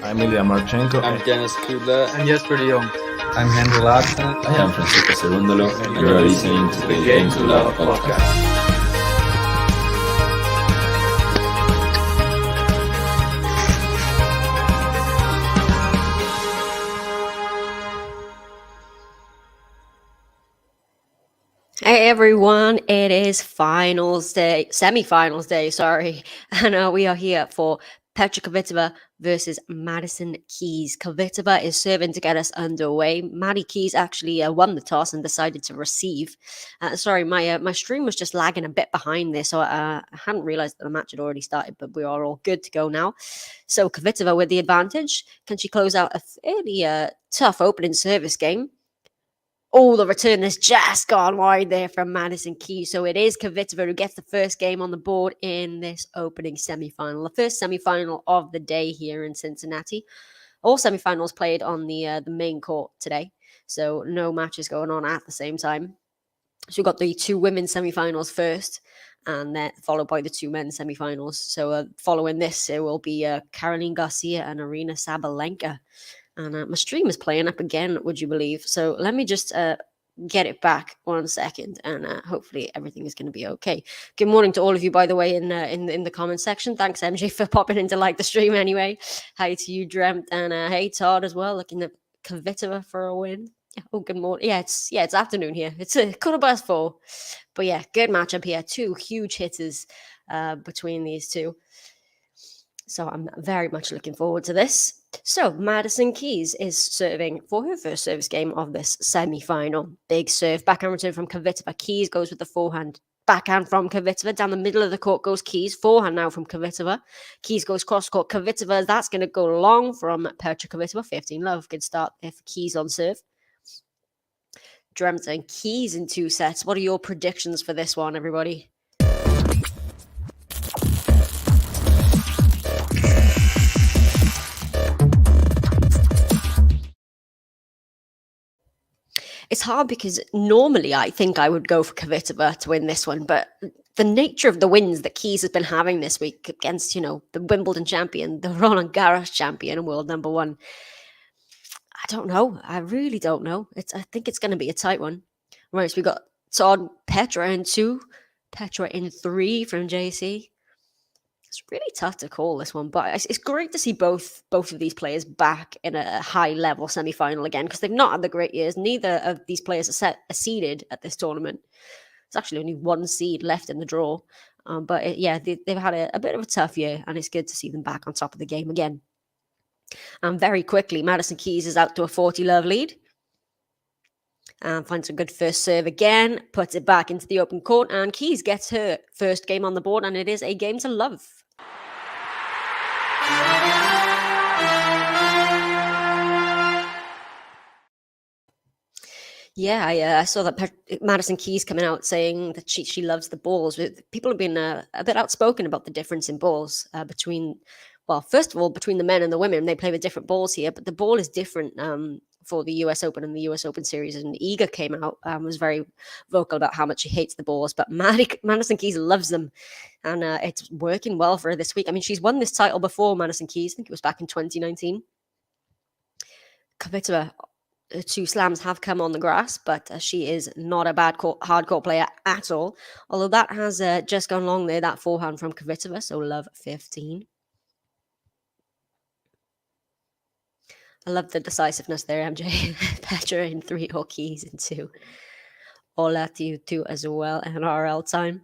I'm Ilya Marchenko. I'm Dennis Kudla. I'm Jesper de Jong. I'm Henry Larsen. I am Francisco Cerundolo, and you are listening to the Game to Love podcast. Hey everyone, it is semi-finals day, and we are here for Petra Kvitova versus Madison KEYS. Kvitova is serving to get us underway. Maddie KEYS actually won the toss and decided to receive. My stream was just lagging a bit behind this, so I hadn't realized that the match had already started, but we are all good to go now. So Kvitova with the advantage. Can she close out a fairly tough opening service game? Oh, the return has just gone wide there from Madison KEYS. So it is Kvitova who gets the first game on the board in this opening semi-final. The first semi-final of the day here in Cincinnati. All semi-finals played on the main court today. So no matches going on at the same time. So we've got the two women's semi-finals first, and then followed by the two men's semi-finals. So following this, it will be Caroline Garcia and Arina Sabalenka. And my stream is playing up again, would you believe? So let me just get it back 1 second, and hopefully everything is going to be okay. Good morning to all of you, by the way, in the comment section. Thanks, MJ, for popping in to like the stream anyway. Hi to you, Dreamt, and hey, Todd as well, looking at Kvitova for a win. Yeah, oh, good morning. Yeah, it's afternoon here. It's 4:15. But yeah, good matchup here. Two huge hitters between these two. So I'm very much looking forward to this. So Madison KEYS is serving for her first service game of this semi-final. Big serve, backhand return from Kvitova. KEYS goes with the forehand. Backhand from Kvitova. Down the middle of the court goes KEYS. Forehand now from Kvitova. KEYS goes cross-court. Kvitova, that's going to go long from Petra Kvitova. 15-love. Good start there for KEYS on serve. Dreamt and KEYS in 2 sets. What are your predictions for this one, everybody? It's hard because normally I think I would go for Kvitova to win this one, but the nature of the wins that KEYS has been having this week against, the Wimbledon champion, the Roland Garros champion, and world number one, I don't know. I really don't know. I think it's going to be a tight one. Right, so we got Todd, Petra in 2, Petra in 3 from JC. It's really tough to call this one, but it's great to see both of these players back in a high-level semi-final again, because they've not had the great years. Neither of these players are seeded at this tournament. There's actually only one seed left in the draw. But they've had a bit of a tough year, and it's good to see them back on top of the game again. And very quickly, Madison KEYS is out to a 40-love lead. And finds a good first serve again, puts it back into the open court, and KEYS gets her first game on the board, and it is a game to love. Yeah, I saw that Madison KEYS coming out saying that she loves the balls. People have been a bit outspoken about the difference in balls first of all, between the men and the women. They play with different balls here, but the ball is different for the US Open and the US Open Series. And Iga came out was very vocal about how much she hates the balls, but Madison KEYS loves them. And it's working well for her this week. I mean, she's won this title before, Madison KEYS. I think it was back in 2019. Kvitova, 2 slams have come on the grass, but she is not a bad hardcore player at all. Although that has just gone long there, that forehand from Kvitova, so love 15. I love the decisiveness there, MJ. Petra in 3 or KEYS in 2. Ola to you too as well, NRL time.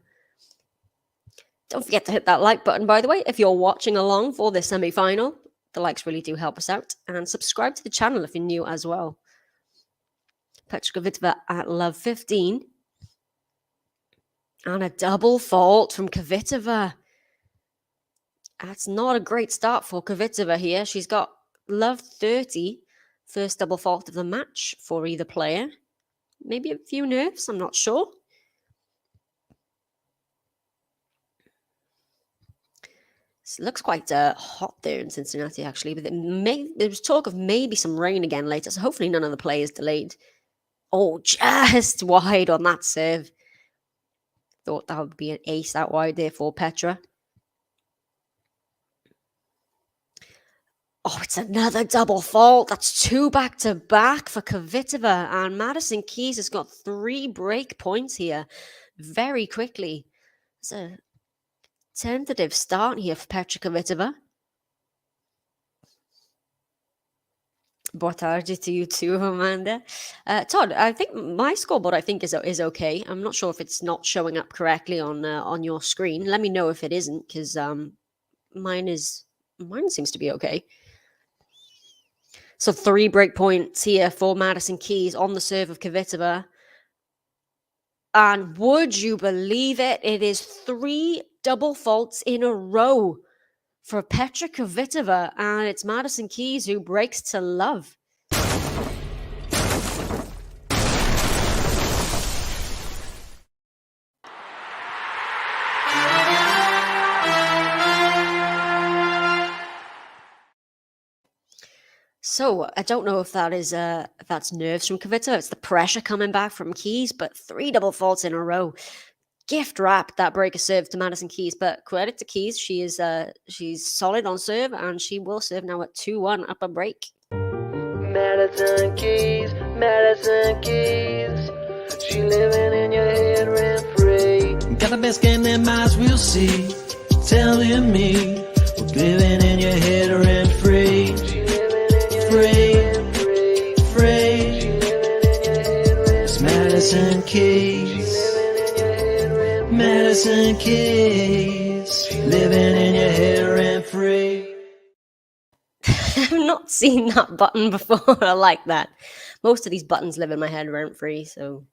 Don't forget to hit that like button, by the way, if you're watching along for this semi-final. The likes really do help us out. And subscribe to the channel if you're new as well. Petra Kvitova at love 15. And a double fault from Kvitova. That's not a great start for Kvitova here. She's got love 30. First double fault of the match for either player. Maybe a few nerves, I'm not sure. It looks quite hot there in Cincinnati, actually. But there was talk of maybe some rain again later. So hopefully none of the players delayed. Oh, just wide on that serve. Thought that would be an ace out wide there for Petra. Oh, it's another double fault. That's 2 back-to-back for Kvitova. And Madison KEYS has got 3 break points here very quickly. It's a tentative start here for Petra Kvitova. Boa tarde to you too, Amanda. Todd, I think my scoreboard is okay. I'm not sure if it's not showing up correctly on your screen. Let me know if it isn't, because mine seems to be okay. So 3 break points here for Madison KEYS on the serve of Kvitova. And would you believe it? It is 3 double faults in a row for Petra Kvitova, and it's Madison KEYS who breaks to love. So I don't know if that's nerves from Kvitova. It's the pressure coming back from KEYS, but 3 double faults in a row. Gift wrap that break of serve to Madison KEYS, but credit to KEYS. She's solid on serve, and she will serve now at 2-1 up a break. Madison KEYS, she living in your head rent free. Got the best game that minds will see, telling me what's living in your head rent free. It's Madison KEYS. Madison KEYS, living in your head rent free. I've not seen that button before. I like that. Most of these buttons live in my head rent free, so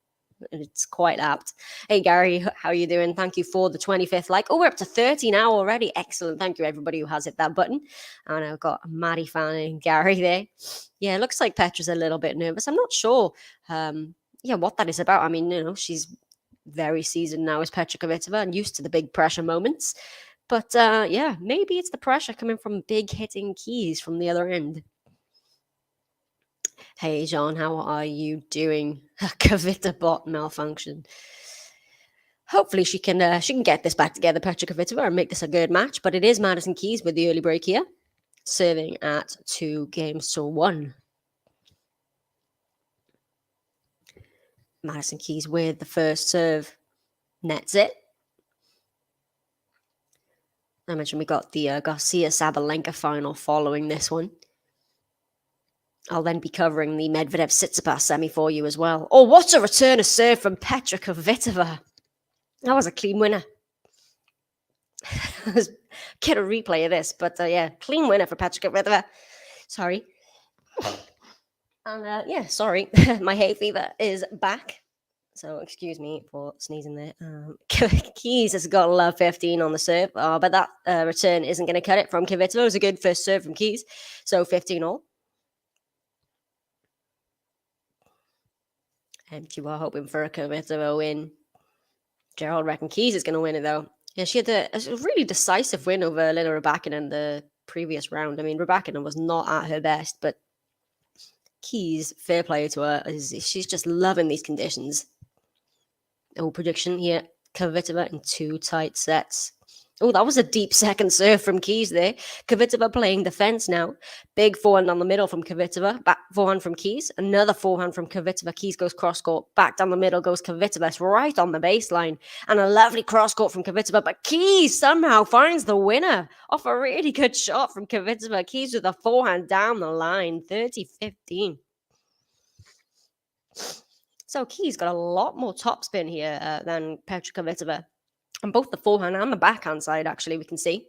it's quite apt. Hey Gary, how are you doing? Thank you for the 25th like. Oh, we're up to 30 now already. Excellent. Thank you everybody who has hit that button. And I've got Maddie fan and Gary there. Yeah, it looks like Petra's a little bit nervous. I'm not sure what that is about. I mean, she's very seasoned now as Petra Kvitova and used to the big pressure moments. But maybe it's the pressure coming from big hitting KEYS from the other end. Hey, Jean, how are you doing? Kvitova bot malfunction. Hopefully she can get this back together, Petra Kvitova, and make this a good match. But it is Madison KEYS with the early break here, serving at 2-1. Madison KEYS with the first serve. Nets it. I mentioned we got the Garcia-Sabalenka final following this one. I'll then be covering the Medvedev-Tsitsipas semi for you as well. Oh, what a return of serve from Petra Kvitova. That was a clean winner. Get a replay of this, but clean winner for Petra Kvitova. Sorry. And sorry, my hay fever is back. So excuse me for sneezing there. KEYS has got a love 15 on the serve, but that return isn't going to cut it from Kvitova. It was a good first serve from KEYS. So 15-all. And you are hoping for a Kvitova win. Gerald reckon KEYS is going to win it, though. Yeah, she had a really decisive win over Elena Rybakina in the previous round. I mean, Rybakina was not at her best, but KEYS, fair play to her. She's just loving these conditions. Oh, prediction here. Kvitova in 2 tight sets. Oh, that was a deep second serve from KEYS there. Kvitova playing defense now. Big forehand on the middle from Kvitova. Back forehand from KEYS. Another forehand from Kvitova. KEYS goes cross-court. Back down the middle goes Kvitova. It's right on the baseline. And a lovely cross-court from Kvitova. But KEYS somehow finds the winner off a really good shot from Kvitova. KEYS with a forehand down the line. 30-15. So KEYS got a lot more topspin here than Petra Kvitova. On both the forehand and the backhand side, actually, we can see.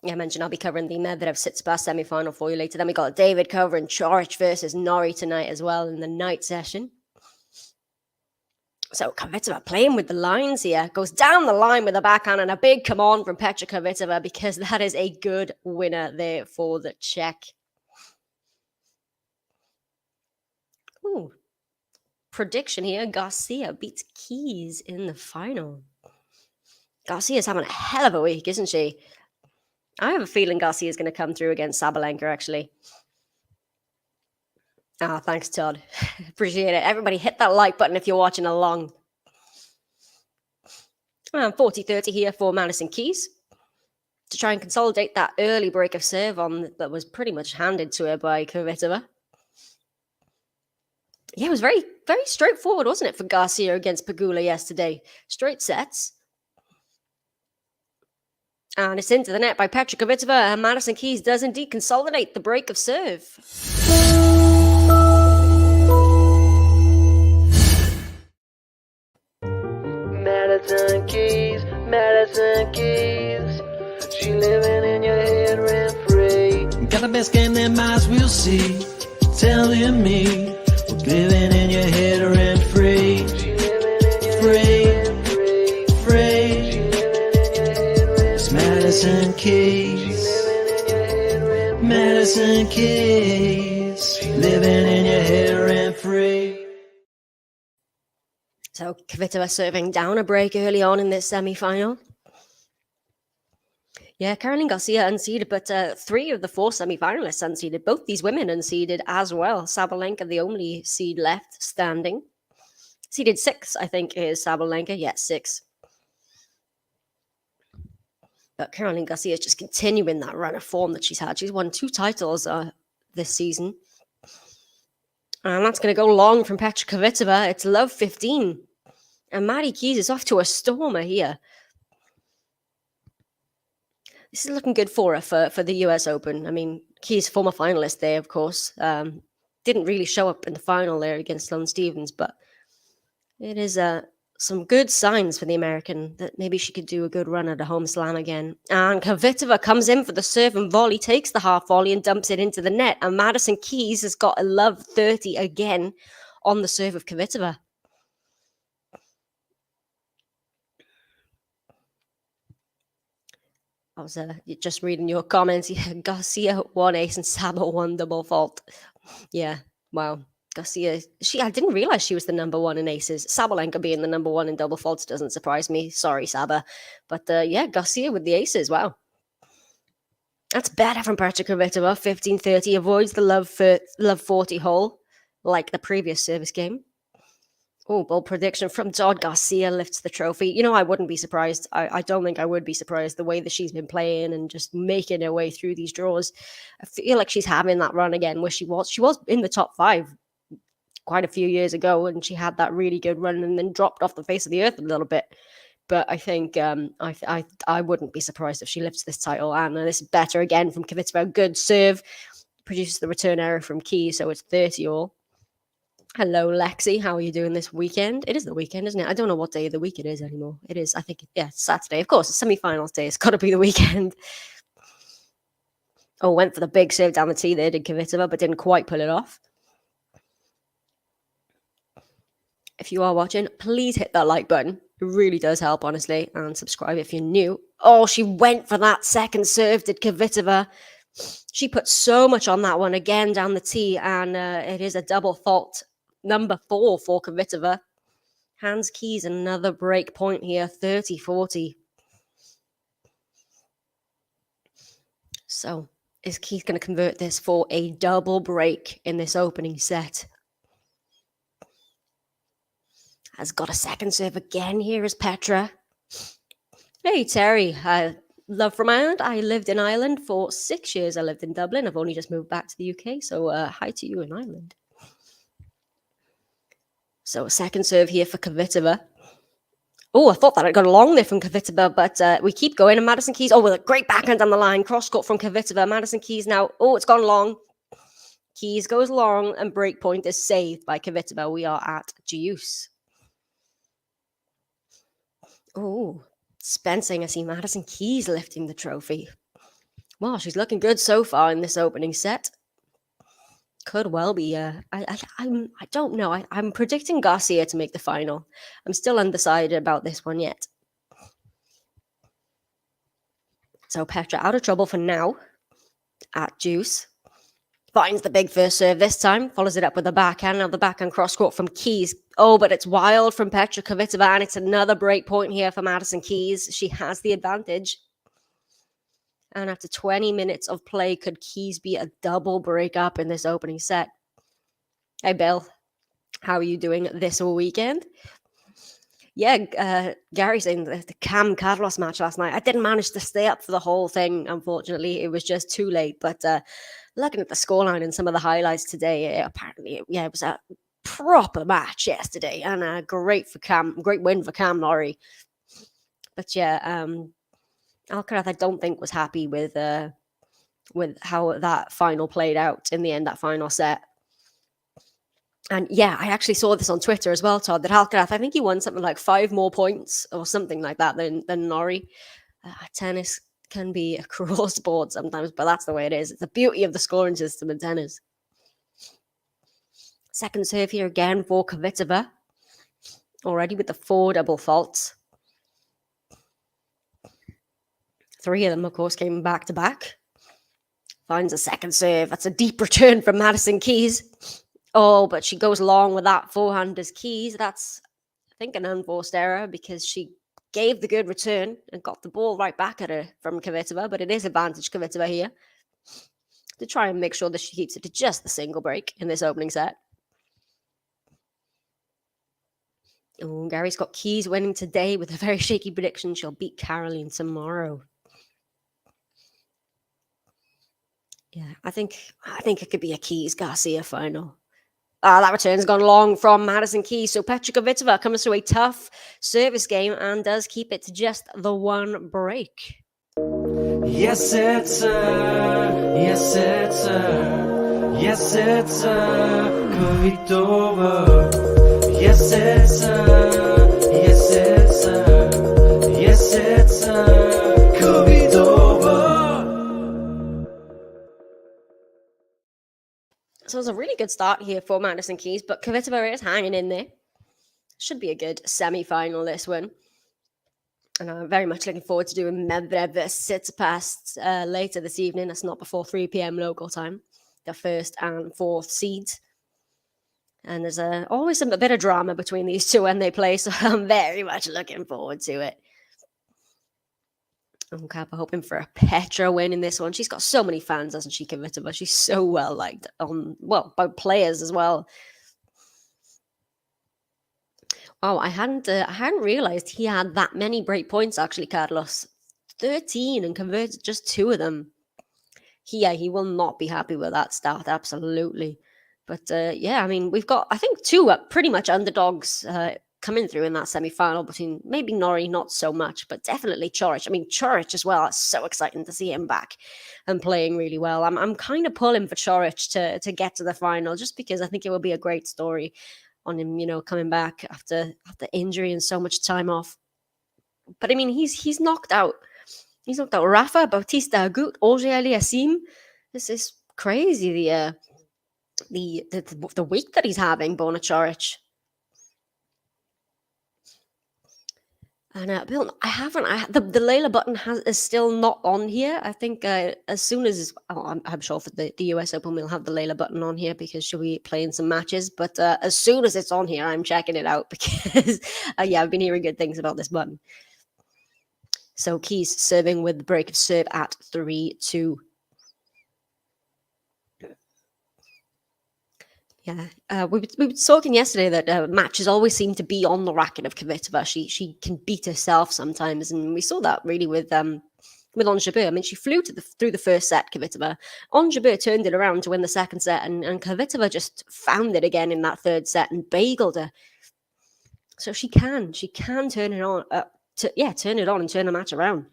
Yeah, I mentioned I'll be covering the Medvedev-Tsitsipas semi-final for you later. Then we got David covering Coric versus Norrie tonight as well in the night session. So Kvitova playing with the lines here. Goes down the line with a backhand and a big come on from Petra Kvitova because that is a good winner there for the Czech. Ooh. Prediction here, Garcia beats KEYS in the final. Garcia's having a hell of a week, isn't she? I have a feeling Garcia's going to come through against Sabalenka, actually. Thanks, Todd. Appreciate it. Everybody hit that like button if you're watching along. 40-30 here for Madison KEYS. to try and consolidate that early break of serve on that was pretty much handed to her by Kvitova. Yeah, it was very, very straightforward, wasn't it, for Garcia against Pegula yesterday? Straight sets. And it's into the net by Petra Kvitova, and Madison KEYS does indeed consolidate the break of serve. Madison KEYS, Madison KEYS. She living in your head rent free. Got the best game that minds will see. Telling me what's living in your head rent free. She living in your head rent free. Free. She living in your head rent free. It's Madison KEYS. Madison KEYS. Living in your head rent free. So Kvitova serving down a break early on in this semi-final. Yeah, Caroline Garcia unseeded, but 3 of the 4 semi-finalists unseeded. Both these women unseeded as well. Sabalenka, the only seed left standing. Seeded 6, I think, is Sabalenka. Yeah, 6. But Caroline Garcia is just continuing that run of form that she's had. She's won 2 titles this season. And that's going to go long from Petra Kvitova. It's love 15. And Maddie KEYS is off to a stormer here. This is looking good for her for the US Open. I mean, KEYS, former finalist there, of course. Didn't really show up in the final there against Sloane Stephens, but it is some good signs for the American that maybe she could do a good run at a home slam again. And Kvitova comes in for the serve and volley, takes the half volley and dumps it into the net. And Madison KEYS has got a love 30 again on the serve of Kvitova. I was just reading your comments. Yeah, Garcia 1 ace and Sabo 1 double fault. Yeah, wow. Garcia, I didn't realize she was the number 1 in aces. Sabalenka being the number 1 in double faults doesn't surprise me. Sorry, Saba. But yeah, Garcia with the aces. Wow. That's better from Petra Kvitova. 15-30 avoids the love 40 hole like the previous service game. Oh, bold prediction from Todd. Garcia lifts the trophy. You know, I wouldn't be surprised. I don't think I would be surprised the way that she's been playing and just making her way through these draws. I feel like she's having that run again where she was in the top 5 quite a few years ago, and she had that really good run and then dropped off the face of the earth a little bit. But I think I wouldn't be surprised if she lifts this title. And this is better again from Kvitova. Good serve. Produces the return error from KEYS, so it's 30 all. Hello, Lexi. How are you doing this weekend? It is the weekend, isn't it? I don't know what day of the week it is anymore. It is, I think, yeah, it's Saturday. Of course, it's semi-finals day. It's got to be the weekend. Oh, went for the big serve down the tee there, did Kvitova, but didn't quite pull it off. If you are watching, please hit that like button. It really does help, honestly. And subscribe if you're new. Oh, she went for that second serve, did Kvitova. She put so much on that one again down the tee, and it is a double fault. Number 4 for Kvitova. Hands KEYS another break point here, 30-40. So, is KEYS going to convert this for a double break in this opening set? Has got a second serve again. Here is Petra. Hey, Terry. Love from Ireland. I lived in Ireland for 6 years. I lived in Dublin. I've only just moved back to the UK. So, hi to you in Ireland. So, a second serve here for Kvitova. Oh, I thought that had gone long there from Kvitova, but we keep going. And Madison KEYS, with a great backhand on the line. Cross-court from Kvitova. Madison KEYS now. Oh, it's gone long. KEYS goes long, and break point is saved by Kvitova. We are at deuce. Oh, Spencing. I see Madison KEYS lifting the trophy. Wow, she's looking good so far in this opening set. Could well be. I don't know. I'm predicting Garcia to make the final. I'm still undecided about this one yet. So Petra out of trouble for now. At deuce. Finds the big first serve this time. Follows it up with a backhand. Now the backhand cross court from KEYS. Oh, but it's wild from Petra Kvitova. And it's another break point here for Madison KEYS. She has the advantage. And after 20 minutes of play, could KEYS be a double breakup in this opening set? Hey, Bill. How are you doing this weekend? Gary saying the Cam Carlos match last night. I didn't manage to stay up for the whole thing, unfortunately. It was just too late. But looking at the scoreline and some of the highlights today, apparently, it was a proper match yesterday, and great win for Cam Norrie. But Alcaraz, I don't think was happy with how that final played out in the end, that final set. And I actually saw this on Twitter as well, Todd, that Alcaraz, I think he won something like 5 more points or something like that than Norrie. Tennis can be a cruel sport sometimes, but that's the way it is. It's the beauty of the scoring system in tennis. Second serve here again for Kvitova. Already with the 4 double faults. 3 of them, of course, came back to back. Finds a second serve. That's a deep return from Madison KEYS. Oh, but she goes long with that forehand as KEYS. That's, I think, an unforced error because she gave the good return and got the ball right back at her from Kvitova. But it is advantage Kvitova here to try and make sure that she keeps it to just the single break in this opening set. Oh, Gary's got KEYS winning today with a very shaky prediction. She'll beat Caroline tomorrow. Yeah, I think it could be a KEYS Garcia final. That return's gone long from Madison KEYS. So Petra Kvitova comes through a tough service game and does keep it to just the 1 break. Yes, it's Kvitova. Yes, it's Kvitova. So it's a really good start here for Madison KEYS, but Kvitova is hanging in there. Should be a good semi-final, this one. And I'm very much looking forward to doing Medvedev versus Tsitsipas later this evening. That's not before 3 p.m. local time. The 1st and 4th seeds. And there's always a bit of drama between these two when they play, so I'm very much looking forward to it. I'm hoping for a Petra win in this one. She's got so many fans, doesn't she, Kvitova? She's so well liked by players as well. Oh, I hadn't realized he had that many break points actually, Carlos. 13 and converted just 2 of them. He will not be happy with that start, absolutely. But I mean, we've got, I think, 2 pretty much underdogs coming through in that semi-final between maybe Norrie, not so much, but definitely Coric. I mean, Coric as well. It's so exciting to see him back and playing really well. I'm kind of pulling for Coric to get to the final, just because I think it will be a great story on him, coming back after injury and so much time off. But I mean, he's knocked out. He's knocked out Rafa, Bautista Agut, Auger-Aliassime. This is crazy. The week that he's having, Bona Coric. And Bill, the Layla button is still not on here. I think as soon as I'm sure for the US Open we'll have the Layla button on here because she'll be playing some matches. But as soon as it's on here, I'm checking it out because I've been hearing good things about this button. So KEYS serving with the break of serve at 3-2. Yeah, we were talking yesterday that matches always seem to be on the racket of Kvitova. She can beat herself sometimes, and we saw that really with Ons Jabeur. I mean, she flew through the first set, Kvitova. Ons Jabeur turned it around to win the second set, and Kvitova just found it again in that third set and bageled her. So she can turn it on, turn it on and turn the match around.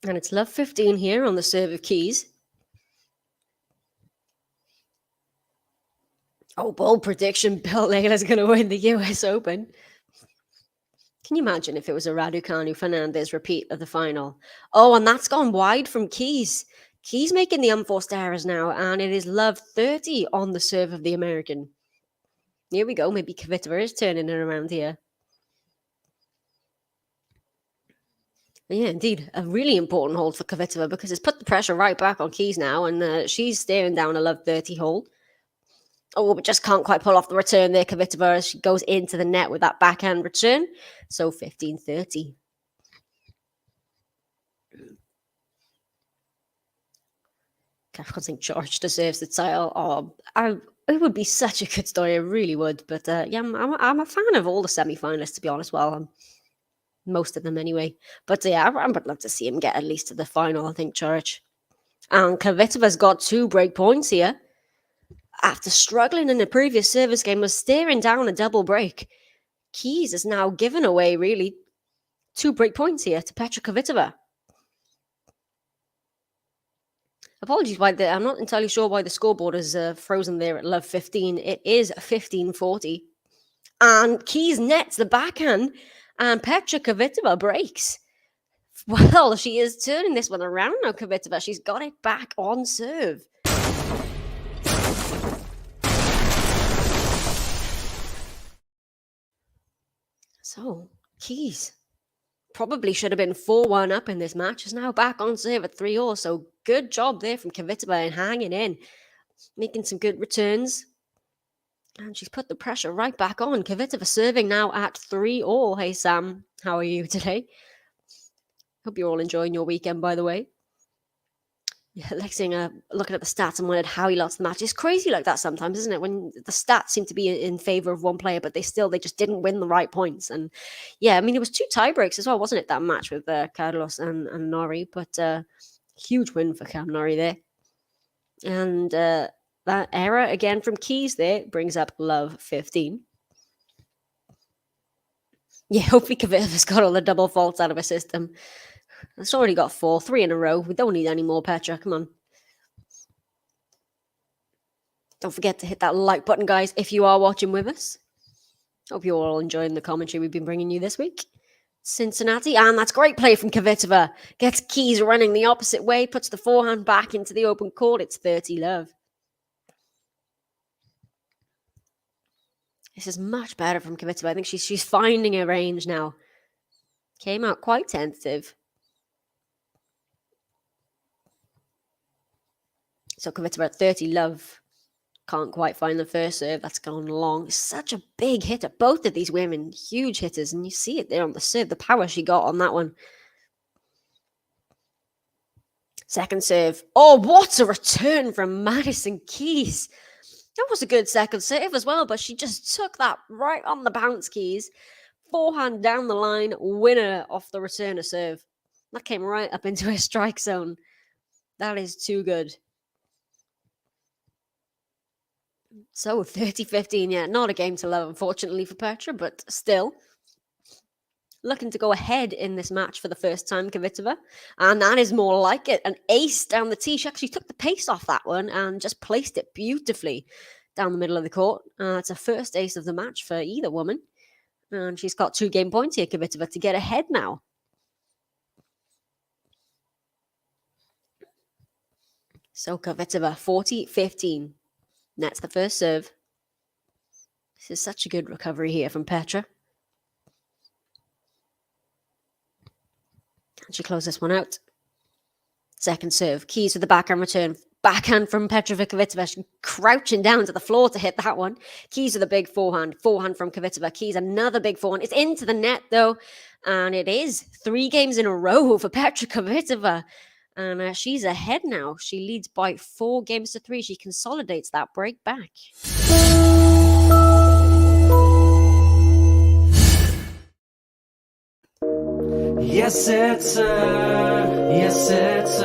And it's love 15 here on the serve of KEYS. Oh, bold prediction. Bill Layla's going to win the US Open. Can you imagine if it was a Raducanu Fernandez repeat of the final? Oh, and that's gone wide from KEYS. KEYS making the unforced errors now, and it is love 30 on the serve of the American. Here we go. Maybe Kvitova is turning it around here. Yeah, indeed. A really important hold for Kvitova because it's put the pressure right back on KEYS now, and she's staring down a love 30 hold. Oh, but just can't quite pull off the return there, Kvitova, as she goes into the net with that backhand return. So 15-30. I think George deserves the title. Oh, It would be such a good story, it really would. But yeah, I'm a fan of all the semi-finalists, to be honest. Well, most of them anyway. But yeah, I would love to see him get at least to the final, I think, Church. And Kvitova's got 2 break points here. After struggling in the previous service game, was staring down a double break. Keys has now given away, really, 2 break points here to Petra Kvitova. Apologies, I'm not entirely sure why the scoreboard is frozen there at love 15. It is 15-40. And Keys nets the backhand, and Petra Kvitova breaks. Well, she is turning this one around now, Kvitova. She's got it back on serve. So, Keys probably should have been 4-1 up in this match. Is now back on serve at 3-all. So, good job there from Kvitova and hanging in, making some good returns. And she's put the pressure right back on. Kvitova serving now at 3-all. Hey, Sam, how are you today? Hope you're all enjoying your weekend, by the way. Yeah, Lexinger looking at the stats and wondered how he lost the match. It's crazy like that sometimes, isn't it? When the stats seem to be in favor of one player, but they just didn't win the right points. And yeah, I mean, it was 2 tie breaks as well, wasn't it? That match with Carlos and Nori, but huge win for Cam Nori there. And that error again from Keys there brings up love 15. Yeah, hopefully Kvitova's got all the double faults out of her system. It's already got 4, 3 in a row. We don't need any more, Petra. Come on. Don't forget to hit that like button, guys, if you are watching with us. Hope you're all enjoying the commentary we've been bringing you this week. Cincinnati, and that's great play from Kvitova. Gets Keys running the opposite way, puts the forehand back into the open court. It's 30-love. This is much better from Kvitova. I think she's finding her range now. Came out quite tentative. So Kvitova at 30-love. Can't quite find the first serve. That's gone long. Such a big hitter. Both of these women, huge hitters. And you see it there on the serve. The power she got on that one. Second serve. Oh, what a return from Madison KEYS. That was a good second serve as well, but she just took that right on the bounce, Keys. Forehand down the line, winner off the returner serve. That came right up into her strike zone. That is too good. So 30-15, yeah, not a game to love, unfortunately, for Petra, but still looking to go ahead in this match for the first time, Kvitova. And that is more like it. An ace down the tee. She actually took the pace off that one and just placed it beautifully down the middle of the court. It's a first ace of the match for either woman. And she's got 2 game points here, Kvitova, to get ahead now. So Kvitova, 40-15. Nets the first serve. This is such a good recovery here from Petra. And she closed this one out. Second serve. Keys with the backhand return. Backhand from Petra Kvitova. She's crouching down to the floor to hit that one. Keys with a big forehand. Forehand from Kvitova. Keys another big forehand. It's into the net though. And it is 3 games in a row for Petra Kvitova. And she's ahead now. She leads by 4 games to 3. She consolidates that break back. Yes, it's yes, it's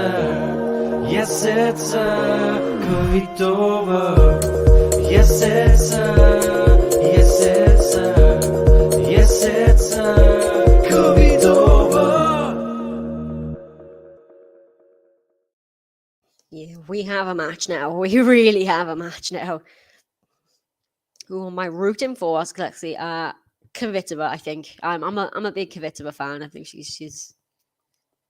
yes, it's Kvitova. Yes, it's yes, it's yes, it's Kvitova. Yeah, we have a match now. We really have a match now. Who am I rooting for? Let's see. Kvitova, I think. I'm a big Kvitova fan. I think she's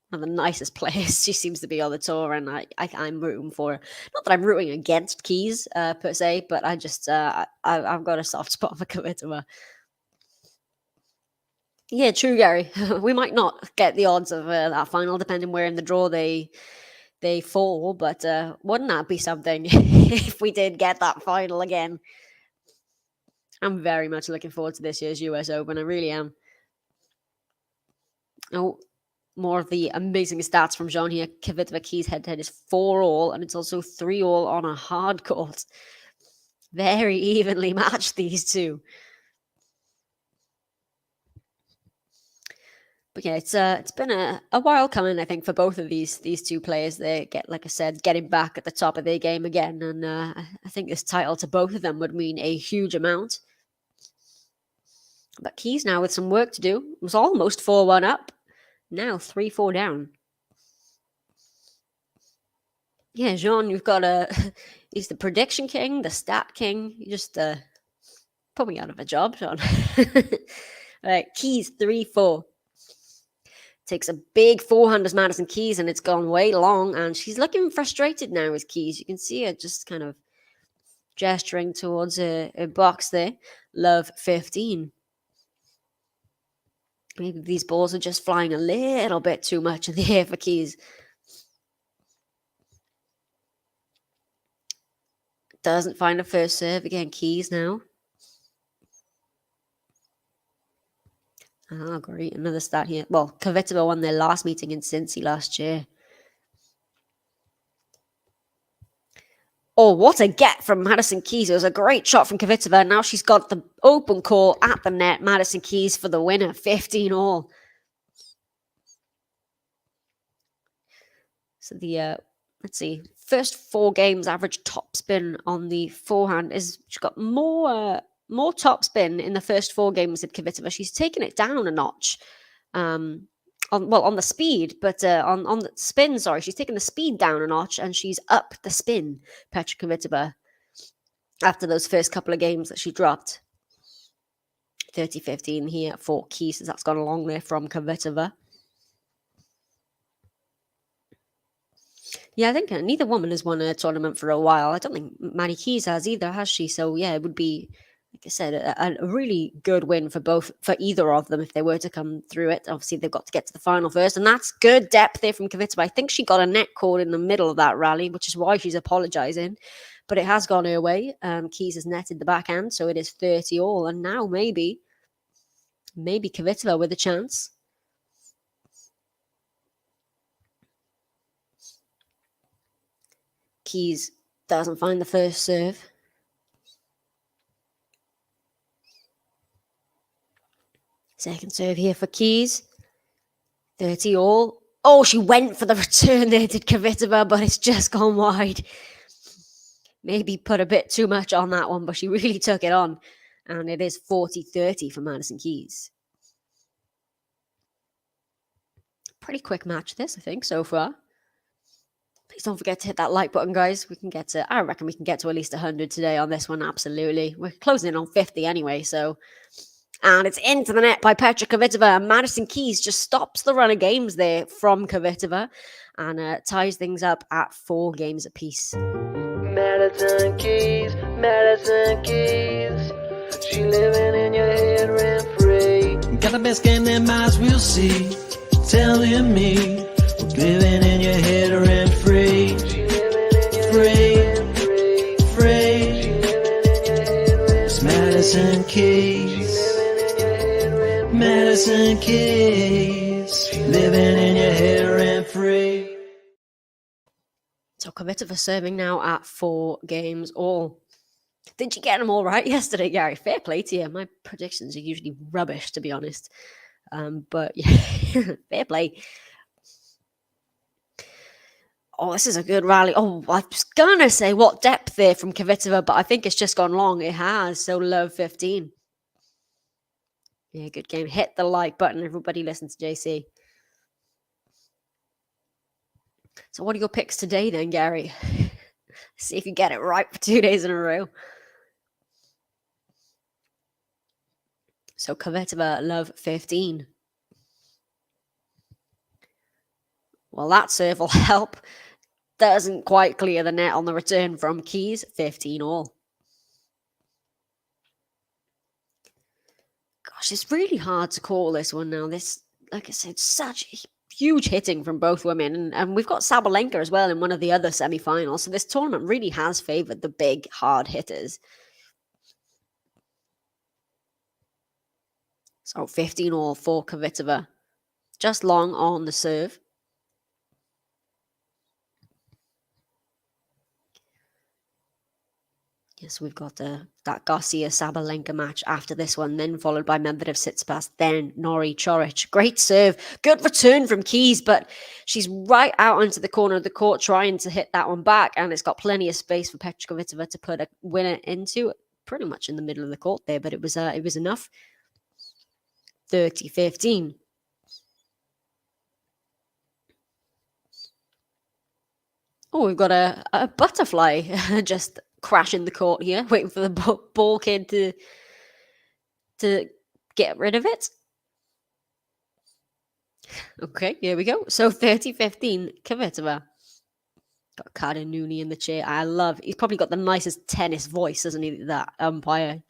one of the nicest players she seems to be on the tour, and I'm rooting for her. Not that I'm rooting against Keys per se, but I just I've got a soft spot for Kvitova. Yeah, true, Gary. We might not get the odds of that final, depending where in the draw they fall, but wouldn't that be something if we did get that final again? I'm very much looking forward to this year's US Open. I really am. Oh, more of the amazing stats from Jean here. Kvitova Keys head-to-head is 4-all, and it's also 3-all on a hard court. Very evenly matched, these two. But yeah, it's been a while coming, I think, for both of these two players. They get, like I said, getting back at the top of their game again, and I think this title to both of them would mean a huge amount. But Keys now with some work to do. It was almost 4-1 up, now 3-4 down. Yeah, Jean, you've got he's the prediction king, the stat king. You just put me out of a job, Jean. All right, Keys 3-4. Takes a big forehand as Madison Keys, and it's gone way long, and she's looking frustrated now with Keys. You can see her just kind of gesturing towards a box there. Love 15. Maybe these balls are just flying a little bit too much in the air for Keys. Doesn't find a first serve again. Keys now. Ah, great. Another stat here. Well, Kvitova won their last meeting in Cincy last year. Oh, what a get from Madison Keys. It was a great shot from Kvitova. Now she's got the open call at the net. Madison Keys for the winner. 15 all. So the, let's see, first 4 games average top-spin on the forehand is, she's got more top-spin in the first 4 games than Kvitova. She's taken it down a notch. On the speed, but on the spin, sorry, she's taken the speed down a notch, and she's up the spin, Petra Kvitova, after those first couple of games that she dropped. 30-15 here for Keys, as that's gone along there from Kvitova. Yeah, I think neither woman has won a tournament for a while. I don't think Maddie Keys has either, has she? So yeah, it would be, like I said, a really good win for either of them if they were to come through it. Obviously, they've got to get to the final first, and that's good depth there from Kvitova. I think she got a net caught in the middle of that rally, which is why she's apologising. But it has gone her way. Keys has netted the backhand, so it is 30 all. And now maybe Kvitova with a chance. Keys doesn't find the first serve. Second serve here for Keys. 30 all. Oh, she went for the return there, did Kvitova, but it's just gone wide. Maybe put a bit too much on that one, but she really took it on. And it is 40-30 for Madison Keys. Pretty quick match this, I think, so far. Please don't forget to hit that like button, guys. I reckon we can get to at least 100 today on this one, absolutely. We're closing in on 50 anyway, so... And it's into the net by Petra Kvitova. And Madison Keys just stops the run of games there from Kvitova and ties things up at 4 games apiece. Madison KEYS, Madison KEYS. She living in your head rent free. Got the best game that might as we'll see. Telling me what's living in your head rent free. She living in your head free. She living in your head rent free. It's Madison KEYS. Madison KEYS, living in your head rent free. So Kvitova serving now at 4 games all. Did you get them all right yesterday, Gary? Fair play to you. My predictions are usually rubbish, to be honest. But yeah, fair play. Oh, this is a good rally. Oh, I was going to say what depth there from Kvitova, but I think it's just gone long. It has. So love 15. Yeah, good game. Hit the like button. Everybody listen to JC. So what are your picks today then, Gary? See if you get it right for 2 days in a row. So Kvitova, love 15. Well, that serve will help. Doesn't quite clear the net on the return from Keys. 15 all. Gosh, it's really hard to call this one now. This, like I said, such huge hitting from both women. And we've got Sabalenka as well in one of the other semi-finals. So this tournament really has favoured the big, hard hitters. So 15 all for Kvitova. Just long on the serve. Yes, we've got that Garcia-Sabalenka match after this one, then followed by Medvedev Tsitsipas, then Nori Chorich. Great serve. Good return from Keys, but she's right out onto the corner of the court trying to hit that one back, and it's got plenty of space for Petra Kvitova to put a winner into, pretty much in the middle of the court there, but it was enough. 30-15. Oh, we've got a butterfly just crashing the court here, waiting for the ball kid to get rid of it. Okay, here we go. So 30-15, Kvitova. Got Cardinuni in the chair. He's probably got the nicest tennis voice, doesn't he, that umpire?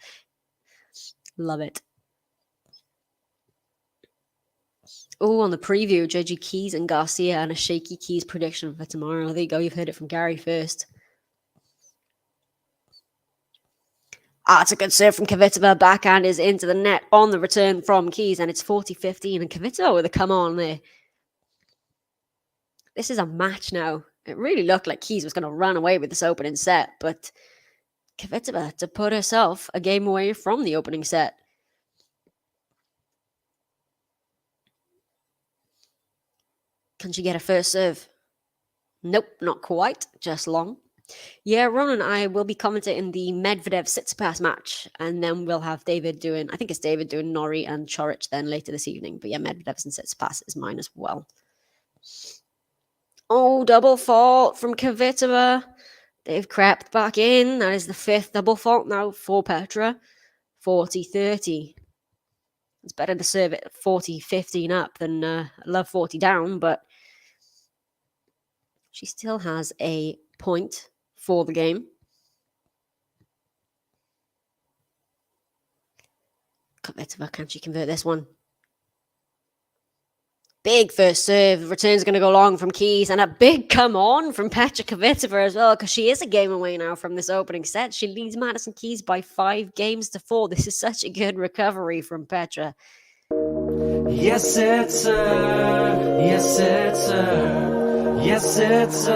Love it. Oh, on the preview, JG Keys and Garcia, and a shaky Keys prediction for tomorrow. There you go. You've heard it from Gary first. It's a good serve from Kvitova. Backhand is into the net on the return from Keys, and it's 40-15. And Kvitova with a come on there. This is a match now. It really looked like Keys was going to run away with this opening set, but Kvitova to put herself a game away from the opening set. Can she get a first serve? Nope, not quite. Just long. Yeah, Ron and I will be commentating the Medvedev Tsitsipas match, and then we'll have David doing, I think it's David doing Nori and Chorich then later this evening. But yeah, Medvedev and Tsitsipas is mine as well. Oh, double fault from Kvitova. They've crept back in. That is the fifth double fault now for Petra. 40-30. It's better to serve it 40-15 up than love 40 down, but she still has a point for the game. Kvitova, can she convert this one? Big first serve. The return's going to go long from Keys, and a big come on from Petra Kvitova as well, because she is a game away now from this opening set. She leads Madison KEYS by 5-4. This is such a good recovery from Petra. Yes, it's yes, it's yes, it's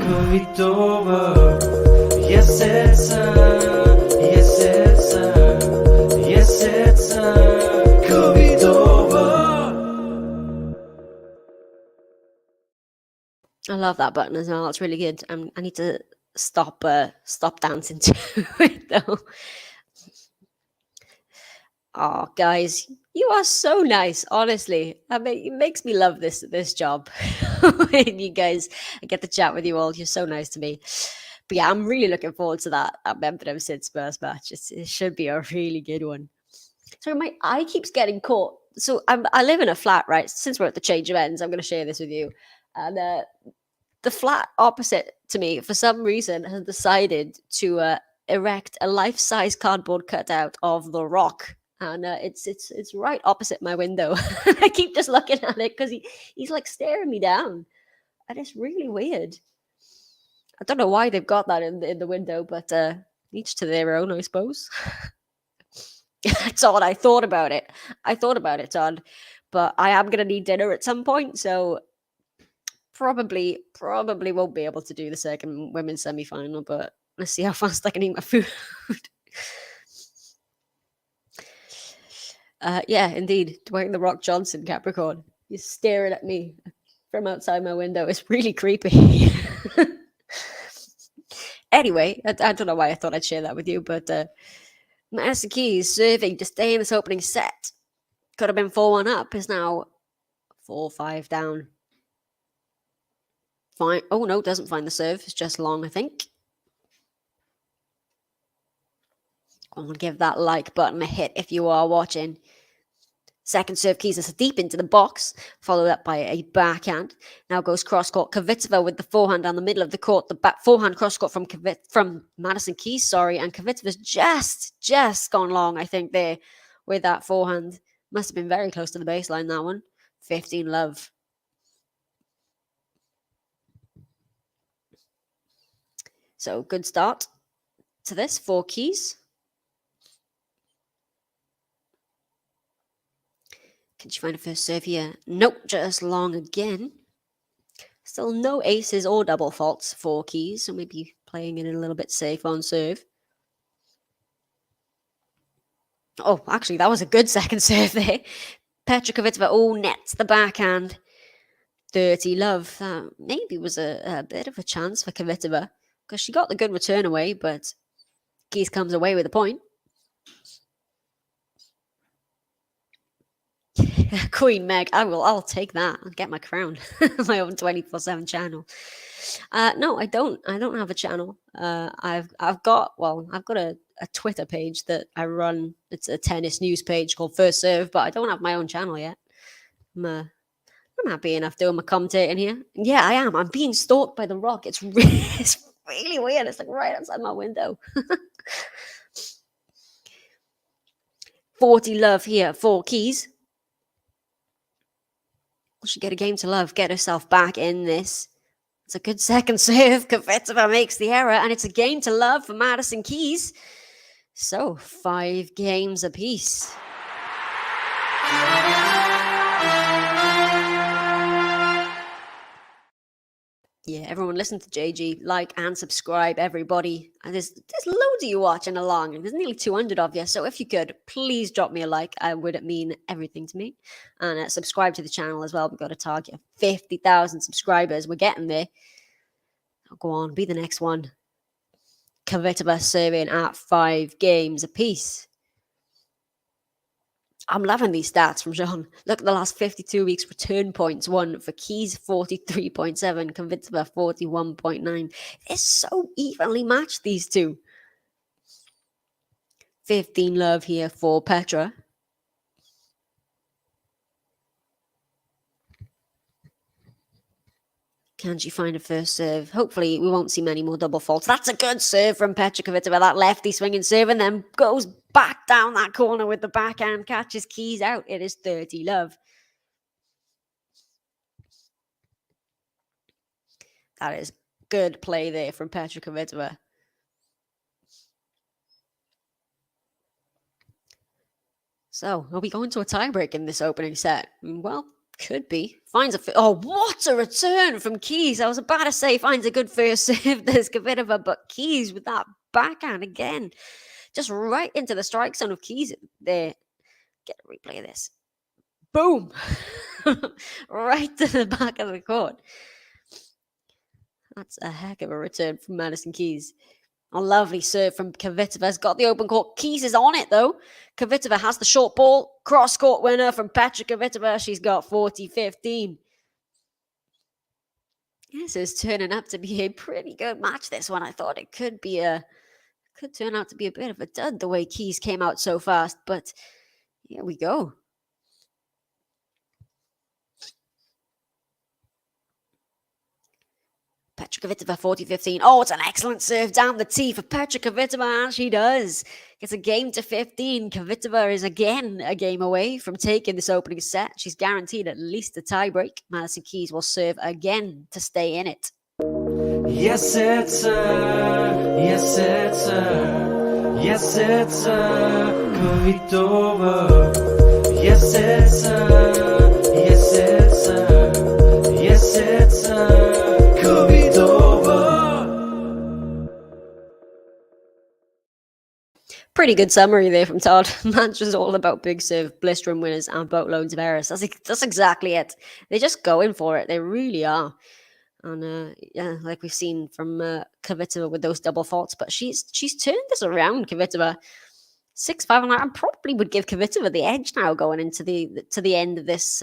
Kvitova. Yes, it's yes, it's yes, it's Kvitova. I love that button as well. It's really good. I need to stop dancing to it though. Oh, guys, you are so nice. Honestly, it makes me love this job. When you guys, I get to chat with you all. You're so nice to me. But yeah, I'm really looking forward to that Medvedev Tsitsipas match. It should be a really good one. So my eye keeps getting caught. So I live in a flat, right? Since we're at the change of ends, I'm going to share this with you. And the flat opposite to me, for some reason, has decided to erect a life-size cardboard cutout of The Rock. And it's right opposite my window. I keep just looking at it because he's like staring me down. And it's really weird. I don't know why they've got that in the window, but each to their own, I suppose. That's all I thought about it. Todd. But I am going to need dinner at some point, so probably won't be able to do the second women's semi-final, but let's see how fast I can eat my food. Yeah, indeed. Dwayne "The Rock" Johnson, Capricorn. He's staring at me from outside my window. It's really creepy. Anyway, I don't know why I thought I'd share that with you, but Madison KEYS serving to stay in this opening set. Could have been 4-1 up. Is now 4-5 down. Fine. Oh no, doesn't find the serve. It's just long, I think. I'm gonna give that like button a hit if you are watching. Second serve, KEYS is deep into the box, followed up by a backhand. Now goes cross court. Kvitova with the forehand down the middle of the court. The back forehand cross court from Madison KEYS, and Kvitova's just gone long, I think, there with that forehand. Must have been very close to the baseline, that one. 15 love. So good start to this for KEYS. Can she find a first serve here? Nope, just long again. Still no aces or double faults for KEYS, so maybe playing it a little bit safe on serve. Oh, actually, that was a good second serve there. Petra Kvitova, nets the backhand. Dirty love. That maybe was a bit of a chance for Kvitova because she got the good return away, but Keys comes away with a point. Queen Meg, I'll take that. I'll get my crown. My own 24/7 channel. No, I don't have a channel. I've got a Twitter page that I run. It's a tennis news page called First Serve, but I don't have my own channel yet. I'm happy enough doing my commentating here. Yeah, I am. I'm being stalked by the Rock. It's really weird. It's like right outside my window. 40 love here for Keys. Will she get a game to love? Get herself back in this. It's a good second serve. Kvitova makes the error, and it's a game to love for Madison KEYS. So 5 games apiece. Yeah, everyone listen to JG, like and subscribe, everybody. And there's loads of you watching along. There's nearly 200 of you. So if you could, please drop me a like. I would mean everything to me. And subscribe to the channel as well. We've got a target of 50,000 subscribers. We're getting there. Oh, go on, be the next one. Kvitova serving at 5 games apiece. I'm loving these stats from Jean. Look at the last 52 weeks return points won for KEYS 43.7, Kvitova 41.9. They're so evenly matched, these two. 15 love here for Petra. Can she find a first serve? Hopefully, we won't see many more double faults. That's a good serve from Petra Kvitova. That lefty swinging serve and then goes back down that corner with the backhand, catches KEYS out. It is 30 love. That is good play there from Petra Kvitova. So, are we going to a tiebreak in this opening set? Well, could be. Finds what a return from KEYS. I was about to say finds a good first serve. There's Kvitova, but KEYS with that backhand again. Just right into the strike zone of KEYS there. Get a replay of this. Boom! Right to the back of the court. That's a heck of a return from Madison KEYS. A lovely serve from Kvitova's got the open court. KEYS is on it, though. Kvitova has the short ball. Cross-court winner from Petra Kvitova. She's got 40-15. This is turning up to be a pretty good match, this one. I thought it could turn out to be a bit of a dud the way KEYS came out so fast. But here we go. Petra Kvitova 40-15. Oh, it's an excellent serve down the tee for Petra Kvitova, and she does. It's a game to 15. Kvitova is again a game away from taking this opening set. She's guaranteed at least a tiebreak. Madison KEYS will serve again to stay in it. Yes, it's her. Yes, it's her. Yes, it's her. Kvitova. Yes, it's her. Yes, it's her. Yes, it's her. Pretty good summary there from Todd. Match is all about big serve, blistering winners, and boatloads of errors. That's exactly it. They're just going for it. They really are. And yeah, like we've seen from Kvitova with those double faults, but she's turned this around. Kvitova 6-5, and I probably would give Kvitova the edge now going into the end of this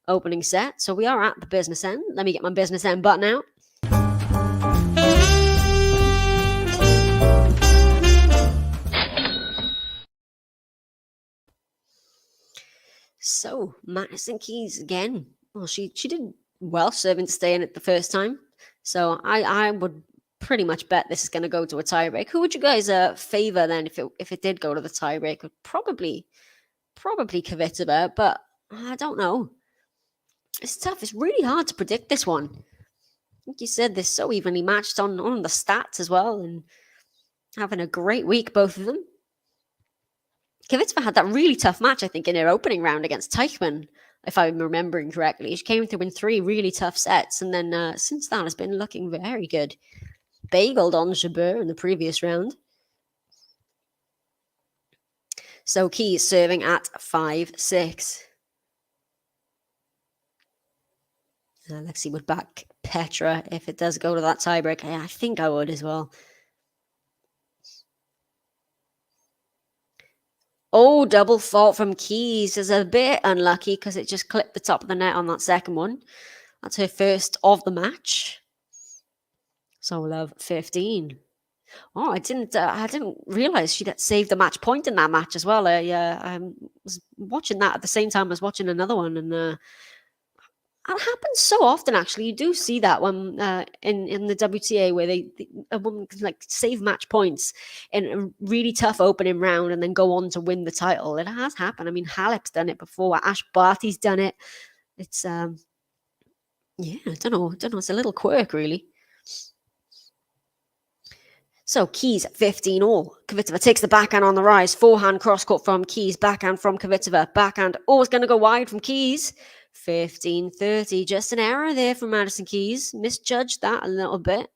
opening set. So we are at the business end. Let me get my business end button out. So, Madison KEYS again. Well, she did well serving to stay in it the first time. So I would pretty much bet this is going to go to a tiebreak. Who would you guys favor then if it did go to the tiebreak? Probably Kvitova, but I don't know. It's tough. It's really hard to predict this one. Like you said, they're so evenly matched on the stats as well, and having a great week, both of them. Kvitova had that really tough match, I think, in her opening round against Teichmann, if I'm remembering correctly. She came through in 3 really tough sets, and then since that has been looking very good. Bageled on Jabeur in the previous round. So Keys serving at 5-6. Lexi would back Petra if it does go to that tiebreak. I think I would as well. Oh, double fault from Keys is a bit unlucky because it just clipped the top of the net on that second one. That's her first of the match. So love 15. Oh, I didn't realize she'd saved the match point in that match as well. I was watching that at the same time as watching another one, and that happens so often. Actually, you do see that one in the WTA where a woman can like save match points in a really tough opening round and then go on to win the title. It has happened. I mean, Halep's done it before. Ash Barty's done it. It's I don't know. It's a little quirk, really. So Keys 15 all. Kvitova takes the backhand on the rise. Forehand cross court from Keys. Backhand from Kvitova. Backhand. Oh, it's going to go wide from Keys. 15-30. Just an error there from Madison KEYS. Misjudged that a little bit.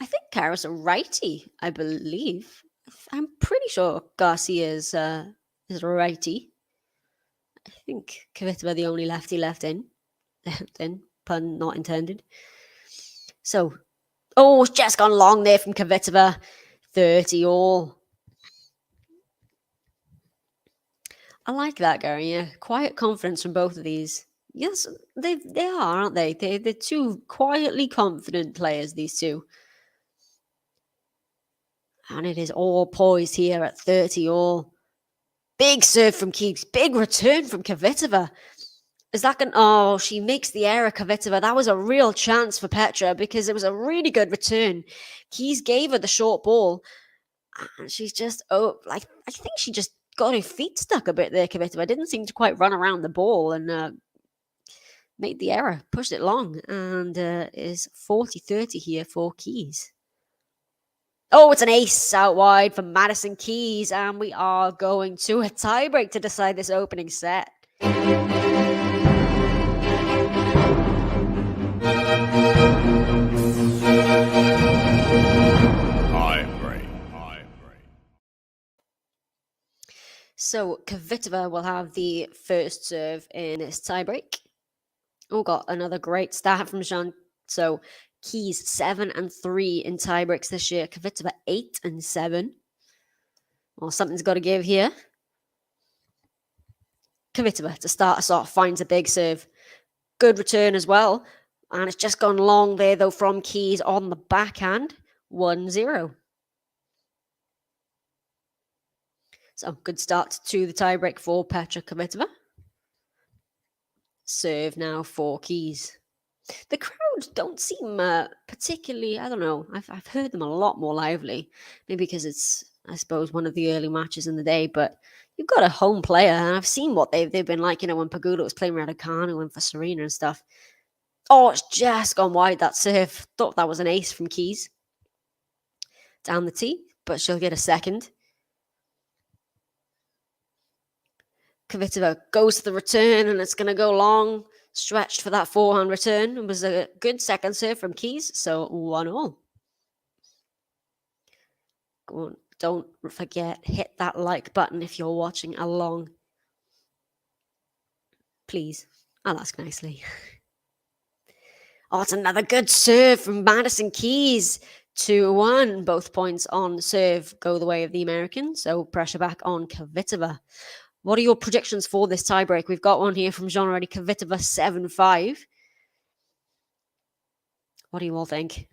I think Kara's a righty, I believe. I'm pretty sure Garcia is a righty. I think Kvitova the only lefty left in. Pun not intended. So, oh, it's just gone long there from Kvitova. 30 all. I like that, Gary. Yeah, quiet confidence from both of these. Yes, they are, aren't they? They're two quietly confident players, these two. And it is all poised here at 30 all. Big serve from Keys. Big return from Kvitova. Is that going to... Oh, she makes the error, Kvitova. That was a real chance for Petra because it was a really good return. Keys gave her the short ball. And she's just... I think she just got her feet stuck a bit there, Kvitova. Didn't seem to quite run around the ball and made the error. Pushed it long. And is 40-30 here for Keys. Oh, it's an ace out wide for Madison KEYS. And we are going to a tiebreak to decide this opening set. So Kvitova will have the first serve in this tiebreak. Oh, got another great start from Jean. So KEYS 7-3 in tiebreaks this year. Kvitova 8-7. Well, something's got to give here. Kvitova to start us off finds a big serve. Good return as well. And it's just gone long there though from KEYS on the backhand. 1-0. So good start to the tiebreak for Petra Kvitova. Serve now for KEYS. The crowd don't seem particularly, I don't know, I've heard them a lot more lively. Maybe because it's, I suppose, one of the early matches in the day, but you've got a home player, and I've seen what they've been like, when Pagula was playing Raducanu and for Serena and stuff. Oh, it's just gone wide, that serve. Thought that was an ace from KEYS. Down the tee, but she'll get a second. Kvitova goes to the return, and it's going to go long. Stretched for that forehand return. It was a good second serve from KEYS, so 1-1. Go on, don't forget, hit that like button if you're watching along. Please, I'll ask nicely. Oh, it's another good serve from Madison KEYS. 2-1. Both points on serve go the way of the American, so pressure back on Kvitova. What are your predictions for this tiebreak? We've got one here from Jean already. Kvitova 7-5. What do you all think?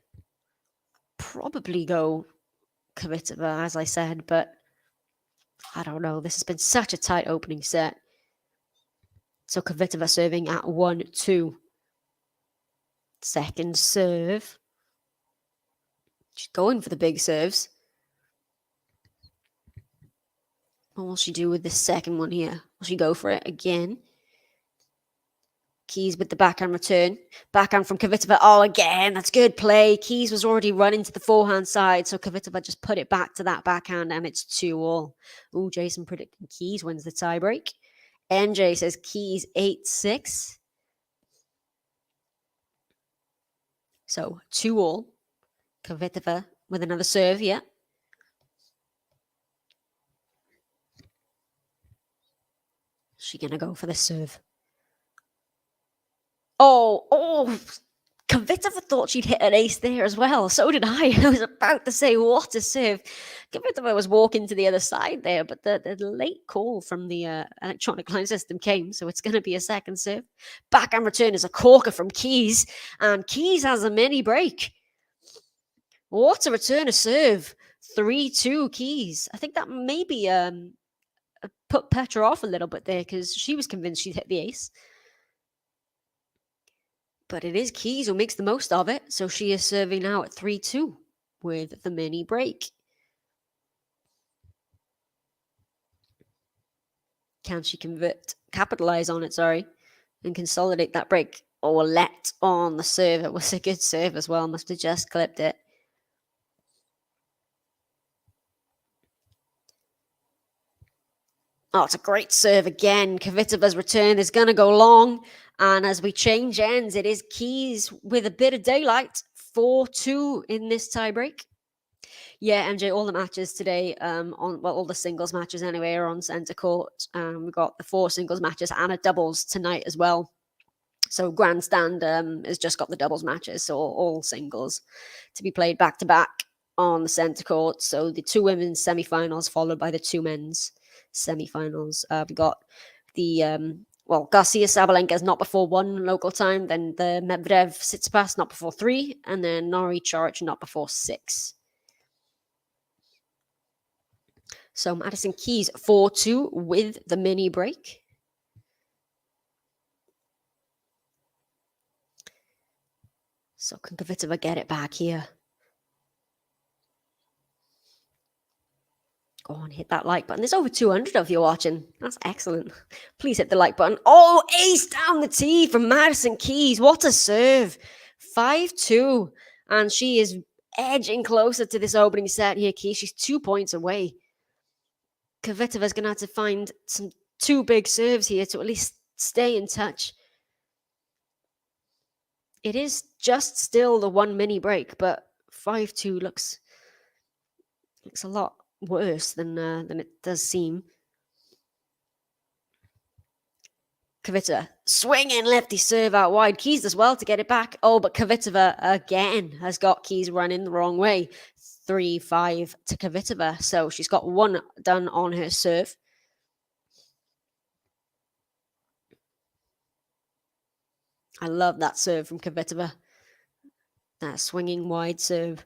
Probably go Kvitova, as I said, but I don't know. This has been such a tight opening set. So Kvitova serving at 1-2. Second serve. She's going for the big serves. What will she do with this second one here? Will she go for it again? KEYS with the backhand return. Backhand from Kvitova. Oh, again, that's good play. KEYS was already running to the forehand side, so Kvitova just put it back to that backhand, and it's 2-2. Oh, Jason predicting KEYS wins the tiebreak. NJ says KEYS 8-6. So 2-2. Kvitova with another serve, yeah. She gonna go for the serve. Oh, Kvitova thought she'd hit an ace there as well. So did I. I was about to say, what a serve. Kvitova was walking to the other side there, but the late call from the electronic line system came, so it's going to be a second serve. Backhand return is a corker from Keys, and Keys has a mini break. What a return, a serve. 3-2 Keys. I think that maybe put Petra off a little bit there because she was convinced she'd hit the ace. But it is Keys who makes the most of it, so she is serving now at 3-2 with the mini break. Can she capitalize on it, and consolidate that break? Or let on the serve. It was a good serve as well. Must have just clipped it. Oh, it's a great serve again. Kvitova's return is going to go long. And as we change ends, it is Keys with a bit of daylight. 4-2 in this tiebreak. Yeah, MJ, all the matches today, all the singles matches anyway, are on centre court. We've got the 4 singles matches and a doubles tonight as well. So Grandstand has just got the doubles matches, so all singles to be played back to back on the centre court. So the 2 women's semi-finals followed by the 2 men's semi-finals. We got the Garcia Sabalenka's not before 1 local time, then the Medvedev Tsitsipas not before 3, and then Nori Chorich not before 6. So Madison KEYS 4-2 with the mini break. So can Kvitova get it back here? Go on, hit that like button. There's over 200 of you watching. That's excellent. Please hit the like button. Oh, ace down the tee from Madison KEYS. What a serve. 5-2. And she is edging closer to this opening set here, KEYS. She's 2 points away. Kvitova's going to have to find some 2 big serves here to at least stay in touch. It is just still the 1 mini break, but 5-2 looks a lot worse than it does seem. Kvitova swinging lefty serve out wide. KEYS does well to get it back. Oh, but Kvitova again has got KEYS running the wrong way. 3-5 to Kvitova. So she's got 1 done on her serve. I love that serve from Kvitova. That swinging wide serve.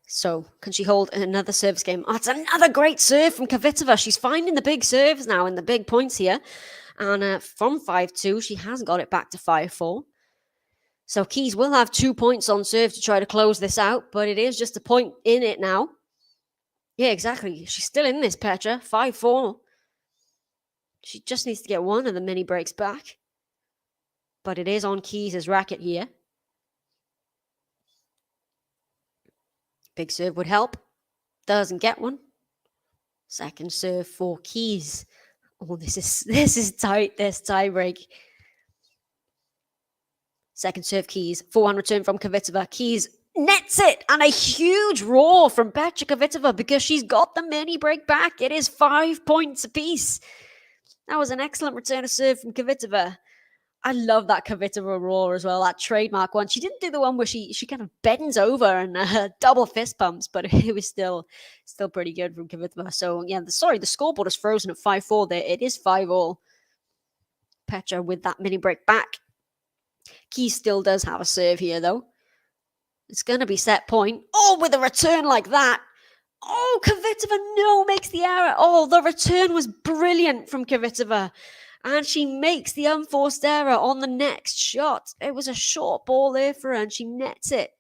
So, can she hold another service game? Oh, it's another great serve from Kvitova. She's finding the big serves now and the big points here. And from 5-2, she has got it back to 5-4. So, KEYS will have 2 points on serve to try to close this out, but it is just a point in it now. Yeah, exactly. She's still in this, Petra. 5-4. She just needs to get 1 of the mini breaks back. But it is on KEYS' racket here. Big serve would help. Doesn't get one. Second serve for KEYS. Oh, this is tight, this tie break. Second serve KEYS. Forehand return from Kvitova. KEYS nets it. And a huge roar from Petra Kvitova because she's got the mini break back. It is 5 points apiece. That was an excellent return of serve from Kvitova. I love that Kvitova roar as well, that trademark one. She didn't do the one where she kind of bends over and double fist pumps, but it was still pretty good from Kvitova. So, yeah, the scoreboard is frozen at 5-4 there. It is 5-all. Petra with that mini break back. KEYS still does have a serve here, though. It's going to be set point. Oh, with a return like that. Oh, Kvitova, makes the error. Oh, the return was brilliant from Kvitova. And she makes the unforced error on the next shot. It was a short ball there for her, and she nets it.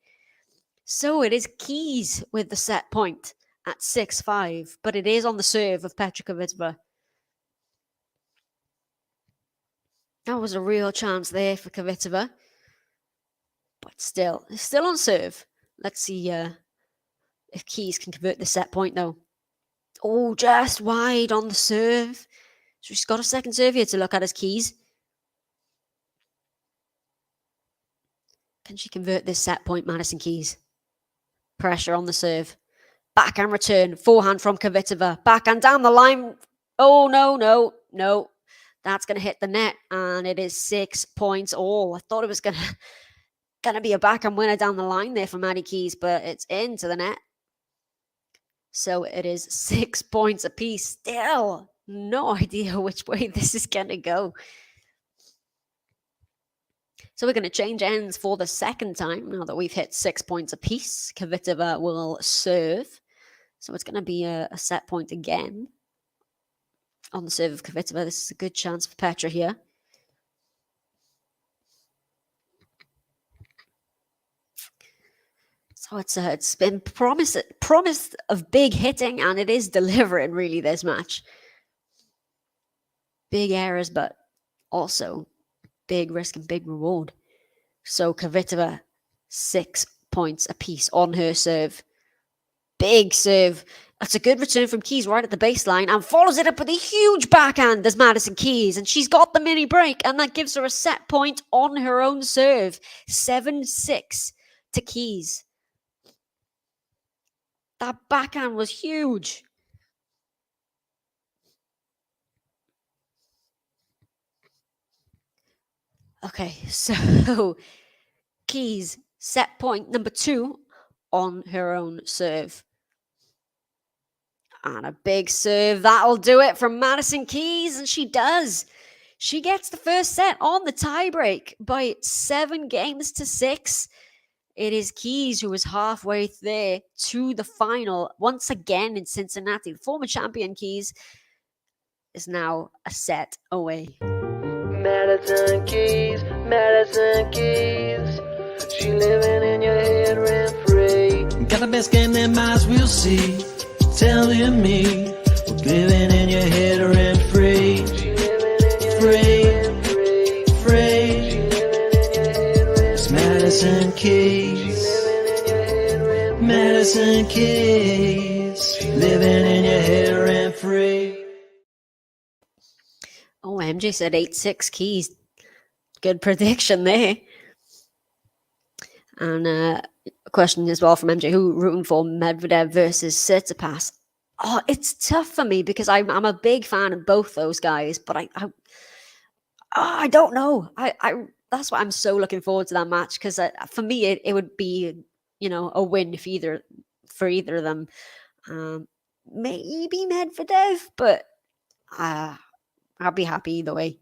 So it is KEYS with the set point at 6-5, but it is on the serve of Petra Kvitova. That was a real chance there for Kvitova. But still on serve. Let's see if KEYS can convert the set point, though. Oh, just wide on the serve. So she's got a second serve here to look at as KEYS. Can she convert this set point, Madison Keys? Pressure on the serve. Backhand return. Forehand from Kvitova. Backhand down the line. Oh, no. That's going to hit the net, and it is 6 points all. I thought it was going to be a backhand winner down the line there for Maddie Keys, but it's into the net. So it is 6 points apiece. Still no idea which way this is going to go. So we're going to change ends for the second time now that we've hit 6 points apiece. Kvitova will serve. So it's going to be a set point again on the serve of Kvitova. This is a good chance for Petra here. So it's been promised of big hitting, and it is delivering really this match. Big errors, but also big risk and big reward. So Kvitova, 6 points apiece on her serve. Big serve. That's a good return from Keys right at the baseline, and follows it up with a huge backhand as Madison Keys, and she's got the mini break, and that gives her a set point on her own serve. 7-6 to Keys. That backhand was huge. Okay, so Keys, set point number 2 on her own serve. And a big serve. That'll do it from Madison Keys, and she does. She gets the first set on the tiebreak by 7-6. It is Keys who is halfway there to the final once again in Cincinnati. The former champion Keys is now a set away. Madison KEYS, Madison KEYS. She living in your head rent free. Got the best game that minds will see. Telling me what's living in your head rent free. Free. It's Madison KEYS. Madison KEYS. Living in your head rent free. Oh, MJ said 8-6 Keys. Good prediction there. And a question as well from MJ, who rooting for Medvedev versus Tsitsipas? Oh, it's tough for me because I'm a big fan of both those guys, but I don't know. That's why I'm so looking forward to that match, because for me it would be, a win for either of them. Maybe Medvedev, but I'll be happy either way.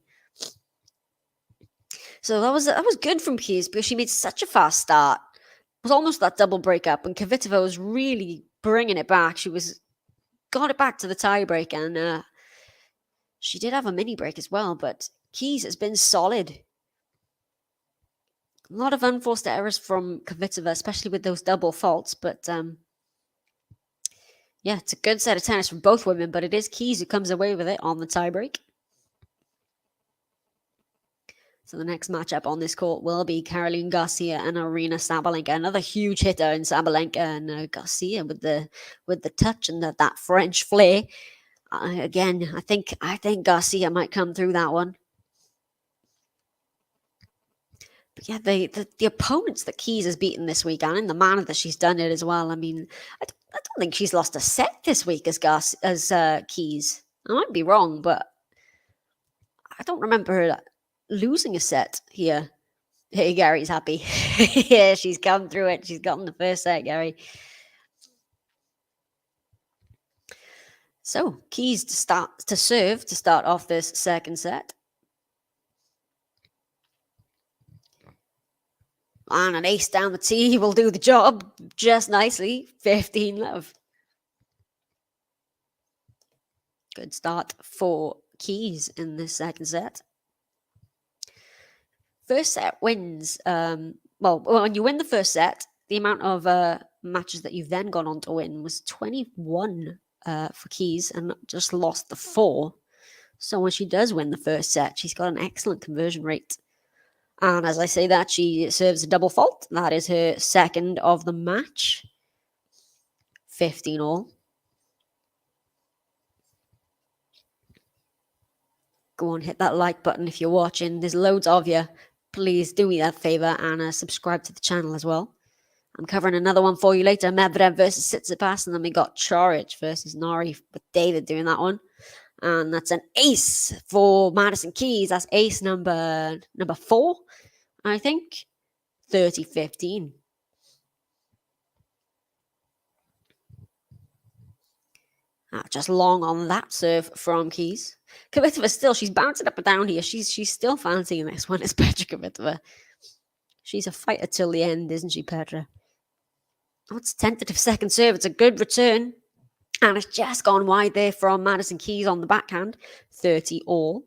So that was good from Keys because she made such a fast start. It was almost that double breakup, and Kvitova was really bringing it back. She got it back to the tiebreak, and she did have a mini break as well. But Keys has been solid. A lot of unforced errors from Kvitova, especially with those double faults. But yeah, it's a good set of tennis from both women. But it is Keys who comes away with it on the tiebreak. So the next matchup on this court will be Caroline Garcia and Aryna Sabalenka. Another huge hitter in Sabalenka, and Garcia with the touch and that French flair. Again, I think Garcia might come through that one. But yeah, the opponents that Keys has beaten this week, and in the manner that she's done it as well. I mean, I don't think she's lost a set this week as Keys. I might be wrong, but I don't remember her losing a set here. Hey, Gary's happy. Yeah, she's come through it. She's gotten the first set, Gary. So Keys to start off this second set. And an ace down the tee will do the job just nicely. 15-love. Good start for Keys in this second set. First set wins. When you win the first set, the amount of matches that you've then gone on to win was 21 for Keys, and just lost the 4. So when she does win the first set, she's got an excellent conversion rate. And as I say that, she serves a double fault. That is her second of the match. 15 all. Go on, hit that like button if you're watching. There's loads of you. please do me that favor and subscribe to the channel as well. I'm covering another one for you later. Medvedev versus Tsitsipas, and then we got Chorich versus Nari with David doing that one. And that's an ace for Madison KEYS. That's ace number 4, I think. 30-15. Just long on that serve from KEYS. Kvitova still, she's bouncing up and down here. She's still fancying this one. It's Petra Kvitova. She's a fighter till the end, isn't she, Petra? Oh, it's tentative second serve. It's a good return. And it's just gone wide there from Madison KEYS on the backhand. 30 all.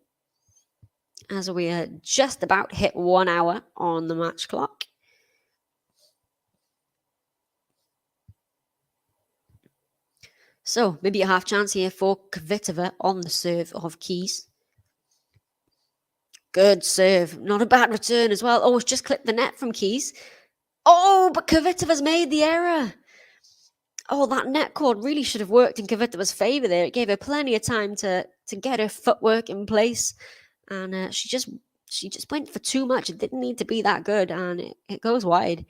As we are just about hit 1 hour on the match clock. So, maybe a half chance here for Kvitova on the serve of KEYS. Good serve. Not a bad return as well. Oh, it's just clipped the net from KEYS. Oh, but Kvitova's made the error. Oh, that net cord really should have worked in Kvitova's favour there. It gave her plenty of time to get her footwork in place. And she just went for too much. It didn't need to be that good. And it goes wide.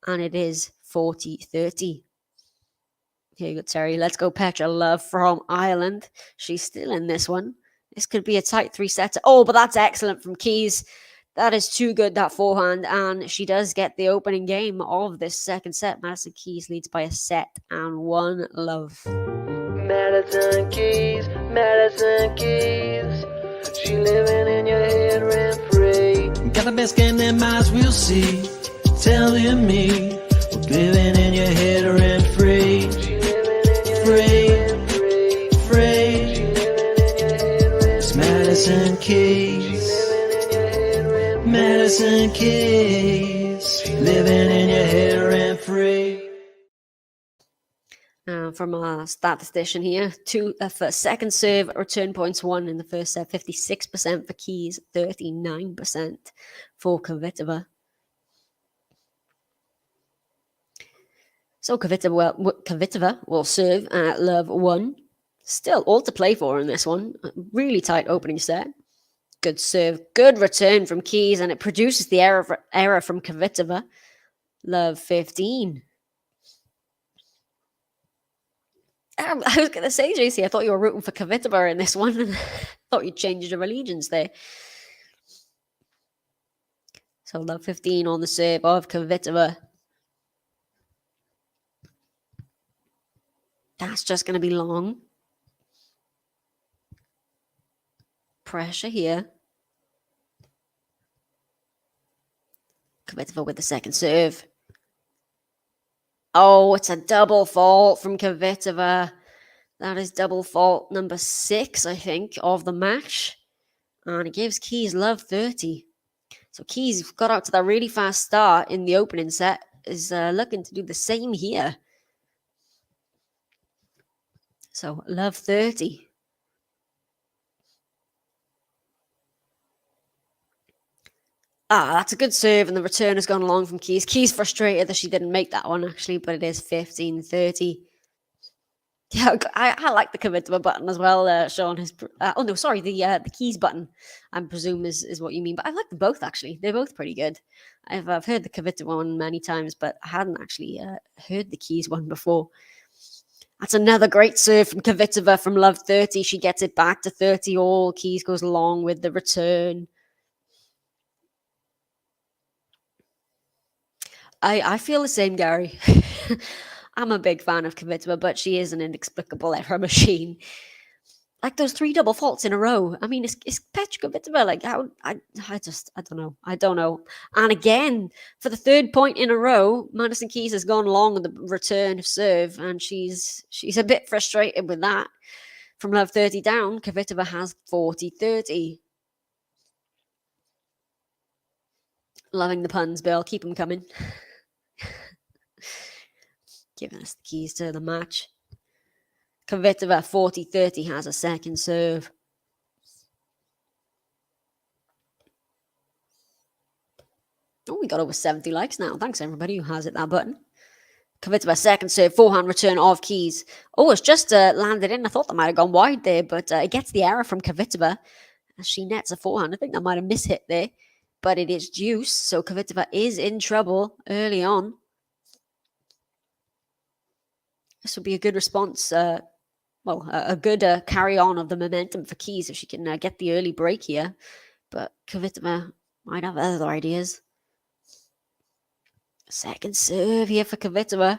And it is 40-30. Here you go, Terry. Let's go, Petra. Love from Ireland. She's still in this one. This could be a tight 3-setter. Oh, but that's excellent from KEYS. That is too good, that forehand. And she does get the opening game of this second set. Madison KEYS leads by a set and 1 love. Madison KEYS, Madison KEYS. She living in your head rent free. Got the best game that minds will see. Telling me what's living in your head rent free. It's Madison KEYS. Madison KEYS. Living in your head rent free. From our statistician here, for second serve, return points 1 in the first set, 56% for KEYS, 39% for Kvitova. So Kvitova will serve at love 1. Still all to play for in this one. Really tight opening set. Good serve, good return from KEYS, and it produces the error from Kvitova. Love 15. I was going to say, JC, I thought you were rooting for Kvitova in this one. And thought you changed your allegiance there. So love 15 on the serve of Kvitova. That's just going to be long. Pressure here. Kvitova with the second serve. Oh, it's a double fault from Kvitova. That is double fault number 6, I think, of the match. And it gives KEYS love 30. So KEYS got out to that really fast start in the opening set. Is looking to do the same here. So, love 30. That's a good serve, and the return has gone along from KEYS. KEYS frustrated that she didn't make that one, actually, but it is 15-30. Yeah, I like the Kvitova button as well, Sean. The KEYS button, I presume is what you mean. But I like them both, actually. They're both pretty good. I've heard the Kvitova one many times, but I hadn't actually heard the KEYS one before. That's another great serve from Kvitova from love 30. She gets it back to 30 all. KEYS goes along with the return. I feel the same, Gary. I'm a big fan of Kvitova, but she is an inexplicable error machine. Like those 3 double faults in a row. I mean, it's Petra Kvitova. Like, I don't know. And again, for the 3rd point in a row, Madison KEYS has gone along with the return of serve, and she's a bit frustrated with that. From love 30 down, Kvitova has 40-30. Loving the puns, Bill. Keep them coming. Giving us the keys to the match. Kvitova 40-30 has a second serve. Oh, we got over 70 likes now. Thanks, everybody who has it, that button. Kvitova second serve, forehand return of KEYS. Oh, it's just landed in. I thought that might have gone wide there, but it gets the error from Kvitova as she nets a forehand. I think that might have mishit there. but it is deuce, so Kvitova is in trouble early on. This would be a good response, a good carry on of the momentum for Keys if she can get the early break here. But Kvitova might have other ideas. Second serve here for Kvitova.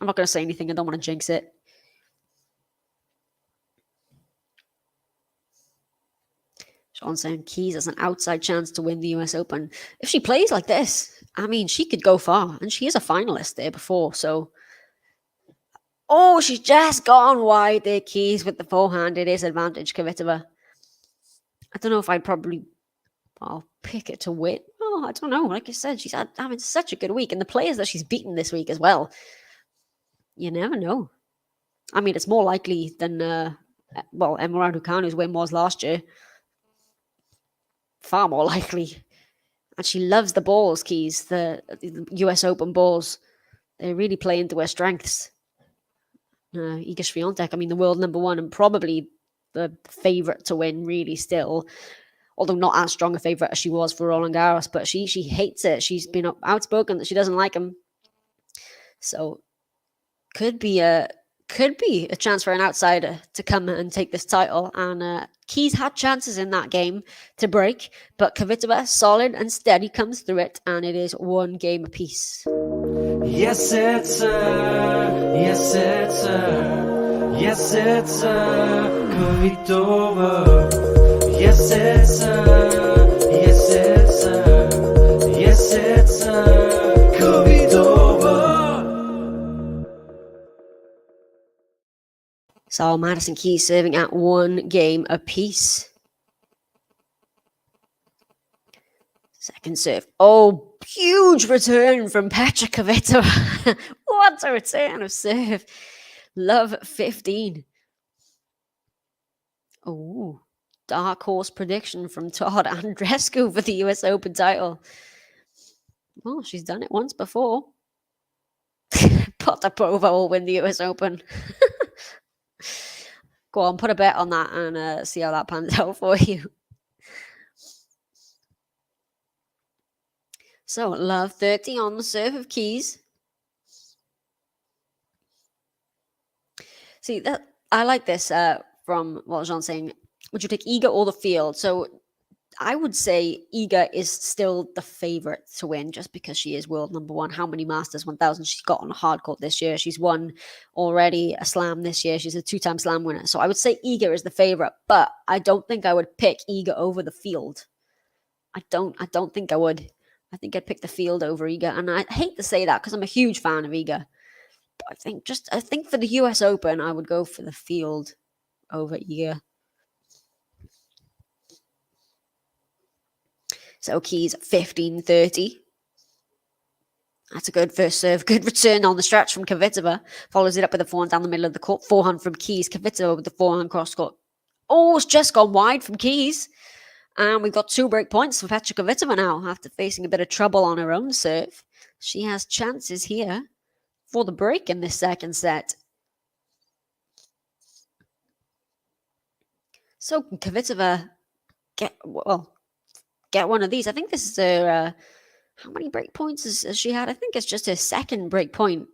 I'm not going to say anything. I don't want to jinx it. Sean saying Keys has an outside chance to win the US Open. If she plays like this, I mean, she could go far. And she is a finalist there before, so... Oh, she's just gone wide there, Keys, with the forehand. It is advantage, Kvitova. I don't know if I'll pick it to win. Oh, I don't know. Like I said, she's having such a good week. And the players that she's beaten this week as well. You never know. I mean, it's more likely than, Emma Raducanu's win was last year. Far more likely. And she loves the balls, Keys, the US Open balls. They really play into her strengths. Iga Swiatek, I mean, the world number one and probably the favourite to win, really, still. Although not as strong a favourite as she was for Roland Garros, but she hates it. She's been outspoken that she doesn't like him. So could be a chance for an outsider to come and take this title. And Keys had chances in that game to break, but Kvitova, solid and steady, comes through it, and it is one game apiece. Yes, it's her. Yes, it's her. Yes, it's her. Kvitova. Yes, it's her. Yes, it's her. Yes, it's her. Kvitova. So Madison KEYS serving at one game apiece. Second serve. Oh, huge return from Petra Kvitova. What a return of serve. Love 15. Oh, dark horse prediction from Todd Andrescu for the US Open title. Well, she's done it once before. Potapova will win the US Open. Go on, put a bet on that and see how that pans out for you. So, love 30 on the serve of Keys. See, that I like this from Watchalong saying, would you take Iga or the field? So, I would say Iga is still the favorite to win just because she is world number one. How many Masters 1000 she's got on a hard court this year? She's won already a slam this year. She's a two-time slam winner. So, I would say Iga is the favorite, but I don't think I would pick Iga over the field. I don't think I would. I think I'd pick the field over Iga. And I hate to say that because I'm a huge fan of Iga. But I think for the US Open, I would go for the field over Iga. So Keys 15-30. That's a good first serve. Good return on the stretch from Kvitova. Follows it up with a forehand down the middle of the court. Forehand from Keys. Kvitova with the forehand cross court. Oh, it's just gone wide from Keys. And we've got 2 break points for Petra Kvitova now after facing a bit of trouble on her own serve. She has chances here for the break in this second set. So can Kvitova get one of these? I think this is her... how many break points has she had? I think it's just her second break point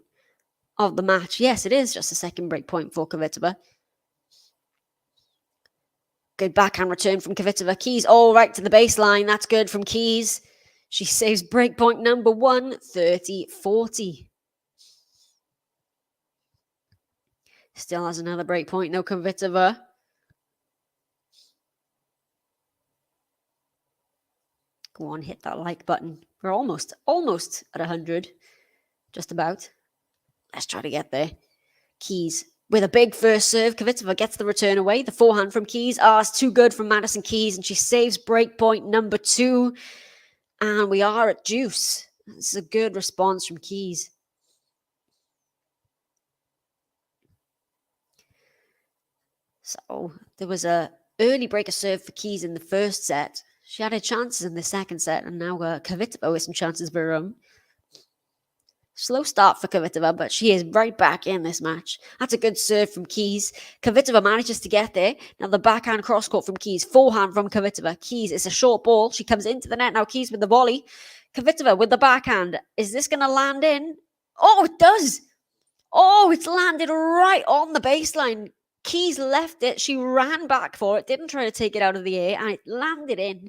of the match. Yes, it is just a second break point for Kvitova. Good backhand return from Kvitova. Keys all right to the baseline. That's good from Keys. She saves break point number 1, 30-40. Still has another break point, though, Kvitova. Go on, hit that like button. We're almost at 100. Just about. Let's try to get there. Keys with a big first serve. Kvitova gets the return away. The forehand from Keys. It's too good from Madison KEYS, and she saves break point number 2. And we are at deuce. This is a good response from Keys. So there was a early breaker serve for Keys in the first set. She had her chances in the second set, and now Kvitova with some chances of her own. Slow start for Kvitova, but she is right back in this match. That's a good serve from Keys. Kvitova manages to get there. Now the backhand cross-court from Keys. Forehand from Kvitova. Keys, it's a short ball. She comes into the net. Now Keys with the volley. Kvitova with the backhand. Is this going to land in? Oh, it does. Oh, it's landed right on the baseline. Keys left it. She ran back for it. Didn't try to take it out of the air. And it landed in.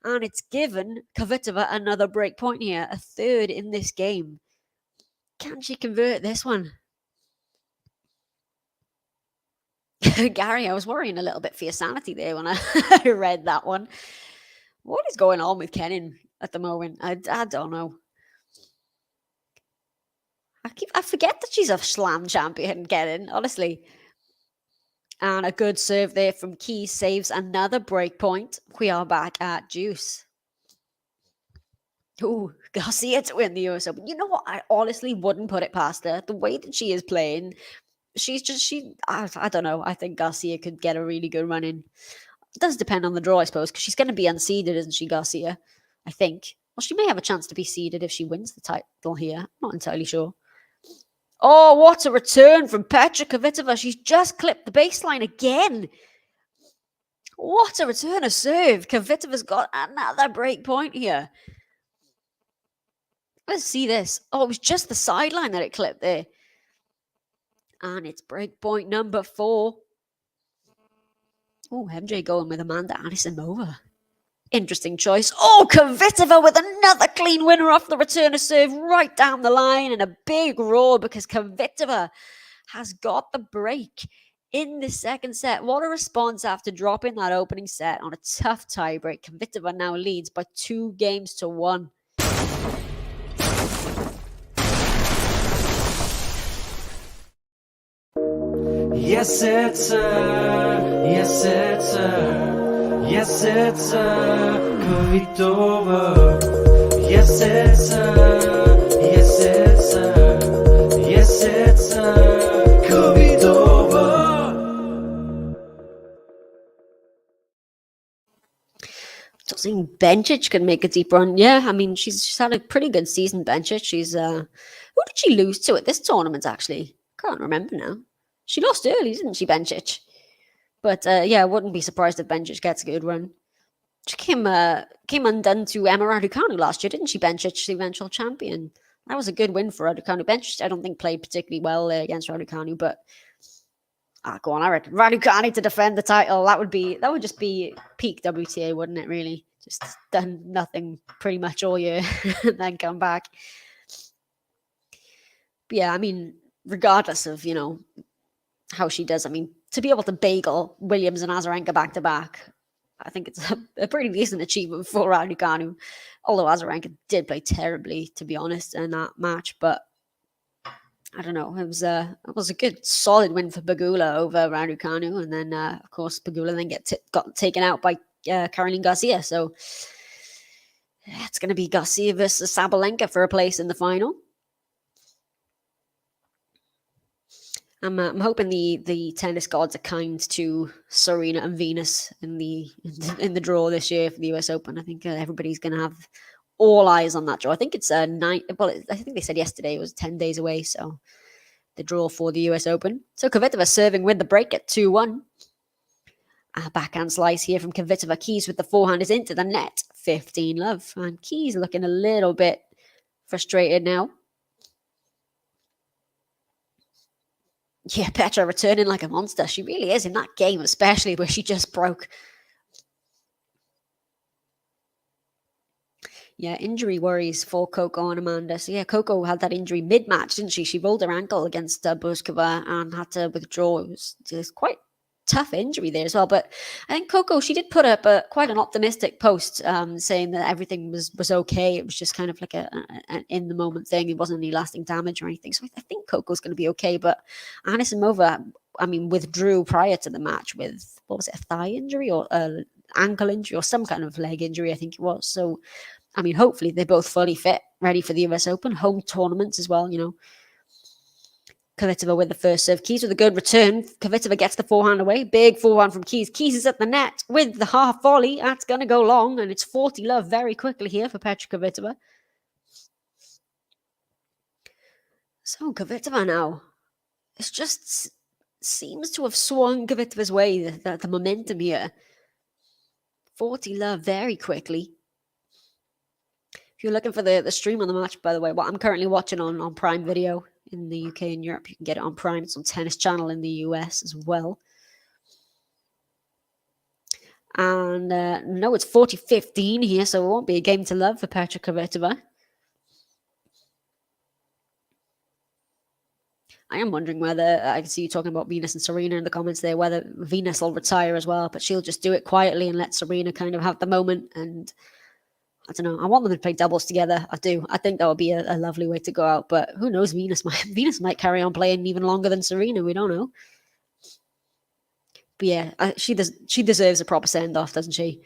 And it's given Kvitova another break point here. A third in this game. Can she convert this one? Gary, I was worrying a little bit for your sanity there when I read that one. What is going on with Kenin at the moment? I don't know. I forget that she's a slam champion, Kenin, honestly. And a good serve there from Key saves another break point. We are back at Juice. Ooh, Garcia to win the US Open. You know what? I honestly wouldn't put it past her. The way that she is playing, I don't know. I think Garcia could get a really good run in. It does depend on the draw, I suppose, because she's going to be unseeded, isn't she, Garcia? I think. Well, she may have a chance to be seeded if she wins the title here. Not entirely sure. Oh, what a return from Petra Kvitova. She's just clipped the baseline again. What a return of serve. Kvitova's got another break point here. Let's see this. Oh, it was just the sideline that it clipped there. And it's break point number 4. Oh, MJ going with Amanda Anisimova. Interesting choice. Oh, Kvitova with another clean winner off the return of serve right down the line. And a big roar because Kvitova has got the break in the second set. What a response after dropping that opening set on a tough tiebreak. Kvitova now leads by 2-1. Yes, it's her. Yes, it's her. Yes, it's her. Kvitova. Yes, it's her. Yes, it's her. Yes, it's her. Kvitova. Don't think Bencic can make a deep run. Yeah, I mean, she's had a pretty good season, Bencic. She's, who did she lose to at this tournament, actually? Can't remember now. She lost early, didn't she, Bencic? But yeah, I wouldn't be surprised if Bencic gets a good run. She came undone to Emma Raducanu last year, didn't she, Bencic, the eventual champion? That was a good win for Raducanu. Bencic, I don't think, played particularly well against Raducanu, but go on, I reckon Raducanu to defend the title. That would just be peak WTA, wouldn't it? Really, just done nothing pretty much all year and then come back. But yeah, I mean, regardless of how she does. I mean, to be able to bagel Williams and Azarenka back to back, I think it's a pretty decent achievement for Raducanu. Although Azarenka did play terribly, to be honest, in that match. But I don't know. It was a good, solid win for Pegula over Raducanu, and then of course Pegula then got taken out by Caroline Garcia. So it's going to be Garcia versus Sabalenka for a place in the final. I'm hoping the tennis gods are kind to Serena and Venus in the draw this year for the US Open. I think everybody's going to have all eyes on that draw. I think it's 9. Well, I think they said yesterday it was 10 days away. So the draw for the US Open. So Kvitova serving with the break at 2-1. A backhand slice here from Kvitova. Keys with the forehand is into the net. 15-love. And Keys looking a little bit frustrated now. Yeah, Petra returning like a monster. She really is in that game, especially where she just broke. Yeah, injury worries for Coco and Amanda. So yeah, Coco had that injury mid-match, didn't she? She rolled her ankle against Bouzkova and had to withdraw. It was quite tough injury there as well. But I think Coco, she did put up quite an optimistic post saying that everything was okay. It was just kind of like an in-the-moment thing. It wasn't any lasting damage or anything. So I think Coco's going to be okay. But Anisimova, I mean, withdrew prior to the match with, what was it, a thigh injury or an ankle injury or some kind of leg injury, I think it was. So, I mean, hopefully they're both fully fit, ready for the US Open, home tournaments as well, Kvitova with the first serve. Keys with a good return. Kvitova gets the forehand away. Big forehand from Keys. Keys is at the net with the half volley. That's going to go long, and it's 40-love very quickly here for Petra Kvitova. So Kvitova now. It just seems to have swung Kvitova's way, the momentum here. 40 love very quickly. If you're looking for the stream on the match, by the way, what I'm currently watching on Prime Video in the UK and Europe, you can get it on Prime. It's on Tennis Channel in the US as well. And no, it's 40-15 here, so it won't be a game to love for Petra Kvitova. I am wondering whether, I can see you talking about Venus and Serena in the comments there, whether Venus will retire as well, but she'll just do it quietly and let Serena kind of have the moment. And I don't know, I want them to play doubles together. I do. I think that would be a lovely way to go out, but who knows, Venus might carry on playing even longer than Serena. We don't know. But yeah, she deserves a proper send-off, doesn't she?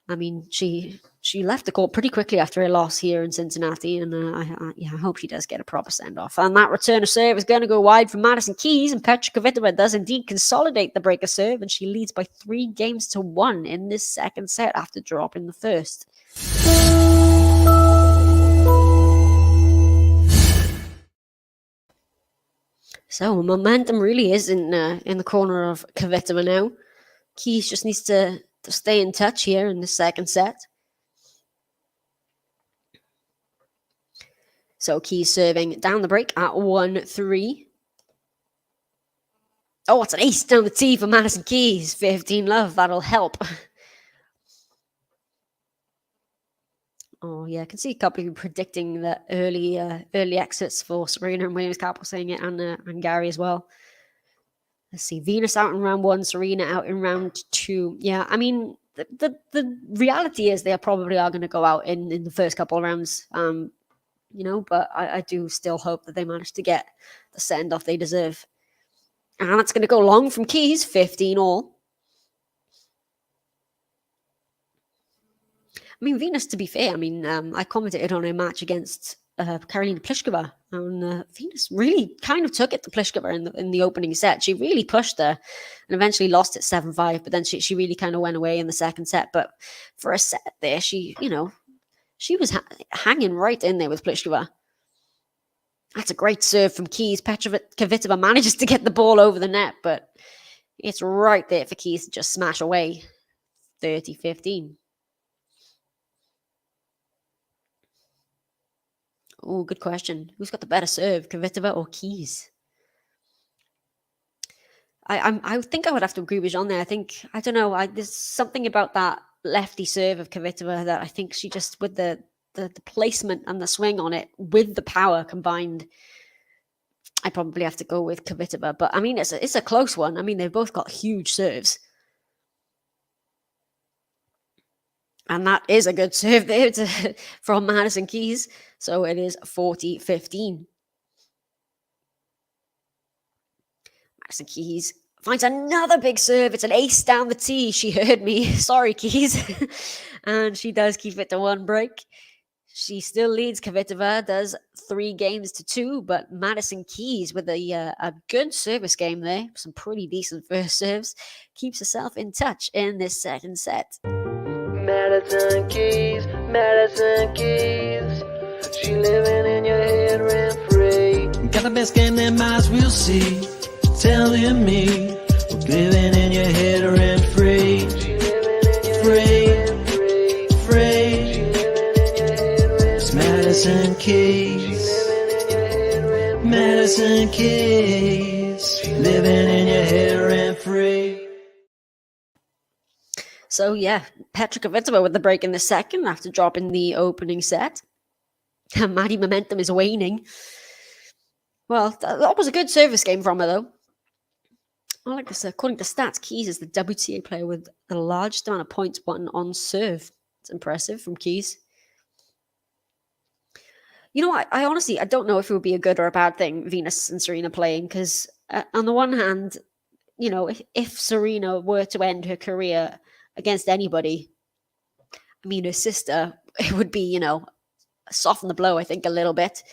I mean, she left the court pretty quickly after a loss here in Cincinnati, and I hope she does get a proper send-off. And that return of serve is going to go wide from Madison KEYS, and Petra Kvitova does indeed consolidate the break of serve, and she leads by 3-1 in this second set after dropping the first. So momentum really is in the corner of Kvitova now. KEYS just needs to stay in touch here in the second set. So KEYS serving down the break at 1-3. Oh, it's an ace down the tee for Madison KEYS. 15 love, that'll help. Oh yeah, I can see a couple of you predicting the early exits for Serena and Williams. Capel saying it, and Gary as well. Let's see, Venus out in round 1, Serena out in round 2. Yeah, I mean, the reality is they probably are going to go out in the first couple of rounds, but I do still hope that they manage to get the send-off they deserve. And it's going to go long from KEYS, 15 all. I mean, Venus, to be fair, I commented on a match against Karolina Pliskova, and Venus really kind of took it to Pliskova in the opening set. She really pushed her and eventually lost it 7-5, but then she really kind of went away in the second set. But for a set there, she was hanging right in there with Pliskova. That's a great serve from KEYS. Petra Kvitova manages to get the ball over the net, but it's right there for KEYS to just smash away. 30-15. Oh, good question. Who's got the better serve, Kvitova or KEYS? I think I would have to agree with Jean there. I don't know. There's something about that lefty serve of Kvitova that I think she just, with the placement and the swing on it, with the power combined, I probably have to go with Kvitova. But I mean, it's a close one. I mean, they've both got huge serves. And that is a good serve there from Madison KEYS. So it is 40-15. Madison KEYS finds another big serve. It's an ace down the tee. She heard me. Sorry, KEYS. And she does keep it to 1 break. She still leads. Kvitova does 3-2, but Madison KEYS with a good service game there, some pretty decent first serves, keeps herself in touch in this second set. Madison KEYS, Madison KEYS. She living in your head rent free. Got the best game that minds will see. Telling me what's living in your head rent free. She living in your head free. She living in your head rent free. Madison KEYS. Madison KEYS. Living in your head rent free. So yeah, Petra Kvitova with the break in the second after dropping the opening set. Maddie momentum is waning. Well, that was a good service game from her, though. I like this. According to stats, KEYS is the WTA player with the largest amount of points won on serve. It's impressive from KEYS. I honestly, I don't know if it would be a good or a bad thing, Venus and Serena playing, because on the one hand, if Serena were to end her career against anybody, I mean, her sister, it would be, soften the blow, I think, a little bit.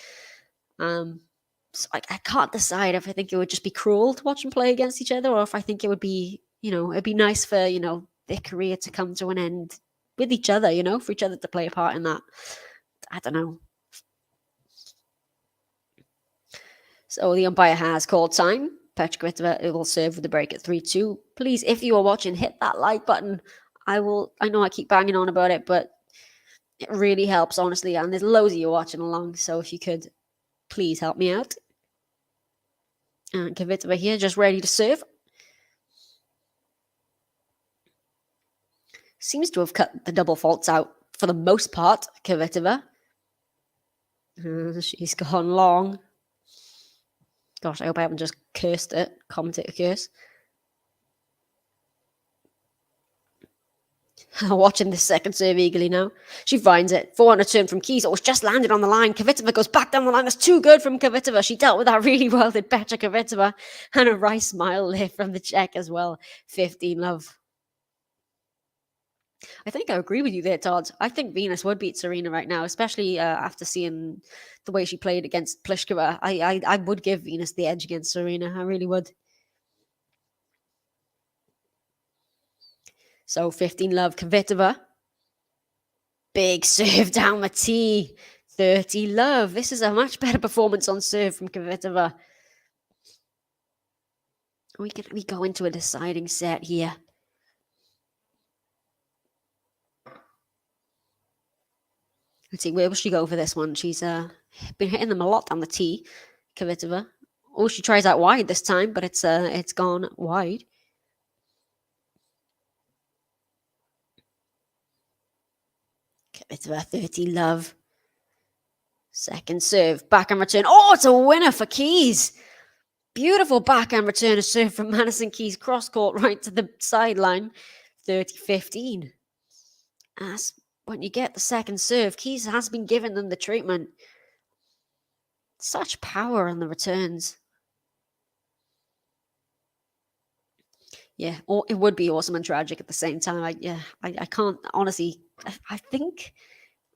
So I can't decide if I think it would just be cruel to watch them play against each other, or if I think it would be, it'd be nice for, their career to come to an end with each other, for each other to play a part in that. I don't know. So the umpire has called time. Petra Kvitova will serve with the break at 3-2. Please, if you are watching, hit that like button. I know I keep banging on about it, but it really helps, honestly. And there's loads of you watching along, so if you could, please help me out. And Kvitova here, just ready to serve. Seems to have cut the double faults out for the most part, Kvitova. She's gone long. Gosh, I hope I haven't just cursed it. Commentator curse. Watching this second serve eagerly now. She finds it. 400 turn from Keys. It was just landed on the line. Kvitova goes back down the line. That's too good from Kvitova. She dealt with that really well, did Petra Kvitova. And a wry smile there from the Czech as well. 15-love. I think I agree with you there, Todd. I think Venus would beat Serena right now, especially after seeing the way she played against Pliskova. I would give Venus the edge against Serena. I really would. So 15-love Kvitova. Big serve down the tee. 30-love. This is a much better performance on serve from Kvitova. We go into a deciding set here. Let's see, where will she go for this one? She's been hitting them a lot on the tee, Kvitova. Oh, she tries out wide this time, but it's gone wide. Kvitova, 30-love. Second serve, backhand return. Oh, it's a winner for Keys. Beautiful backhand return, a serve from Madison KEYS, cross court right to the sideline. 30-15. As when you get the second serve, Keys has been giving them the treatment. Such power on the returns. Yeah, it would be awesome and tragic at the same time. I can't honestly. I think,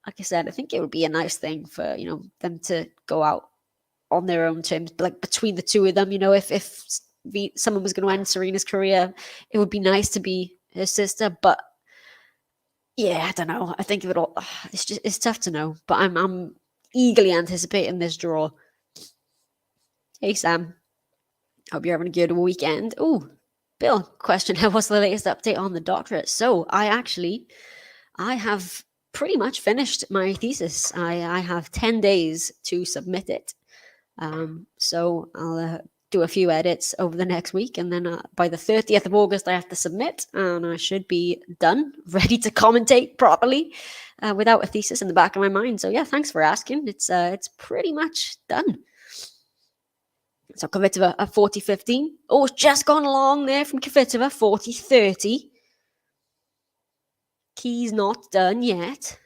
like I said, I think it would be a nice thing for them to go out on their own terms, like between the two of them. If someone was going to end Serena's career, it would be nice to be her sister, but. Yeah, I don't know. I think of it all. It's tough to know, but I'm eagerly anticipating this draw. Hey Sam, hope you're having a good weekend. Oh, Bill, question: what's the latest update on the doctorate? So I have pretty much finished my thesis. I have 10 days to submit it. So I'll do a few edits over the next week, and then by the 30th of August I have to submit, and I should be done, ready to commentate properly without a thesis in the back of my mind. So yeah, thanks for asking. It's pretty much done. So Kvitova at 40-15. Oh, it's just gone along there from Kvitova. 40-30. Keys not done yet.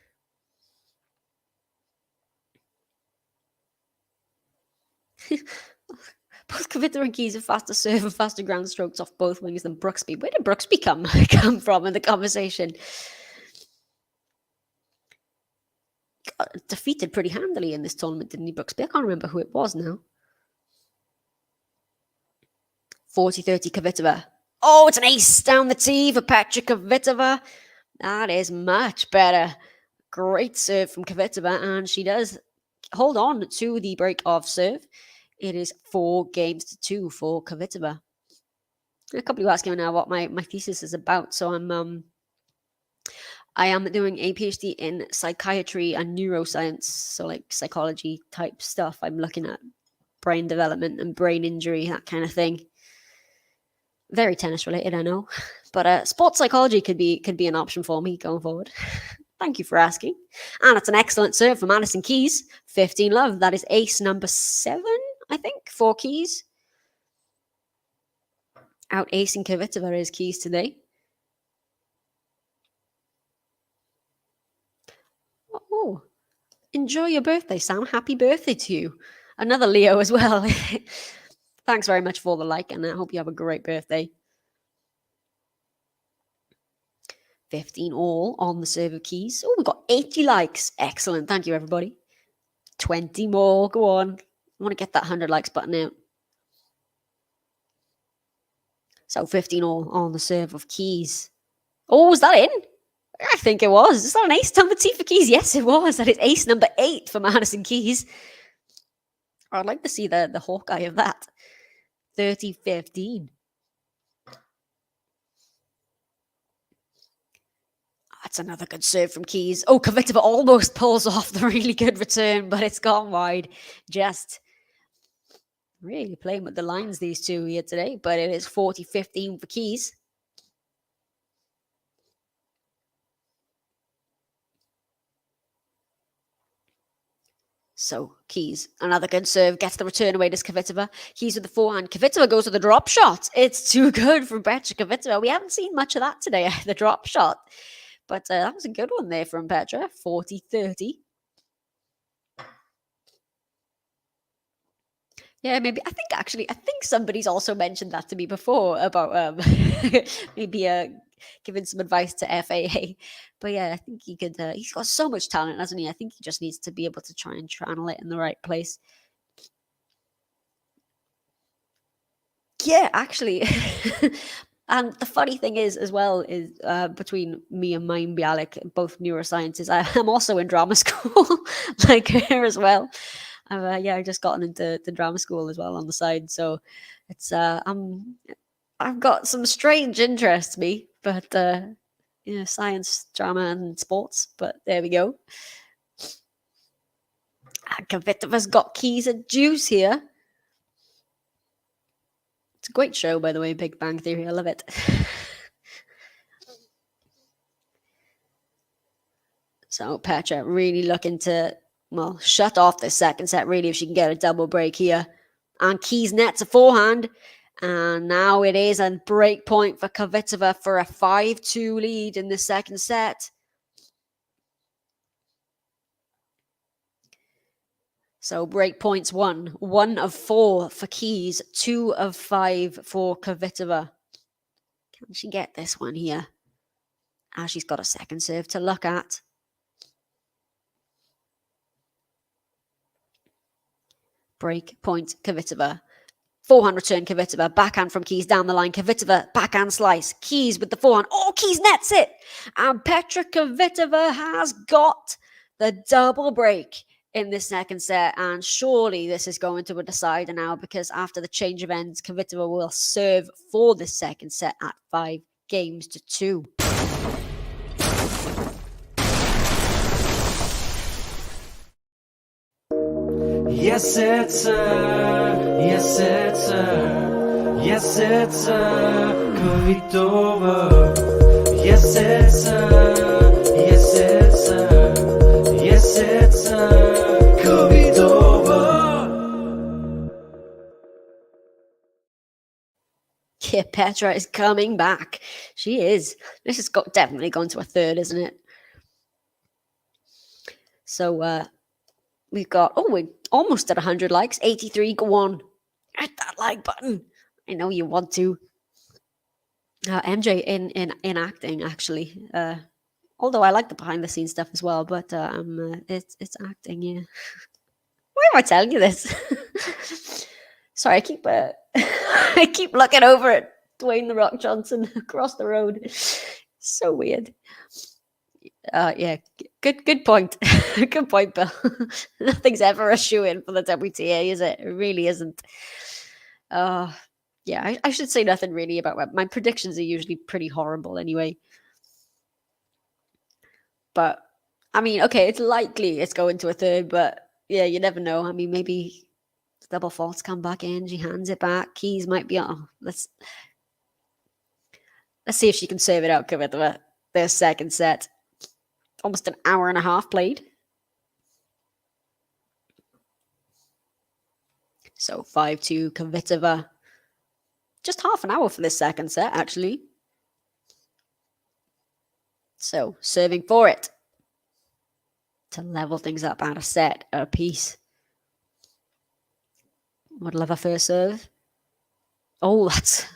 Both Kvitova and Keys have faster serve and faster ground strokes off both wings than Brooksby. Where did Brooksby come from in the conversation? Got defeated pretty handily in this tournament, didn't he, Brooksby? I can't remember who it was now. 40-30 Kvitova. Oh, it's an ace down the tee for Petra Kvitova. That is much better. Great serve from Kvitova, and she does hold on to the break of serve. It is 4-2 for Kvitova. A couple of you asking now what my thesis is about. So I am doing a PhD in psychiatry and neuroscience, so like psychology type stuff. I'm looking at brain development and brain injury, that kind of thing. Very tennis related, I know, but sports psychology could be an option for me going forward. Thank you for asking. And it's an excellent serve for Madison KEYS. 15-love. That is ace number 7, I think, for Keys. Out acing Kvitova is Keys today. Oh, enjoy your birthday, Sam. Happy birthday to you. Another Leo as well. Thanks very much for the like, and I hope you have a great birthday. 15 all on the serve of Keys. Oh, we've got 80 likes. Excellent. Thank you, everybody. 20 more. Go on. I want to get that 100 likes button out. So 15 all on the serve of Keys. Oh, was that in? I think it was. Is that an ace number T for Keys? Yes, it was. That is ace number 8 for Madison KEYS. I'd like to see the Hawkeye of that. 30-15. That's another good serve from Keys. Oh, Kvitova almost pulls off the really good return, but it's gone wide. Just really playing with the lines, these two here today, but it is 40-15 for Keys. So Keys, another good serve, gets the return away to Kvitova. Keys with the forehand. Kvitova goes with the drop shot. It's too good for Petra Kvitova. We haven't seen much of that today, the drop shot. But that was a good one there from Petra, 40-30. Yeah, maybe. I think somebody's also mentioned that to me before about maybe giving some advice to FAA. But yeah, I think he could. He's got so much talent, hasn't he? I think he just needs to be able to try and channel it in the right place. Yeah, actually. And the funny thing is, as well, is between me and Mime Bialik, both neuroscientists, I'm also in drama school, like her as well. I've just gotten into the drama school as well on the side, so it's I've got some strange interests, me, but science, drama, and sports. But there we go. Kvitova's got Keys and Juice here. It's a great show, by the way, Big Bang Theory. I love it. So Petra really looking to, well, shut off the second set, really, if she can get a double break here. And Keys nets a forehand. And now it is a break point for Kvitova for a 5-2 lead in the second set. So break points 1 of 4 for Keys, 2 of 5 for Kvitova. Can she get this one here? As she's got a second serve to look at. Break point Kvitova. Forehand return Kvitova. Backhand from Keys down the line. Kvitova backhand slice. Keys with the forehand. Oh, Keys nets it. And Petra Kvitova has got the double break in the second set. And surely this is going to a decider now, because after the change of ends, Kvitova will serve for the second set at 5-2. Yes, it's her. Yes, it's her. Yes, it's her. Kvitova. Yes, it's her. Yes, it's her. Yes, it's her. Kvitova. Yeah, Petra is coming back. She is. This has definitely gone to a third, isn't it? So we've got, we're almost at 100 likes. 83. Go on. Hit that like button. I know you want to. MJ in acting, actually. Although I like the behind the scenes stuff as well, but it's acting, yeah. Why am I telling you this? Sorry, I keep I keep looking over at Dwayne the Rock Johnson across the road. So weird. Yeah, good point. Good point, Bill. Nothing's ever a shoe-in for the WTA, is it? It really isn't. Yeah, I should say nothing really about my predictions are usually pretty horrible anyway. But I mean, okay, it's likely it's going to a third, but yeah, you never know. I mean, maybe double faults come back in. She hands it back. Keys might be on. Let's see if she can serve it out. Kvitova, their second set. Almost an hour and a half played. So 5-2 Kvitova. Just half an hour for this second set, actually. So serving for it to level things up at a set a piece. Would love a first serve. Oh, that's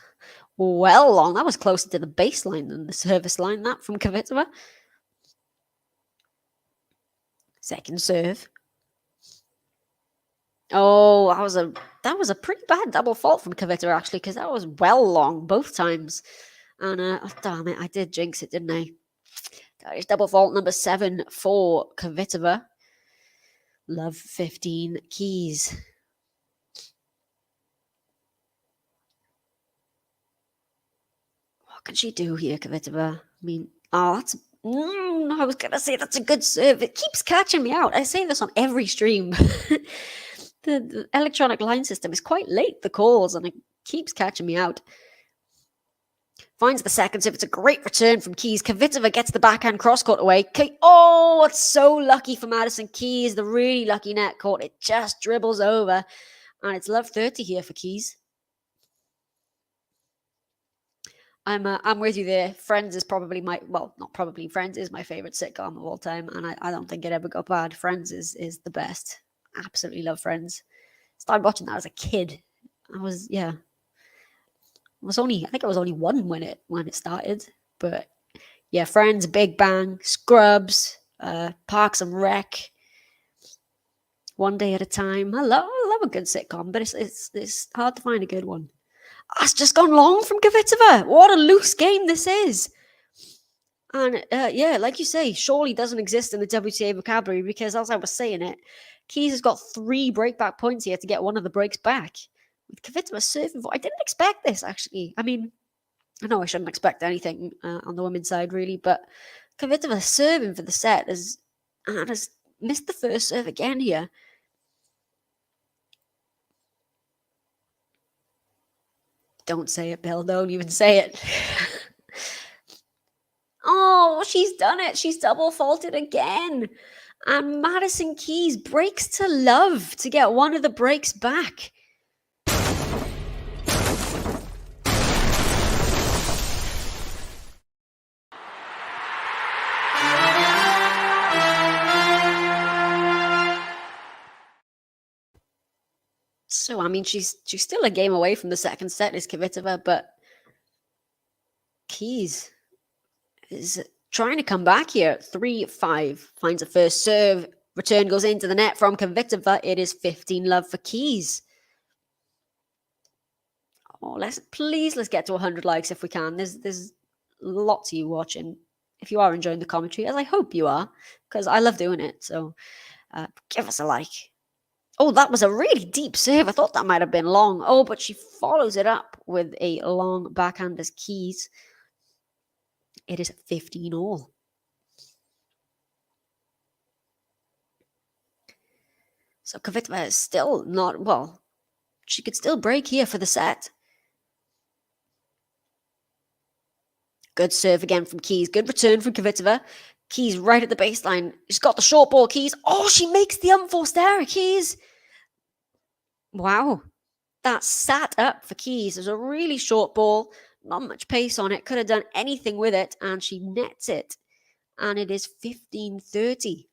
well long. That was closer to the baseline than the service line. That from Kvitova. Second serve. Oh, that was a pretty bad double fault from Kvitova, actually, because that was well long both times. And oh, damn it, I did jinx it, didn't I? That is double fault number 7 for Kvitova. Love 15 keys. What can she do here, Kvitova? I mean, oh, that's... I was going to say that's a good serve. It keeps catching me out. I say this on every stream. The electronic line system is quite late, the calls, and it keeps catching me out. Finds the second serve. It's a great return from Keys. Kvitova gets the backhand cross-court away. Oh, it's so lucky for Madison KEYS. The really lucky net court. It just dribbles over. And it's love 30 here for Keys. I'm with you there. Friends is probably not probably, Friends is my favorite sitcom of all time, and I don't think it ever got bad. Friends is the best. Absolutely love Friends. Started watching that as a kid. I think I was only one when it started, but yeah, Friends, Big Bang, Scrubs, Parks and Rec, One Day at a Time. I love a good sitcom, but it's hard to find a good one. That's just gone long from Kvitova. What a loose game this is. And yeah, like you say, surely doesn't exist in the WTA vocabulary because, as I was saying it, KEYS has got 3 breakback points here to get one of the breaks back. With Kvitova serving, I didn't expect this, actually. I mean, I know I shouldn't expect anything on the women's side, really, but Kvitova serving for the set has missed the first serve again here. Don't say it, Bill. Don't even say it. Oh, she's done it. She's double faulted again. And Madison KEYS breaks to love to get one of the breaks back. So, I mean, she's still a game away from the second set, is Kvitova, but KEYS is trying to come back here. 3-5, finds a first serve. Return goes into the net from Kvitova. It is 15 love for KEYS. Oh, let's get to 100 likes if we can. There's lots of you watching. If you are enjoying the commentary, as I hope you are, because I love doing it. So give us a like. Oh, that was a really deep serve. I thought that might have been long. Oh, but she follows it up with a long backhand as KEYS. It is 15 all. So Kvitova is still not, well, she could still break here for the set. Good serve again from KEYS. Good return from Kvitova. KEYS right at the baseline. She's got the short ball, KEYS. Oh, she makes the unforced error, KEYS. Wow. That sat up for KEYS. It was a really short ball. Not much pace on it. Could have done anything with it. And she nets it. And it is 15-30.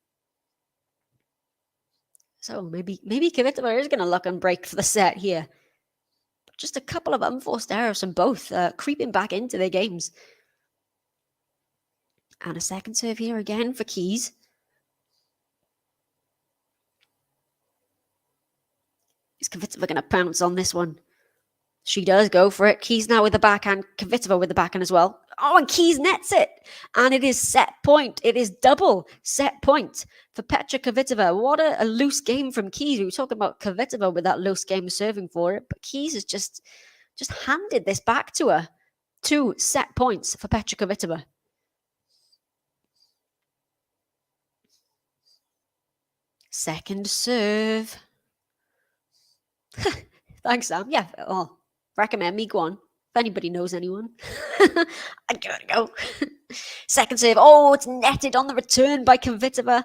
So maybe Kvitova is going to look and break for the set here. But just a couple of unforced errors from both, creeping back into their games. And a second serve here again for KEYS. Is Kvitova going to pounce on this one? She does go for it. KEYS now with the backhand. Kvitova with the backhand as well. Oh, and KEYS nets it. And it is set point. It is double set point for Petra Kvitova. What a loose game from KEYS. We were talking about Kvitova with that loose game serving for it. But KEYS has just handed this back to her. 2 set points for Petra Kvitova. Second serve. Thanks, Sam. Yeah, well, recommend me. Go on. If anybody knows anyone. I gotta go. Second serve. Oh, it's netted on the return by Kvitova.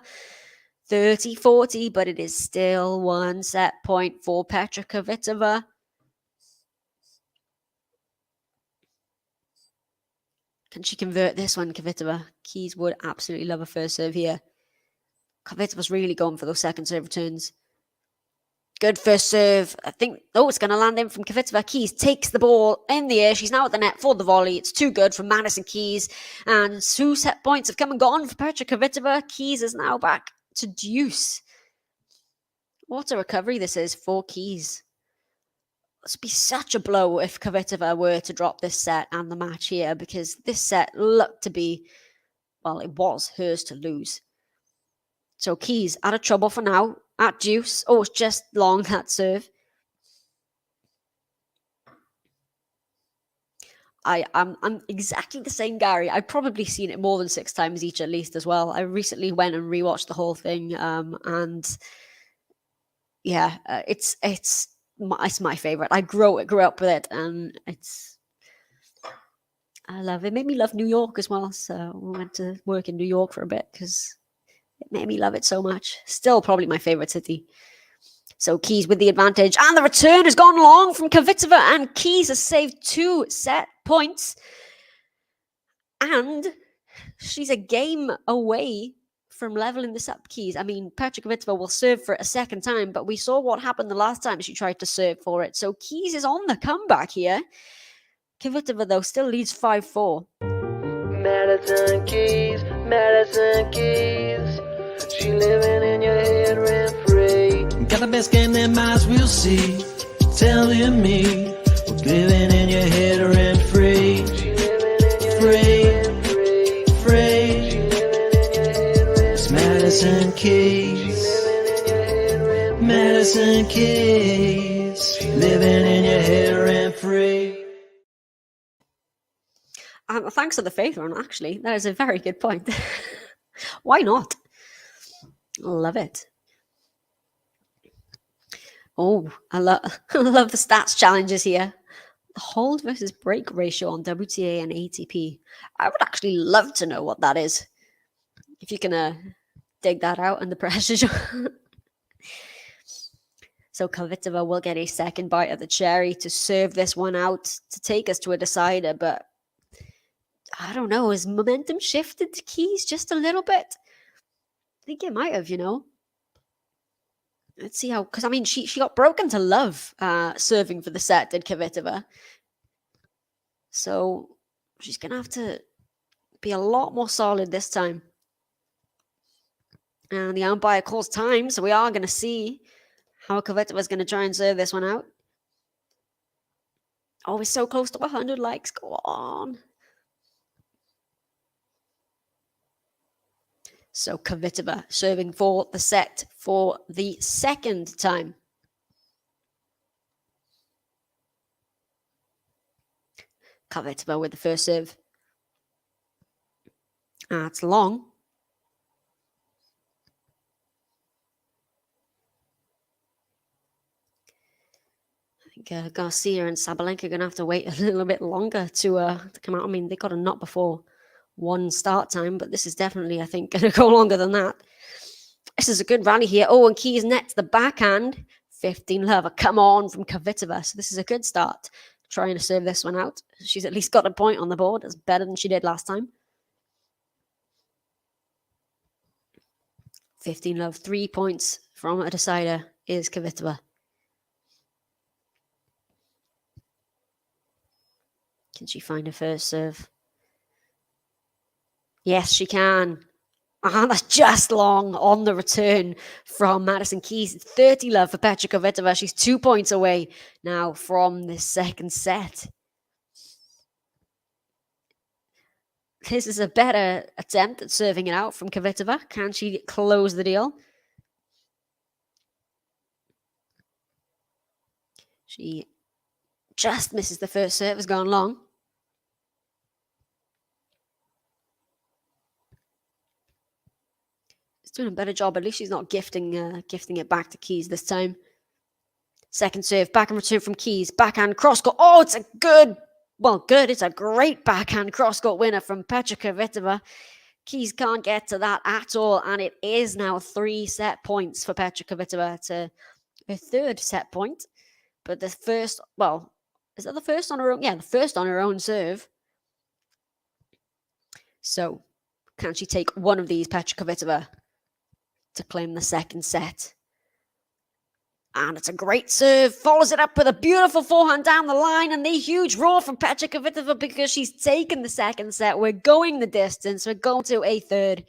30-40, but it is still 1 set point for Petra Kvitova. Can she convert this one, Kvitova? KEYS would absolutely love a first serve here. Kvitova's really going for those second serve returns. Good first serve. I think, it's going to land in from Kvitova. KEYS takes the ball in the air. She's now at the net for the volley. It's too good from Madison KEYS. And 2 set points have come and gone for Petra Kvitova. KEYS is now back to deuce. What a recovery this is for KEYS. This would be such a blow if Kvitova were to drop this set and the match here, because this set looked to be, well, it was hers to lose. So KEYS out of trouble for now. At deuce. Oh, it's just long, that serve. I'm exactly the same, Gary. I've probably seen it more than 6 times each at least as well. I recently went and rewatched the whole thing, and yeah, it's my favorite. I grew up with it, and I love it. It made me love New York as well. So we went to work in New York for a bit because it made me love it so much. Still probably my favorite city. So Keys with the advantage, and the return has gone long from Kvitova, and Keys has saved 2 set points, and she's a game away from leveling this up, Keys. I mean, Petra Kvitova will serve for it a second time, but we saw what happened the last time she tried to serve for it. So Keys is on the comeback here. Kvitova, though, still leads 5-4. Madison KEYS, Madison KEYS. She living in your head rent free. Got the best game that minds will see. Telling me what's living in your head rent free. Free. It's Madison KEYS. Madison KEYS. Living in your head rent free. Thanks for the faith run, actually. That is a very good point. Why not? Love it. Oh, I love the stats challenges here. The hold versus break ratio on WTA and ATP. I would actually love to know what that is. If you can dig that out in the pressure. So Kvitova will get a second bite of the cherry to serve this one out to take us to a decider, but I don't know. Has momentum shifted to Keys just a little bit? I think it might have, Let's see how, because I mean, she got broken to love serving for the set, did Kvitova. So she's going to have to be a lot more solid this time. And the umpire calls time, so we are going to see how Kvitova is going to try and serve this one out. Oh, we're so close to 100 likes. Go on. So Kvitova serving for the set for the second time. Kvitova with the first serve. That's long. I think Garcia and Sabalenka are going to have to wait a little bit longer to come out. I mean, they got a knot before 1 start time, but this is definitely, I think, going to go longer than that. This is a good rally here. Oh, and Keys nets the backhand. 15-love. Come on from Kvitova. So this is a good start. Trying to serve this one out. She's at least got a point on the board. That's better than she did last time. 15-love. 3 points from a decider is Kvitova. Can she find her first serve? Yes, she can. That's just long on the return from Madison KEYS. 30-love for Petra Kvitova. She's 2 points away now from the second set. This is a better attempt at serving it out from Kvitova. Can she close the deal? She just misses the first serve. Has gone long. Doing a better job. At least she's not gifting it back to KEYS this time. Second serve, backhand return from KEYS. Backhand cross-court. Oh, it's a it's a great backhand cross-court winner from Petra Kvitova. KEYS can't get to that at all, and it is now 3 set points for Petra Kvitova to her third set point. But the first, is that the first on her own? Yeah, the first on her own serve. So, can she take one of these, Petra Kvitova, to claim the second set? And it's a great serve. Follows it up with a beautiful forehand down the line. And the huge roar from Petra Kvitova because she's taken the second set. We're going the distance. We're going to a third.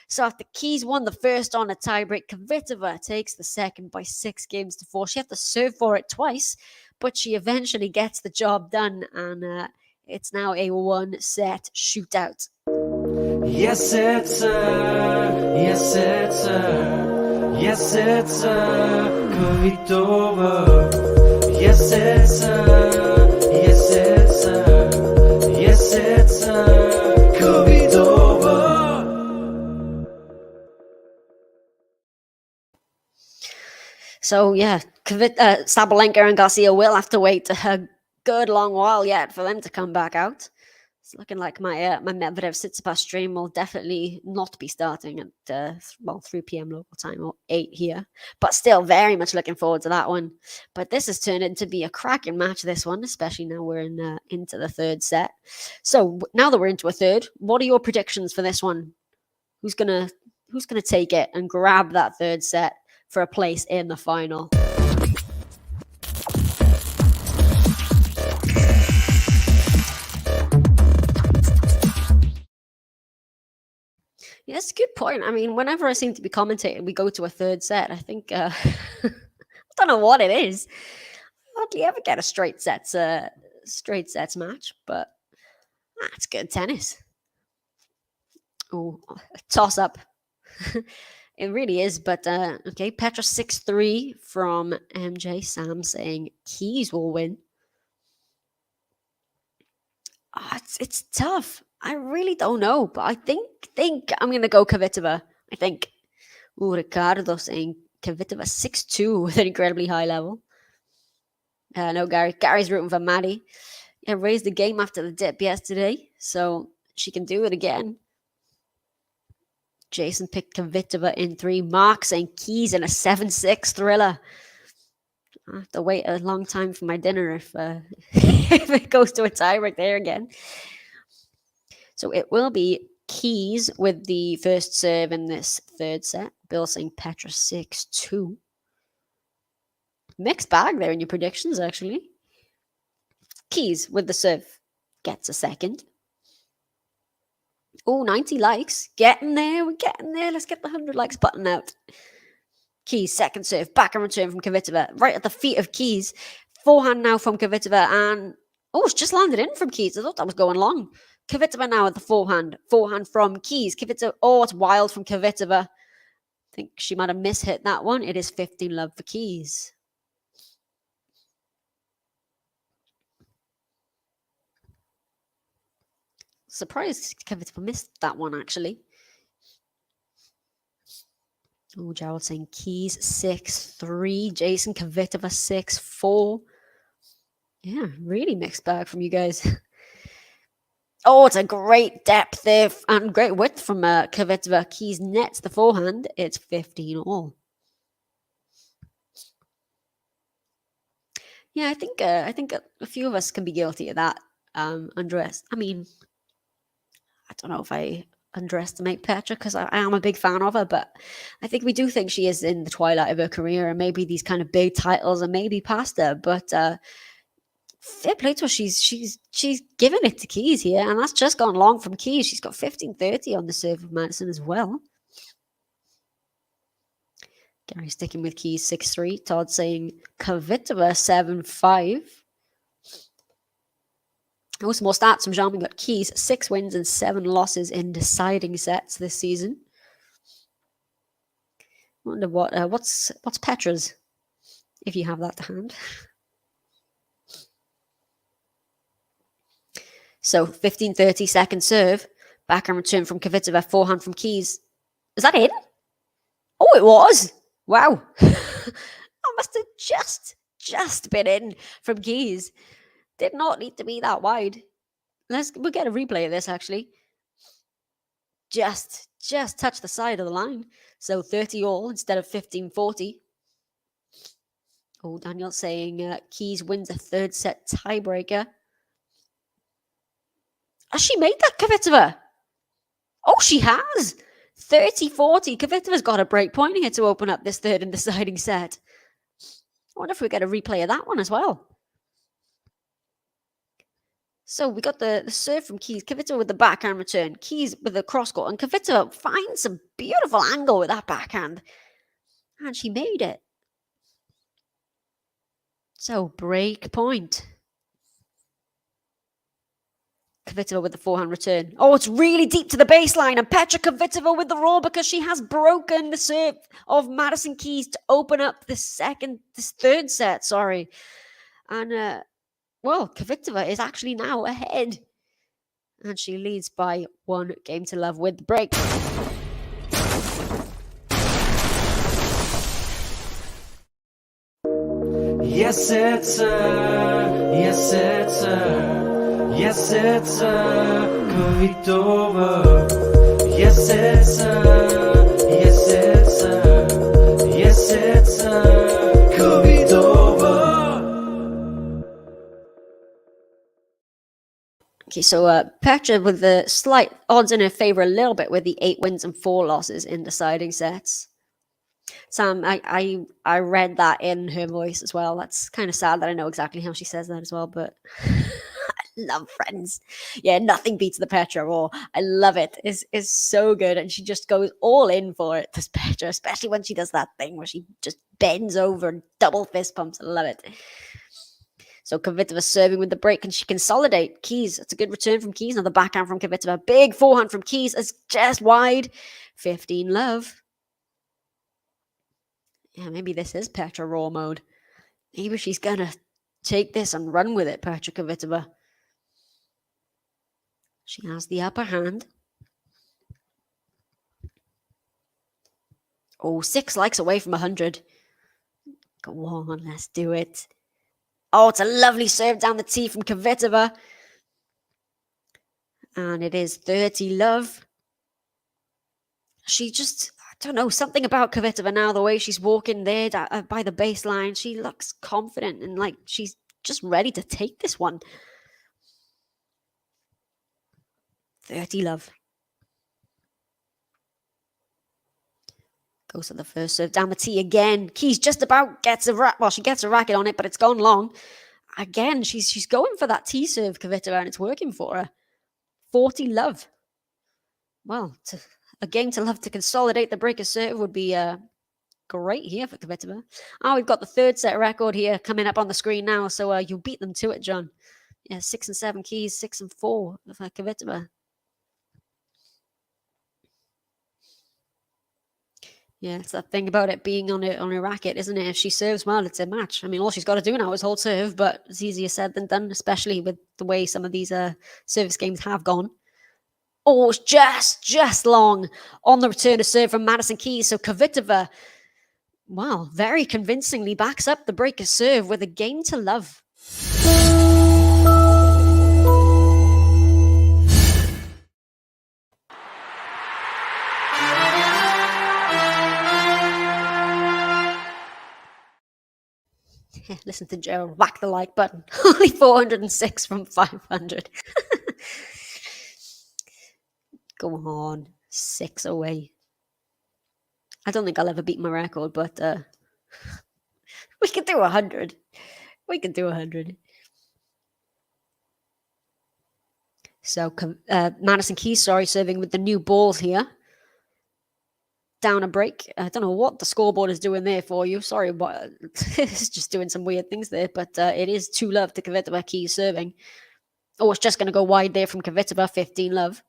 So after KEYS won the first on a tiebreak, Kvitova takes the second by 6-4. She had to serve for it twice, but she eventually gets the job done. And it's now a 1-set shootout. Yes, it's Kvitova. Yes, it's Kvitova. So yeah, Sabalenka and Garcia will have to wait a good long while yet for them to come back out. It's looking like my my Medvedev Tsitsipas stream will definitely not be starting at 3 p.m. local time or 8 here, but still very much looking forward to that one. But this has turned into be a cracking match, this one, especially now we're into the third set. So now that we're into a third, what are your predictions for this one? Who's gonna take it and grab that third set for a place in the final? Yeah, that's a good point. I mean, whenever I seem to be commentating, we go to a third set. I think I don't know what it is. Hardly ever get a straight sets match, but that's good tennis. Oh, toss up. It really is, but okay. Petra 6-3 from MJ. Sam saying Keys will win. It's tough. I really don't know, but I think I'm gonna go Kvitova. I think. Ooh, Ricardo saying Kvitova 6-2 with an incredibly high level. No, Gary's rooting for Maddie. Yeah, raised the game after the dip yesterday, so she can do it again. Jason picked Kvitova in 3. Mark saying Keys in a 7-6 thriller. I have to wait a long time for my dinner if if it goes to a tiebreak there again. So it will be Keys with the first serve in this third set. Bill saying Petra 6-2. Mixed bag there in your predictions, actually. Keys with the serve gets a second. Oh, 90 likes. Getting there. We're getting there. Let's get the 100 likes button out. Keys, second serve. Back and return from Kvitova. Right at the feet of Keys. Forehand now from Kvitova. And, oh, it's just landed in from Keys. I thought that was going long. Kvitova now at the forehand. Forehand from Keys. Kvitova. Oh, it's wild from Kvitova. I think she might have mishit that one. It is 15 love for Keys. Surprised Kvitova missed that one, actually. Oh, Gerald saying Keys 6-3. Jason Kvitova 6-4. Yeah, really mixed bag from you guys. Oh, it's a great depth there and great width from Kvitova. Keys nets the forehand. It's 15 all. Yeah, I think a few of us can be guilty of that. I mean, I don't know if I underestimate Petra because I am a big fan of her, but I think we do think she is in the twilight of her career, and maybe these kind of big titles are maybe past her. But fair play to her, she's given it to Keys here, and that's just gone long from Keys. She's got 15-30 on the serve of Madison as well. Gary sticking with Keys 6-3. Todd saying Kvitova 7-5. Also, more stats from Jean. We got Keys 6 wins and 7 losses in deciding sets this season. I wonder what's Petra's, if you have that to hand. So 15-30 second serve, back and return from Kvitova, forehand from Keys. Is that in? Oh, it was. Wow, I must have just been in from Keys. Did not need to be that wide. We'll get a replay of this actually. Just touch the side of the line. So 30 all instead of 15-40. Oh, Daniel saying Keys wins a third set tiebreaker. Has she made that, Kvitova? Oh, she has. 30-40. Kvitova's got a break point here to open up this third and deciding set. I wonder if we get a replay of that one as well. So we got the serve from Keys. Kvitova with the backhand return. Keys with the cross court. And Kvitova finds a beautiful angle with that backhand. And she made it. So break point. Kvitova with the forehand return. Oh, it's really deep to the baseline. And Petra Kvitova with the roll because she has broken the serve of Madison Keys to open up this third set. Sorry. And, well, Kvitova is actually now ahead. And she leads by 1 game to love with the break. Yes, it's her. Yes, it's her. Yes, it's her. Kvitova. Yes, it's her. Yes, it's her. Yes, it's her. Kvitova. Okay, so Petra with the slight odds in her favor a little bit with the 8 wins and 4 losses in deciding sets. Sam, I read that in her voice as well. That's kind of sad that I know exactly how she says that as well, but I love Friends. Yeah, nothing beats the Petra Raw. I love it. It's so good, and she just goes all in for it, this Petra, especially when she does that thing where she just bends over and double fist pumps. I love it. So Kvitova serving with the break, and she consolidate. Keys, it's a good return from Keys. Now the backhand from Kvitova. Big forehand from Keys is just wide. 15 love. Yeah, maybe this is Petra Raw mode. Maybe she's gonna take this and run with it, Petra Kvitova. She has the upper hand. Oh, 6 likes away from 100. Go on, let's do it. Oh, it's a lovely serve down the tee from Kvitova. And it is 30 love. She just, I don't know, something about Kvitova now, the way she's walking there by the baseline. She looks confident and like she's just ready to take this one. 30 love. Goes to the first serve down the tee again. Keys just about gets she gets a racket on it, but it's gone long. Again, she's going for that tee serve, Kvitova, and it's working for her. 40 love. Well, a game to love to consolidate the breaker serve would be great here for Kvitova. Oh, we've got the 3rd set record here coming up on the screen now, so you beat them to it, John. Yeah, 6 and 7 Keys, 6 and 4 for Kvitova. Yeah, it's that thing about it being on a racket, isn't it? If she serves well, it's a match. I mean, all she's got to do now is hold serve, but it's easier said than done, especially with the way some of these service games have gone. Oh, it's just long on the return to serve from Madison KEYS. So Kvitova, wow, very convincingly backs up the breaker serve with a game to love. Listen to Joe whack the like button. Only 406 from 500. Go on, 6 away. I don't think I'll ever beat my record, but we can do 100. We can do 100. So Madison KEYS, serving with the new balls here. Down a break. I don't know what the scoreboard is doing there for you. Sorry, but it's just doing some weird things there. But it is 2 love to Kvitova. KEYS serving. Oh, it's just going to go wide there from Kvitova. 15 love.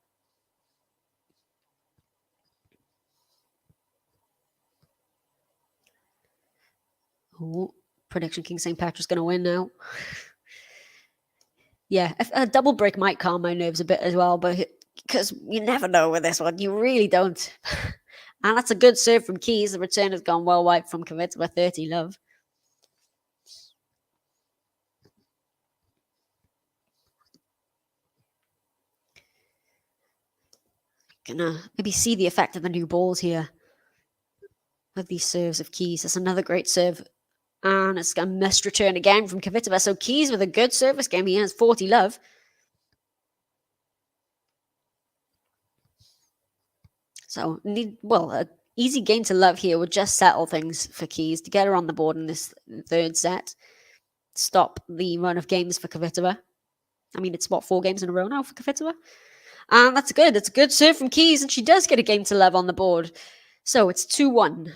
Oh, Prediction King St. Patrick's going to win now. Yeah, a double break might calm my nerves a bit as well, but because you never know with this one. You really don't. And that's a good serve from KEYS. The return has gone well wide from Kvitova. 30 love. Gonna maybe see the effect of the new balls here with these serves of KEYS. That's another great serve. And it's a missed return again from Kvitova. So KEYS with a good service game. He has 40 love. So, an easy game to love here would just settle things for KEYS to get her on the board in this 3rd set. Stop the run of games for Kvitova. I mean, it's 4 games in a row now for Kvitova? And that's good. It's a good serve from KEYS, and she does get a game to love on the board. So it's 2-1.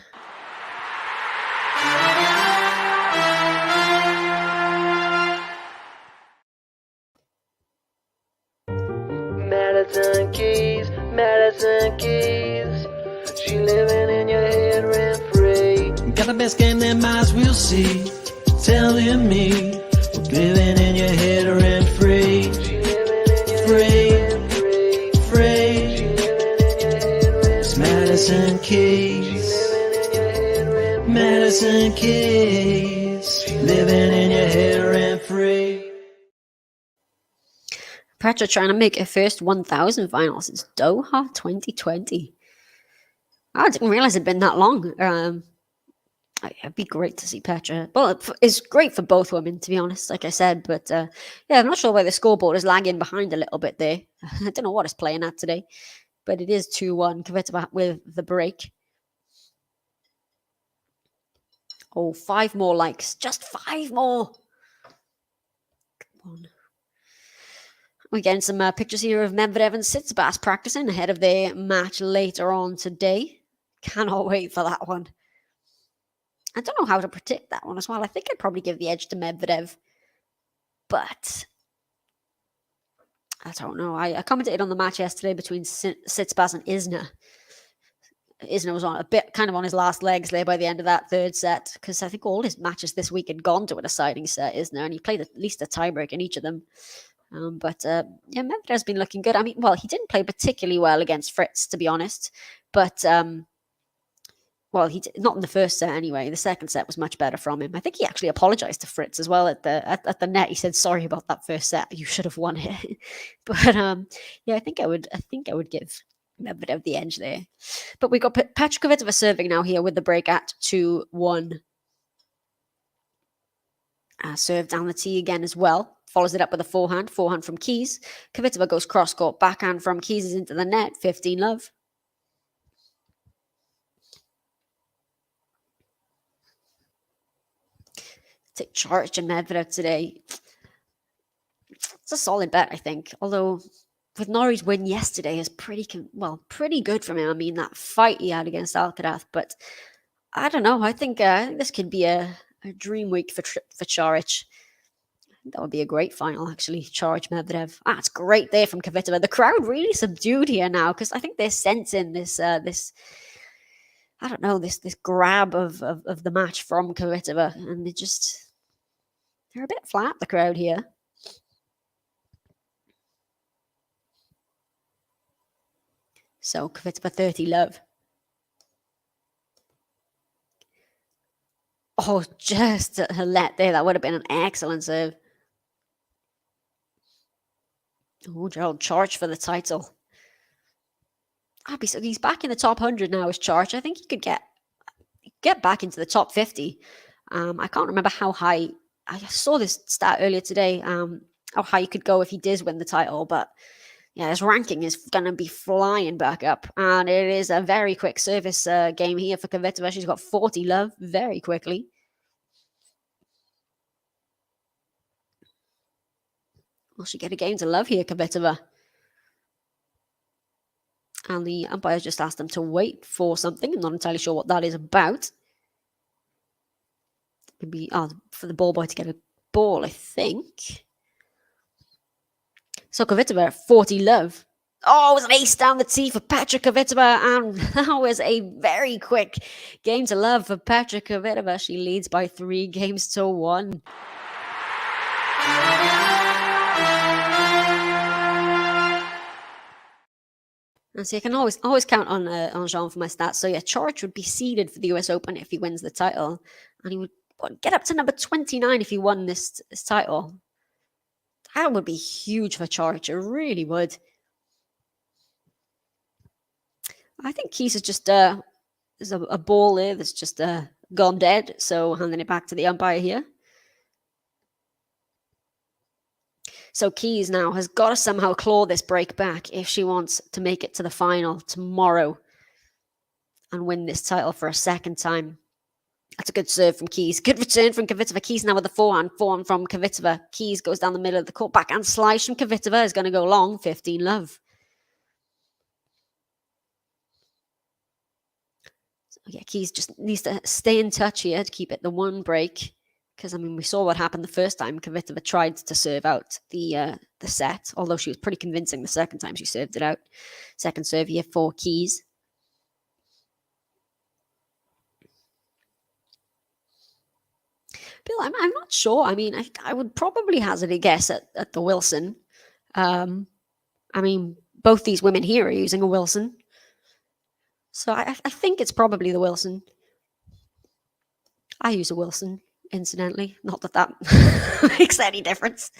Madison KEYS, Madison KEYS. She living in your head rent free. Got the best game that minds will see. Telling me, living in your head rent free. She living in your head rent free. Madison KEYS. Madison KEYS. Living in your head rent free. Petra trying to make her first 1,000 final since Doha 2020. I didn't realize it'd been that long. It'd be great to see Petra. Well, it's great for both women, to be honest, like I said. But yeah, I'm not sure why the scoreboard is lagging behind a little bit there. I don't know what it's playing at today. But it is 2-1. Kvitova with the break. Oh, 5 more likes. Just 5 more. Come on. We're getting some pictures here of Medvedev and Tsitsipas practicing ahead of their match later on today. Cannot wait for that one. I don't know how to predict that one as well. I think I'd probably give the edge to Medvedev. But I don't know. I commentated on the match yesterday between Tsitsipas and Isner. Isner was on a bit kind of on his last legs there by the end of that third set, because I think all his matches this week had gone to a deciding set, Isner, and he played at least a tiebreak in each of them. But yeah, Medvedev's been looking good. I mean, well, he didn't play particularly well against Fritz, to be honest. But well, he not in the first set anyway. The second set was much better from him. I think he actually apologized to Fritz as well at the net. He said, "Sorry about that first set. You should have won it." But yeah, I think I would give Medvedev the edge there. But we got Petra Kvitova serving now here with the break at 2-1. Serve down the tee again as well. Follows it up with a forehand from KEYS. Kvitova goes cross-court, backhand from KEYS is into the net, 15-love. Take charge in Medvedev today. It's a solid bet, I think. Although with Norrie's win yesterday is pretty good from him. I mean, that fight he had against Alcaraz, but I don't know. I think this could be a dream week for Coric. That would be a great final, actually. Coric Medvedev. It's great there from Kvitova. The crowd really subdued here now, because I think they're sensing this I don't know, this grab of the match from Kvitova, and they're a bit flat, the crowd here. So Kvitova 30-love. Oh, just a let there. That would have been an excellent serve. Oh, Gerald Charge for the title. He's back in the top 100 now as Charge. I think he could get back into the top 50. I can't remember how high. I saw this stat earlier today, how high he could go if he does win the title. But yeah, his ranking is going to be flying back up. And it is a very quick service game here for Kvitova. She's got 40-love very quickly. Will she get a game to love here, Kvitova? And the umpire just asked them to wait for something. I'm not entirely sure what that is about. Maybe for the ball boy to get a ball, I think. So Kvitova, 40-love. Oh, it was an ace down the tee for Petra Kvitova. And that was a very quick game to love for Petra Kvitova. She leads by 3-1. And so you can always count on Jean for my stats. So yeah, Coric would be seeded for the US Open if he wins the title, and he would get up to number 29 if he won this title. That would be huge for Coric. It really would. I think KEYS is just there's a ball there that's just gone dead. So handing it back to the umpire here. So KEYS now has got to somehow claw this break back if she wants to make it to the final tomorrow and win this title for a second time. That's a good serve from KEYS. Good return from Kvitova. KEYS now with the forehand from Kvitova. KEYS goes down the middle of the court. Backhand slice from Kvitova is going to go long. 15-love. So yeah, KEYS just needs to stay in touch here to keep it the one break. Because, I mean, we saw what happened the first time Kvitova tried to serve out the set, although she was pretty convincing the second time she served it out. Second serve here for KEYS. Bill, I'm not sure. I mean, I would probably hazard a guess at the Wilson. I mean, both these women here are using a Wilson. So I think it's probably the Wilson. I use a Wilson, incidentally. Not that that makes any difference.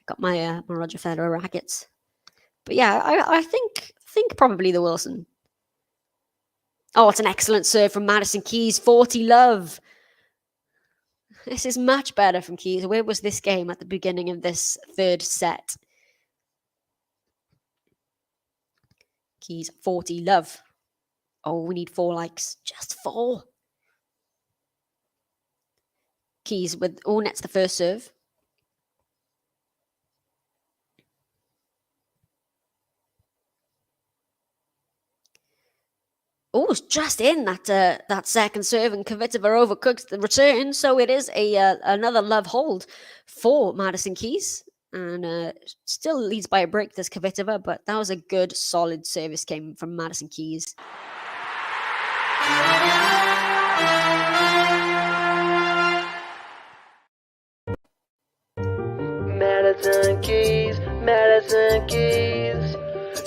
Got my my Roger Federer rackets. But yeah, I think probably the Wilson. Oh, it's an excellent serve from Madison KEYS. 40 love. This is much better from KEYS. Where was this game at the beginning of this third set? KEYS 40 love. Oh, we need 4 likes. Just 4. KEYS with, oh, nets the first serve. Oh, it's just in that that second serve, and Kvitova overcooked the return. So it is a another love hold for Madison KEYS, and still leads by a break, this Kvitova, but that was a good, solid service game from Madison KEYS. Madison KEYS, Madison KEYS.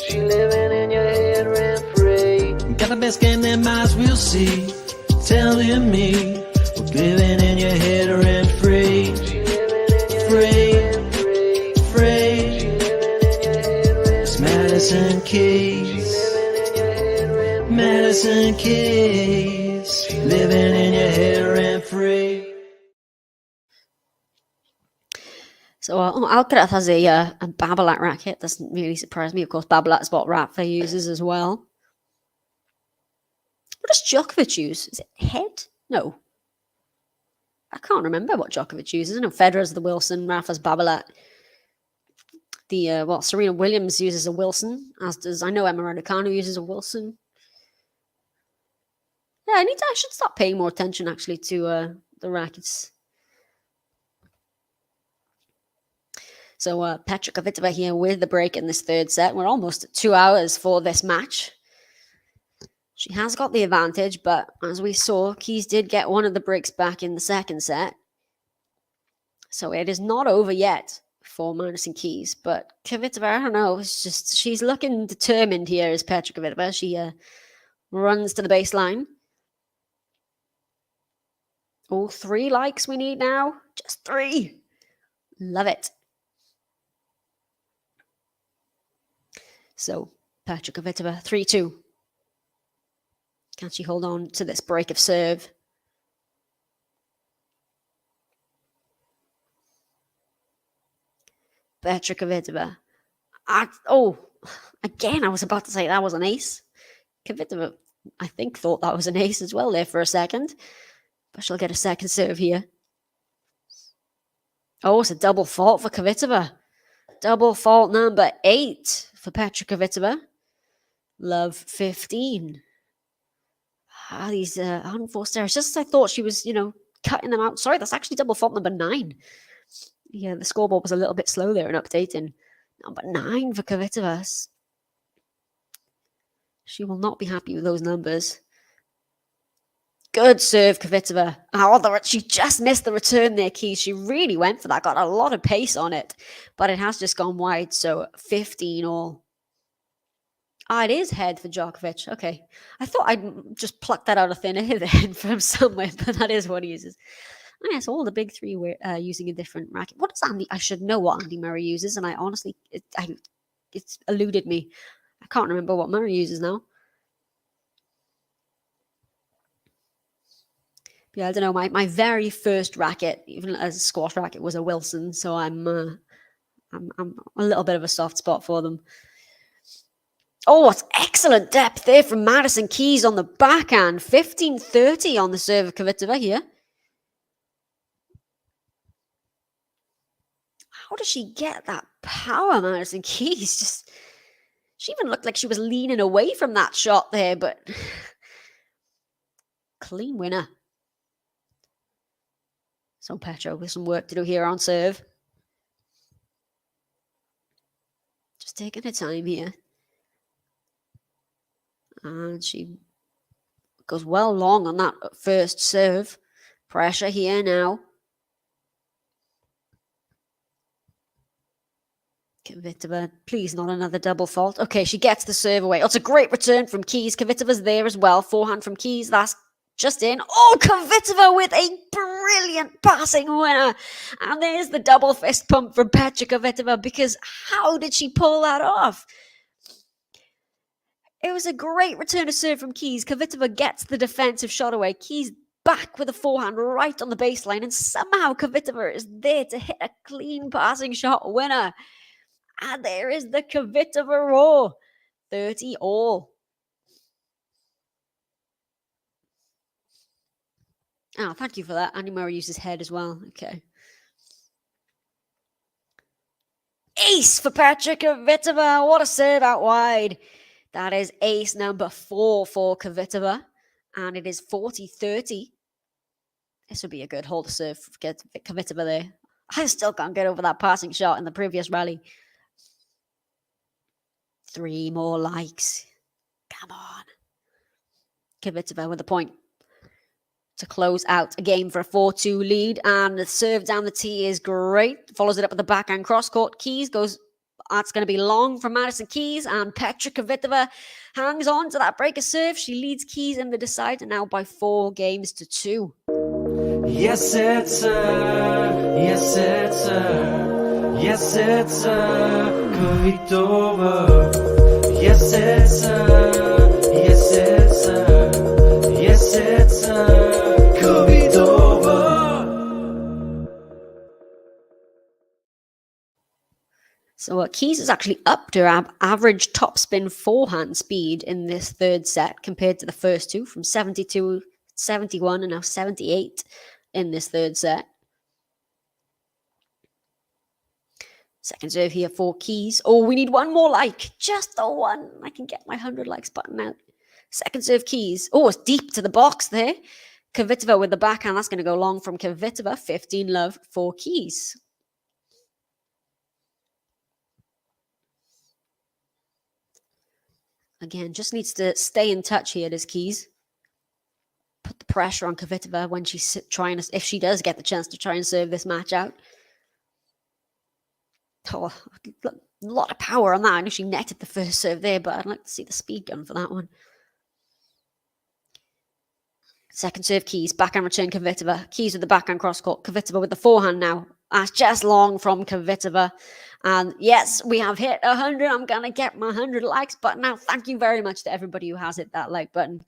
She living in your head rent free. Got the best game that minds will see. Telling me we're living in your head rent free. Free. It's Madison KEYS. Madison KEYS. Living in your head rent free. So Alcaraz has a Babolat racket. Doesn't really surprise me. Of course, Babolat's what Rafa uses as well. What does Djokovic use? Is it head? No. I can't remember what Djokovic uses. I know Federer's the Wilson, Rafa's Babolat. The Serena Williams uses a Wilson, as does, I know Emma Raducanu uses a Wilson. Yeah, I should start paying more attention actually to the rackets. So Petra Kvitova here with the break in this third set. We're almost at 2 hours for this match. She has got the advantage, but as we saw, KEYS did get one of the breaks back in the second set. So it is not over yet for Madison KEYS, but Kvitova, I don't know, it's just, she's looking determined here as Petra Kvitova. She runs to the baseline. Oh, 3 likes we need now. Just 3. Love it. So, Petra Kvitova, 3-2. Can she hold on to this break of serve? Petra Kvitova. Again, I was about to say that was an ace. Kvitova, I think, thought that was an ace as well there for a second. But she'll get a second serve here. Oh, it's a double fault for Kvitova. Double fault number 8 for Petra Kvitova. Love 15. These unforced errors. Just as I thought she was, cutting them out. Sorry, that's actually double fault number 9. Yeah, the scoreboard was a little bit slow there in updating. Number 9 for Kvitova. She will not be happy with those numbers. Good serve, Kvitova. She just missed the return there, KEYS. She really went for that. Got a lot of pace on it. But it has just gone wide, so 15 all. It is head for Djokovic. Okay. I thought I'd just pluck that out of thin air then from somewhere, but that is what he uses. Oh, yes, all the big 3 were using a different racket. What does Andy? I should know what Andy Murray uses, and I honestly, it's eluded me. I can't remember what Murray uses now. Yeah, I don't know. My very first racket, even as a squash racket, was a Wilson, so I'm a little bit of a soft spot for them. Oh, it's excellent depth there from Madison KEYS on the backhand. 15-30 on the serve of Kvitova here. How does she get that power, Madison KEYS? She even looked like she was leaning away from that shot there, but clean winner. So Petra with some work to do here on serve. Just taking her time here. And she goes well long on that first serve. Pressure here now. Kvitova, please not another double fault. Okay, she gets the serve away. Oh, it's a great return from Keys. Kvitova's there as well. Forehand from Keys. That's just in. Oh, Kvitova with a brilliant passing winner. And there's the double fist pump from Petra Kvitova, because how did she pull that off? It was a great return of serve from Keys. Kvitova gets the defensive shot away. Keys back with a forehand right on the baseline, and somehow Kvitova is there to hit a clean passing shot winner. And there is the Kvitova roar. 30 all. Oh, thank you for that. Andy Murray used his head as well. Okay. Ace for Petra Kvitova. What a serve out wide. That is ace number 4 for Kvitova. And it is 40-30. This would be a good hold to serve for Kvitova there. I still can't get over that passing shot in the previous rally. 3 more likes. Come on. Kvitova with the point to close out a game for a 4-2 lead. And the serve down the tee is great. Follows it up with the backhand cross-court. Keys goes, that's going to be long from Madison KEYS. And Petra Kvitova hangs on to that break of serve. She leads KEYS in the decider now by 4-2. Yes, it's her. Yes, it's her. Yes, it's her. Kvitova. Yes, it's her. Yes, it's her. Yes, it's her. Kvitova. So KEYS is actually upped her average topspin forehand speed in this third set compared to the first two, from 72, 71, and now 78 in this third set. Second serve here for KEYS. Oh, we need one more like. Just the one. I can get my 100 likes button out. Second serve KEYS. Oh, it's deep to the box there. Kvitova with the backhand. That's going to go long from Kvitova. 15 love for KEYS. Again, just needs to stay in touch here, does KEYS. Put the pressure on Kvitova when she's trying to, if she does get the chance to try and serve this match out. Oh, a lot of power on that. I know she netted the first serve there, but I'd like to see the speed gun for that one. Second serve KEYS, backhand return Kvitova. KEYS with the backhand cross court. Kvitova with the forehand now. That's just long from Kvitova. And yes, we have hit 100. I'm going to get my 100 likes button now. Thank you very much to everybody who has hit that like button.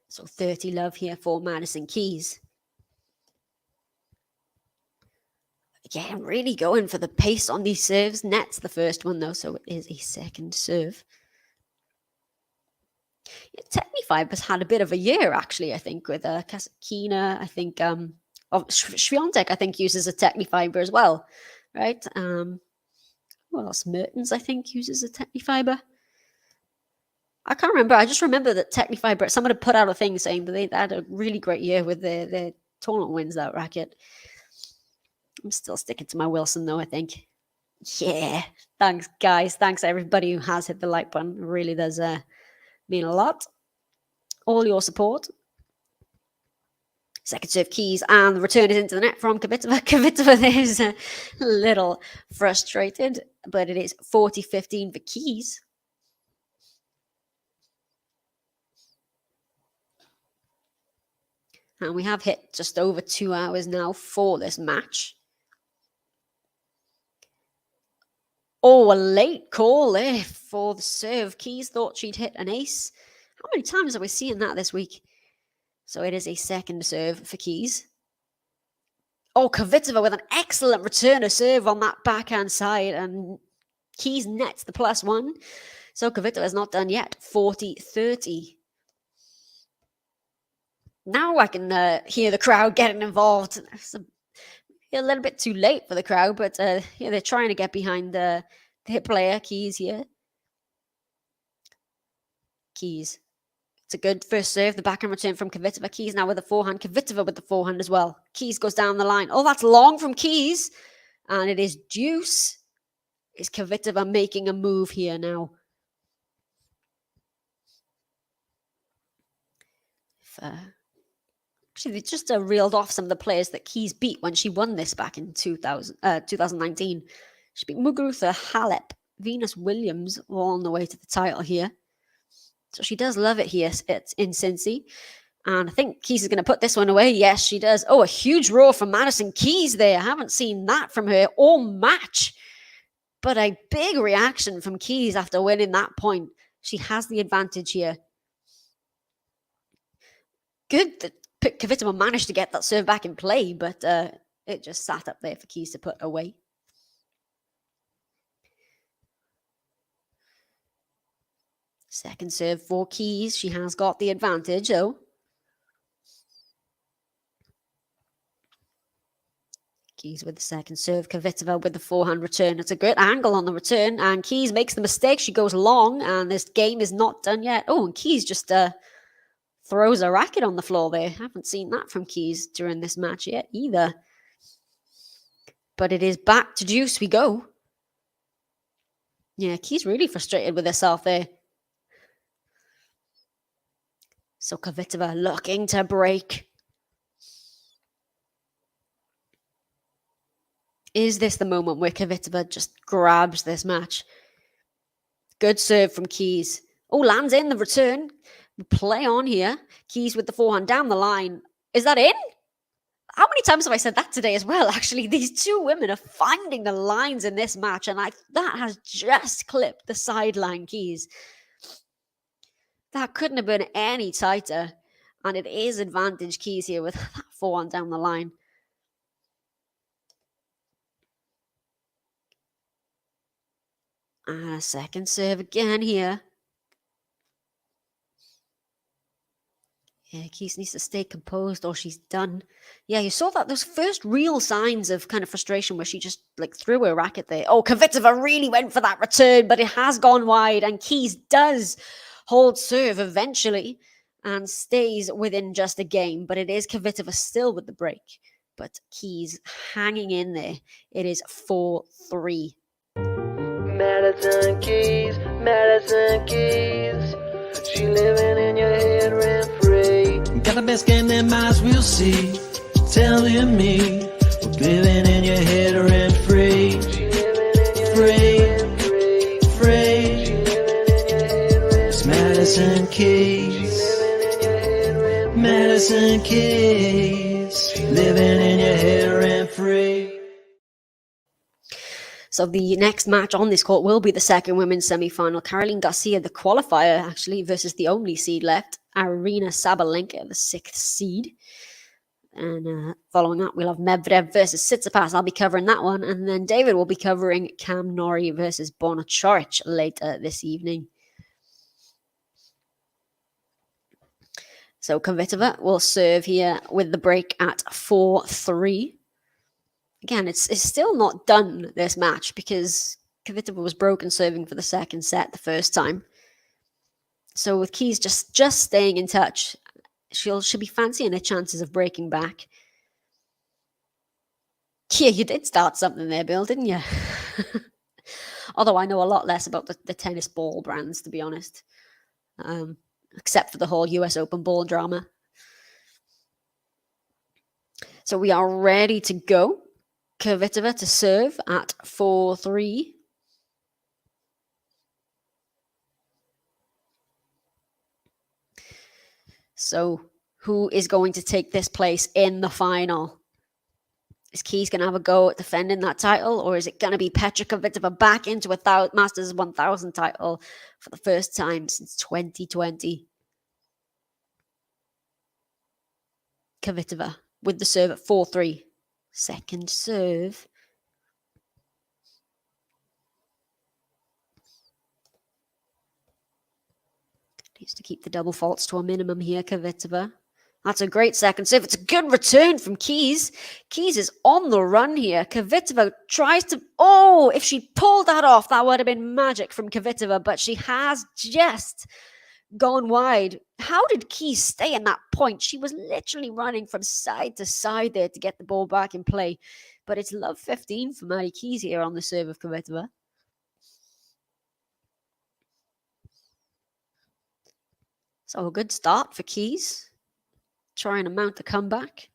So 30 love here for Madison KEYS. Again, really going for the pace on these serves. Nets the first one though, so it is a second serve. Yeah, Technify has had a bit of a year actually, I think, with Kasakina. I think Swiatek, I think, uses a Technifiber as well, right? What else? Mertens, I think, uses a Technifiber. I can't remember. I just remember that Technifiber, someone had put out a thing saying that they had a really great year with their tournament wins, that racket. I'm still sticking to my Wilson though, I think. Yeah. Thanks, guys. Thanks everybody who has hit the like button. It really does mean a lot. All your support. Second serve KEYS, and the return is into the net from Kvitova. Kvitova is a little frustrated, but it is 40-15 for KEYS. And we have hit just over 2 hours now for this match. Oh, a late call there for the serve. KEYS thought she'd hit an ace. How many times are we seeing that this week? So it is a second serve for KEYS. Oh, Kvitova with an excellent return of serve on that backhand side. And KEYS nets the +1. So Kvitova is not done yet. 40-30. Now I can hear the crowd getting involved. It's a little bit too late for the crowd, but yeah, they're trying to get behind the hit player, KEYS here. KEYS. It's a good first serve. The backhand return from Kvitova. KEYS now with the forehand. Kvitova with the forehand as well. KEYS goes down the line. Oh, that's long from KEYS. And it is deuce. Is Kvitova making a move here now? Actually, they just reeled off some of the players that Keys beat when she won this back in 2019. She beat Muguruza, Halep, Venus Williams, all on the way to the title here. So she does love it here in Cincy. And I think Keys is going to put this one away. Yes, she does. Oh, a huge roar from Madison KEYS there. I haven't seen that from her all match. But a big reaction from KEYS after winning that point. She has the advantage here. Good that Kvitova managed to get that serve back in play, but it just sat up there for KEYS to put away. Second serve for KEYS. She has got the advantage, though. KEYS with the second serve. Kvitova with the forehand return. It's a good angle on the return, and KEYS makes the mistake. She goes long, and this game is not done yet. Oh, and KEYS just throws a racket on the floor there. Haven't seen that from KEYS during this match yet either. But it is back to deuce we go. Yeah, KEYS really frustrated with herself there. So Kvitova looking to break. Is this the moment where Kvitova just grabs this match? Good serve from KEYS. Oh, lands in the return. Play on here. KEYS with the forehand down the line. Is that in? How many times have I said that today as well? Actually, these two women are finding the lines in this match, and that has just clipped the sideline, KEYS. That couldn't have been any tighter, and it is advantage KEYS here with that forehand down the line. And a second serve again here. Yeah, KEYS needs to stay composed or she's done. Yeah, you saw that those first real signs of kind of frustration where she just like threw her racket there. Oh, Kvitova really went for that return, but it has gone wide, and KEYS does hold serve eventually and stays within just a game, but it is Kvitova still with the break. But KEYS hanging in there. It is 4-3. Madison KEYS, Madison KEYS. She living in your head rent free. Got the best game that minds will see. Telling me we're living in your head rent free. She living in your free. She living in your head rent free. It's Madison KEYS. Madison KEYS. Living in your head rent free. So the next match on this court will be the second women's semi-final. Caroline Garcia, the qualifier, actually, versus the only seed left, Arina Sabalenka, the 6th seed. And following that, we'll have Medvedev versus Tsitsipas. I'll be covering that one. And then David will be covering Cam Norrie versus Borna Coric later this evening. So Kvitova will serve here with the break at 4-3. Again, it's still not done, this match, because Kvitova was broken serving for the second set the first time. So with KEYS just staying in touch, she'll be fancying her chances of breaking back. Yeah, you did start something there, Bill, didn't you? Although I know a lot less about the tennis ball brands, to be honest. Except for the whole US Open ball drama. So we are ready to go. Kvitova to serve at 4-3. So who is going to take this place in the final? Is KEYS going to have a go at defending that title, or is it going to be Petra Kvitova back into a Masters 1000 title for the first time since 2020? Kvitova with the serve at 4-3. Second serve. Needs to keep the double faults to a minimum here, Kvitova. That's a great second serve. It's a good return from KEYS. KEYS is on the run here. Kvitova tries to... Oh, if she pulled that off, that would have been magic from Kvitova, but she has just gone wide. How did KEYS stay in that point? She was literally running from side to side there to get the ball back in play. But it's love 15 for Maddie KEYS here on the serve of Kvitova. So a good start for KEYS. trying to mount a comeback.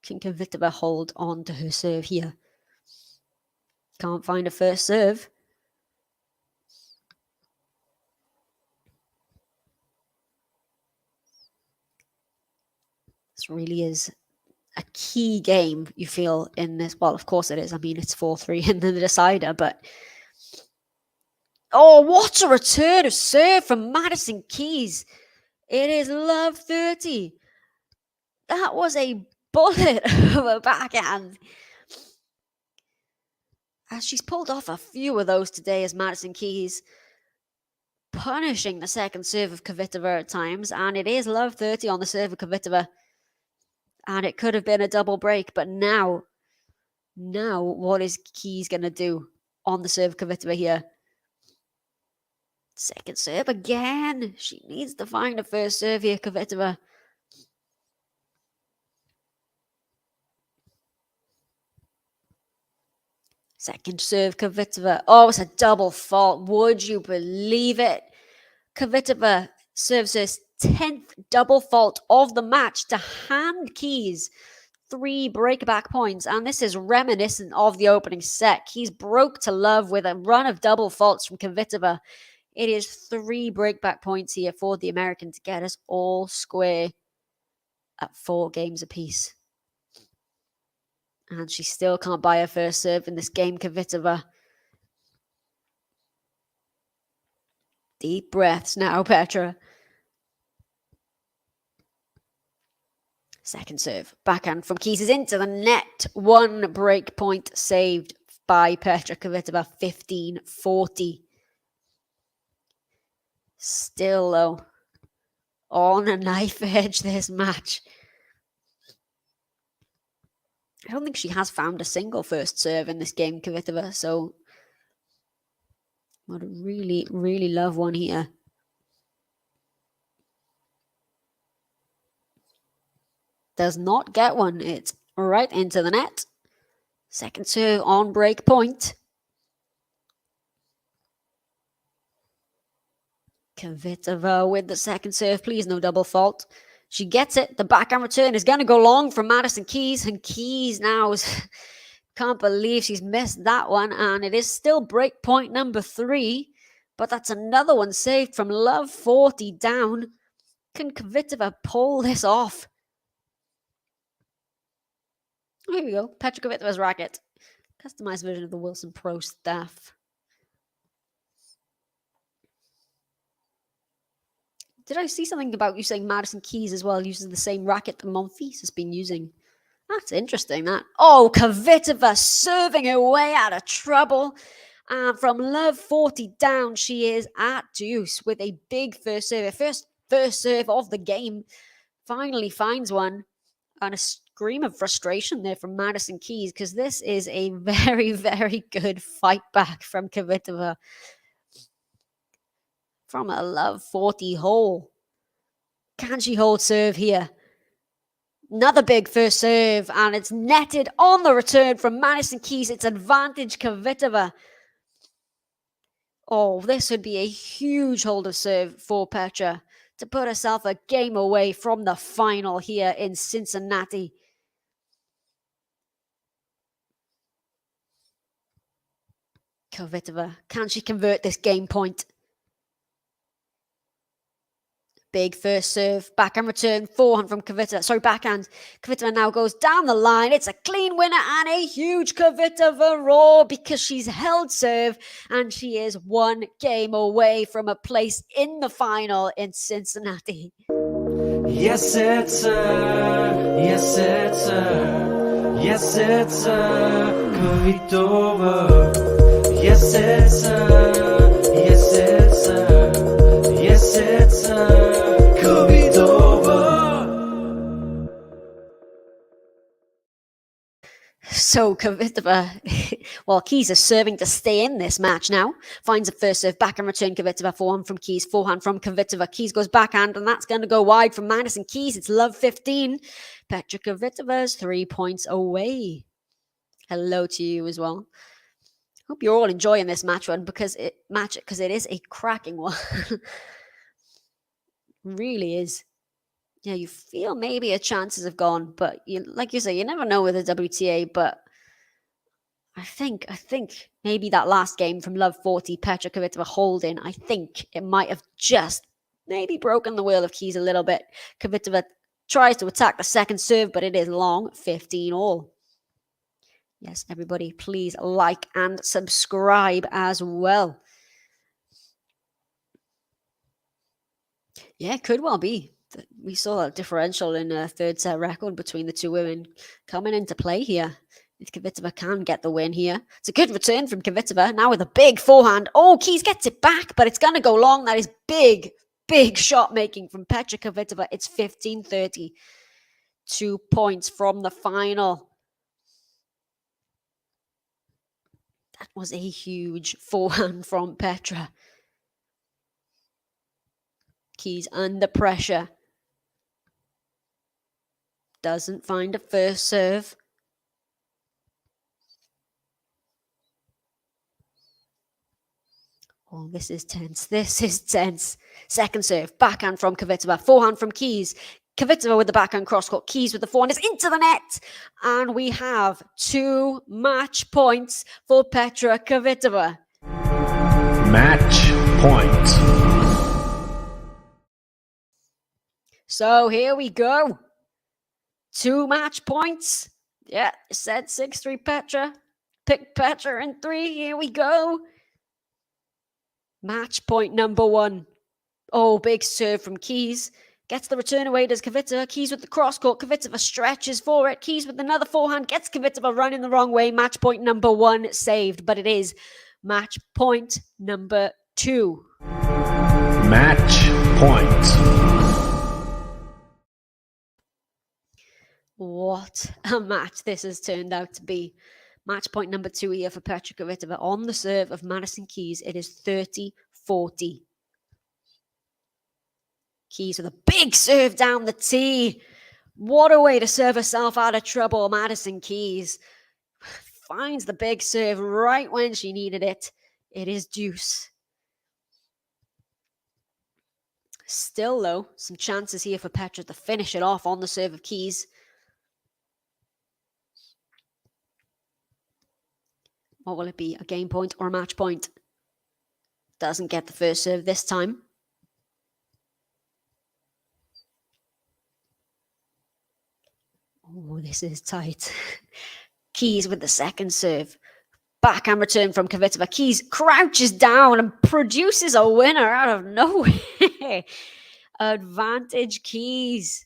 Can Kvitova hold on to her serve here? Can't find a first serve. This really is a key game, you feel, in this. Well, of course it is. I mean, it's 4-3 in the decider, but... Oh, what a return of serve from Madison KEYS. It is love 30. That was a bullet of a backhand. As she's pulled off a few of those today as Madison KEYS, punishing the second serve of Kvitova at times, and it is love 30 on the serve of Kvitova. And it could have been a double break, but now what is KEYS going to do on the serve of Kvitova here? Second serve again. She needs to find a first serve here, Kvitova. Second serve, Kvitova. Oh, it's a double fault. Would you believe it? Kvitova serves her 10th double fault of the match to hand KEYS 3 breakback points. And this is reminiscent of the opening set. KEYS broke to love with a run of double faults from Kvitova. It is 3 breakback points here for the American to get us all square at 4 games apiece. And she still can't buy her first serve in this game, Kvitova. Deep breaths now, Petra. Second serve. Backhand from KEYS is into the net. 1 break point saved by Petra Kvitova. 15-40. Still, though, on a knife edge this match. I don't think she has found a single first serve in this game, Kvitova, so would really, really love one here. Does not get one. It's right into the net. Second serve on break point. Kvitova with the second serve. Please, no double fault. She gets it. The backhand return is going to go long from Madison KEYS. And KEYS now can't believe she's missed that one. And it is still break point number 3. But that's another one saved from love 40 down. Can Kvitova pull this off? Here we go. Petra Kvitova's racket. Customized version of the Wilson Pro staff. Did I see something about you saying Madison KEYS as well uses the same racket that Monfils has been using? That's interesting, that. Oh, Kvitova serving her way out of trouble. And from love 40 down, she is at deuce with a big first serve. First serve of the game. Finally finds one. And a scream of frustration there from Madison KEYS, because this is a very, very good fight back from Kvitova. From a love 40 hole. Can she hold serve here? Another big first serve, and it's netted on the return from Madison KEYS. It's advantage Kvitova. Oh, this would be a huge hold of serve for Petra to put herself a game away from the final here in Cincinnati. Kvitova, can she convert this game point? Big first serve, backhand return, forehand from Kvitova. Sorry, backhand. Kvitova now goes down the line. It's a clean winner and a huge Kvitova roar because she's held serve and she is 1 game away from a place in the final in Cincinnati. Yes, it's her. Yes, it's her. Yes, it's her. Kvitova. Yes, it's her. Yes, it's her. Yes, it's her. So Kvitova, well, KEYS is serving to stay in this match now. Finds a first serve, backhand return, Kvitova, forehand from KEYS, forehand from Kvitova. KEYS goes backhand, and that's going to go wide from Madison KEYS. It's love 15. Petra Kvitova's 3 points away. Hello to you as well. Hope you're all enjoying this match run because it is a cracking one. Really is. yeah, you feel maybe her chances have gone, but like you say, you never know with the WTA. But I think maybe that last game from Love 40, Petra Kvitova holding, I think it might have just maybe broken the will of Keys a little bit. Kvitova tries to attack the second serve, but it is long, 15 all. Yes, everybody, please like and subscribe as well. Yeah, it could well be. We saw a differential in a third set record between the two women coming into play here. If Kvitova can get the win here. It's a good return from Kvitova. Now with a big forehand. Oh, Keys gets it back, but it's going to go long. That is big shot making from Petra Kvitova. It's 15-30. 2 points from the final. That was a huge forehand from Petra. Keys under pressure. Doesn't find a first serve. Oh, this is tense. This is tense. Second serve. Backhand from Kvitova. Forehand from Keys. Kvitova with the backhand cross-court. Keys with the forehand. It's into the net. And we have 2 match points for Petra Kvitova. Match point. So here we go. 2 match points. Yeah, said 6-3 Petra. Pick Petra in 3. Here we go. Match point number 1. Oh, big serve from Keys. Gets the return away, does Kvitova. Keys with the cross-court. Kvitova stretches for it. Keys with another forehand. Gets Kvitova running the wrong way. Match point number 1 saved. But it is match point number 2. Match point. What a match this has turned out to be. Match point number 2 here for Petra Kvitova. On the serve of Madison KEYS, it is 30-40. KEYS with a big serve down the tee. What a way to serve herself out of trouble, Madison KEYS. Finds the big serve right when she needed it. It is deuce. Still, though, some chances here for Petra to finish it off on the serve of KEYS. What will it be? A game point or a match point? Doesn't get the first serve this time. Oh, this is tight. KEYS with the second serve. Backhand return from Kvitova. KEYS crouches down and produces a winner out of nowhere. Advantage KEYS.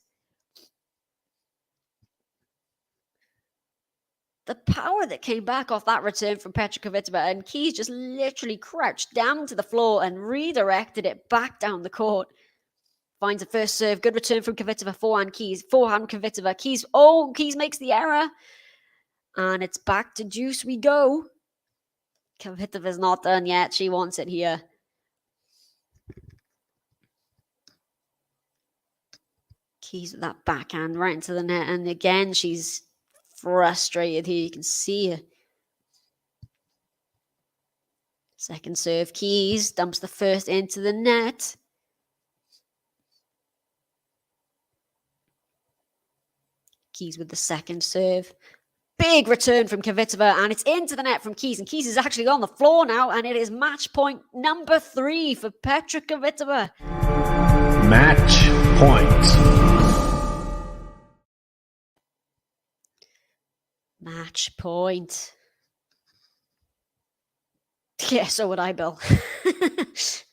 The power that came back off that return from Petra Kvitova, and KEYS just literally crouched down to the floor and redirected it back down the court. Finds a first serve. Good return from Kvitova. Forehand KEYS. Forehand Kvitova. KEYS. Oh, KEYS makes the error. And it's back to deuce we go. Kvitova's not done yet. She wants it here. KEYS with that backhand right into the net. And again, she's frustrated here. You can see her. Second serve. KEYS dumps the first into the net. KEYS with the second serve. Big return from Kvitova, and it's into the net from KEYS. And KEYS is actually on the floor now, and it is match point number 3 for Petra Kvitova. Match point. Match point. Yeah, so would I, Bill. That'd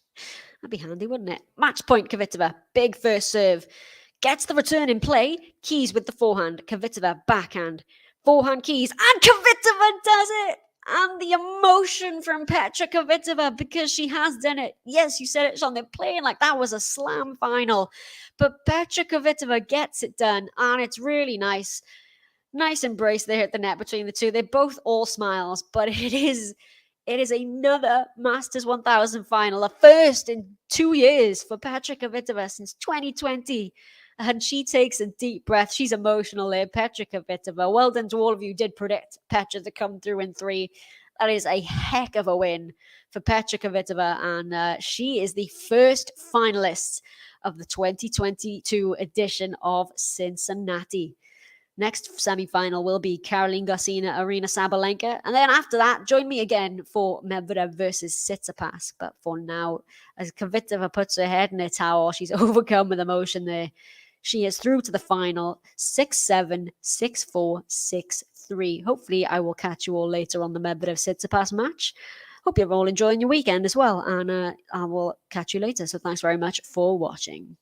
be handy, wouldn't it? Match point Kvitova. Big first serve. Gets the return in play. KEYS with the forehand. Kvitova backhand. Forehand KEYS. And Kvitova does it! And the emotion from Petra Kvitova, because she has done it. Yes, you said it, Sean. They're playing like that was a slam final. But Petra Kvitova gets it done. And it's really nice. Nice embrace there at the net between the two. They're both all smiles. But it is another Masters 1000 final. A first in 2 years for Petra Kvitova since 2020. And she takes a deep breath. She's emotional there, Petra Kvitova. Well done to all of you who did predict Petra to come through in 3. That is a heck of a win for Petra Kvitova. And she is the first finalist of the 2022 edition of Cincinnati. Next semi-final will be Caroline Garcia, Arena Sabalenka. And then after that, join me again for Medvedev versus Tsitsipas. But for now, as Kvitova puts her head in a towel, she's overcome with emotion there. She is through to the final, 6-7, 6-4, 6-3. Hopefully, I will catch you all later on the Medvedev-Tsitsipas match. Hope you're all enjoying your weekend as well. And I will catch you later. So thanks very much for watching.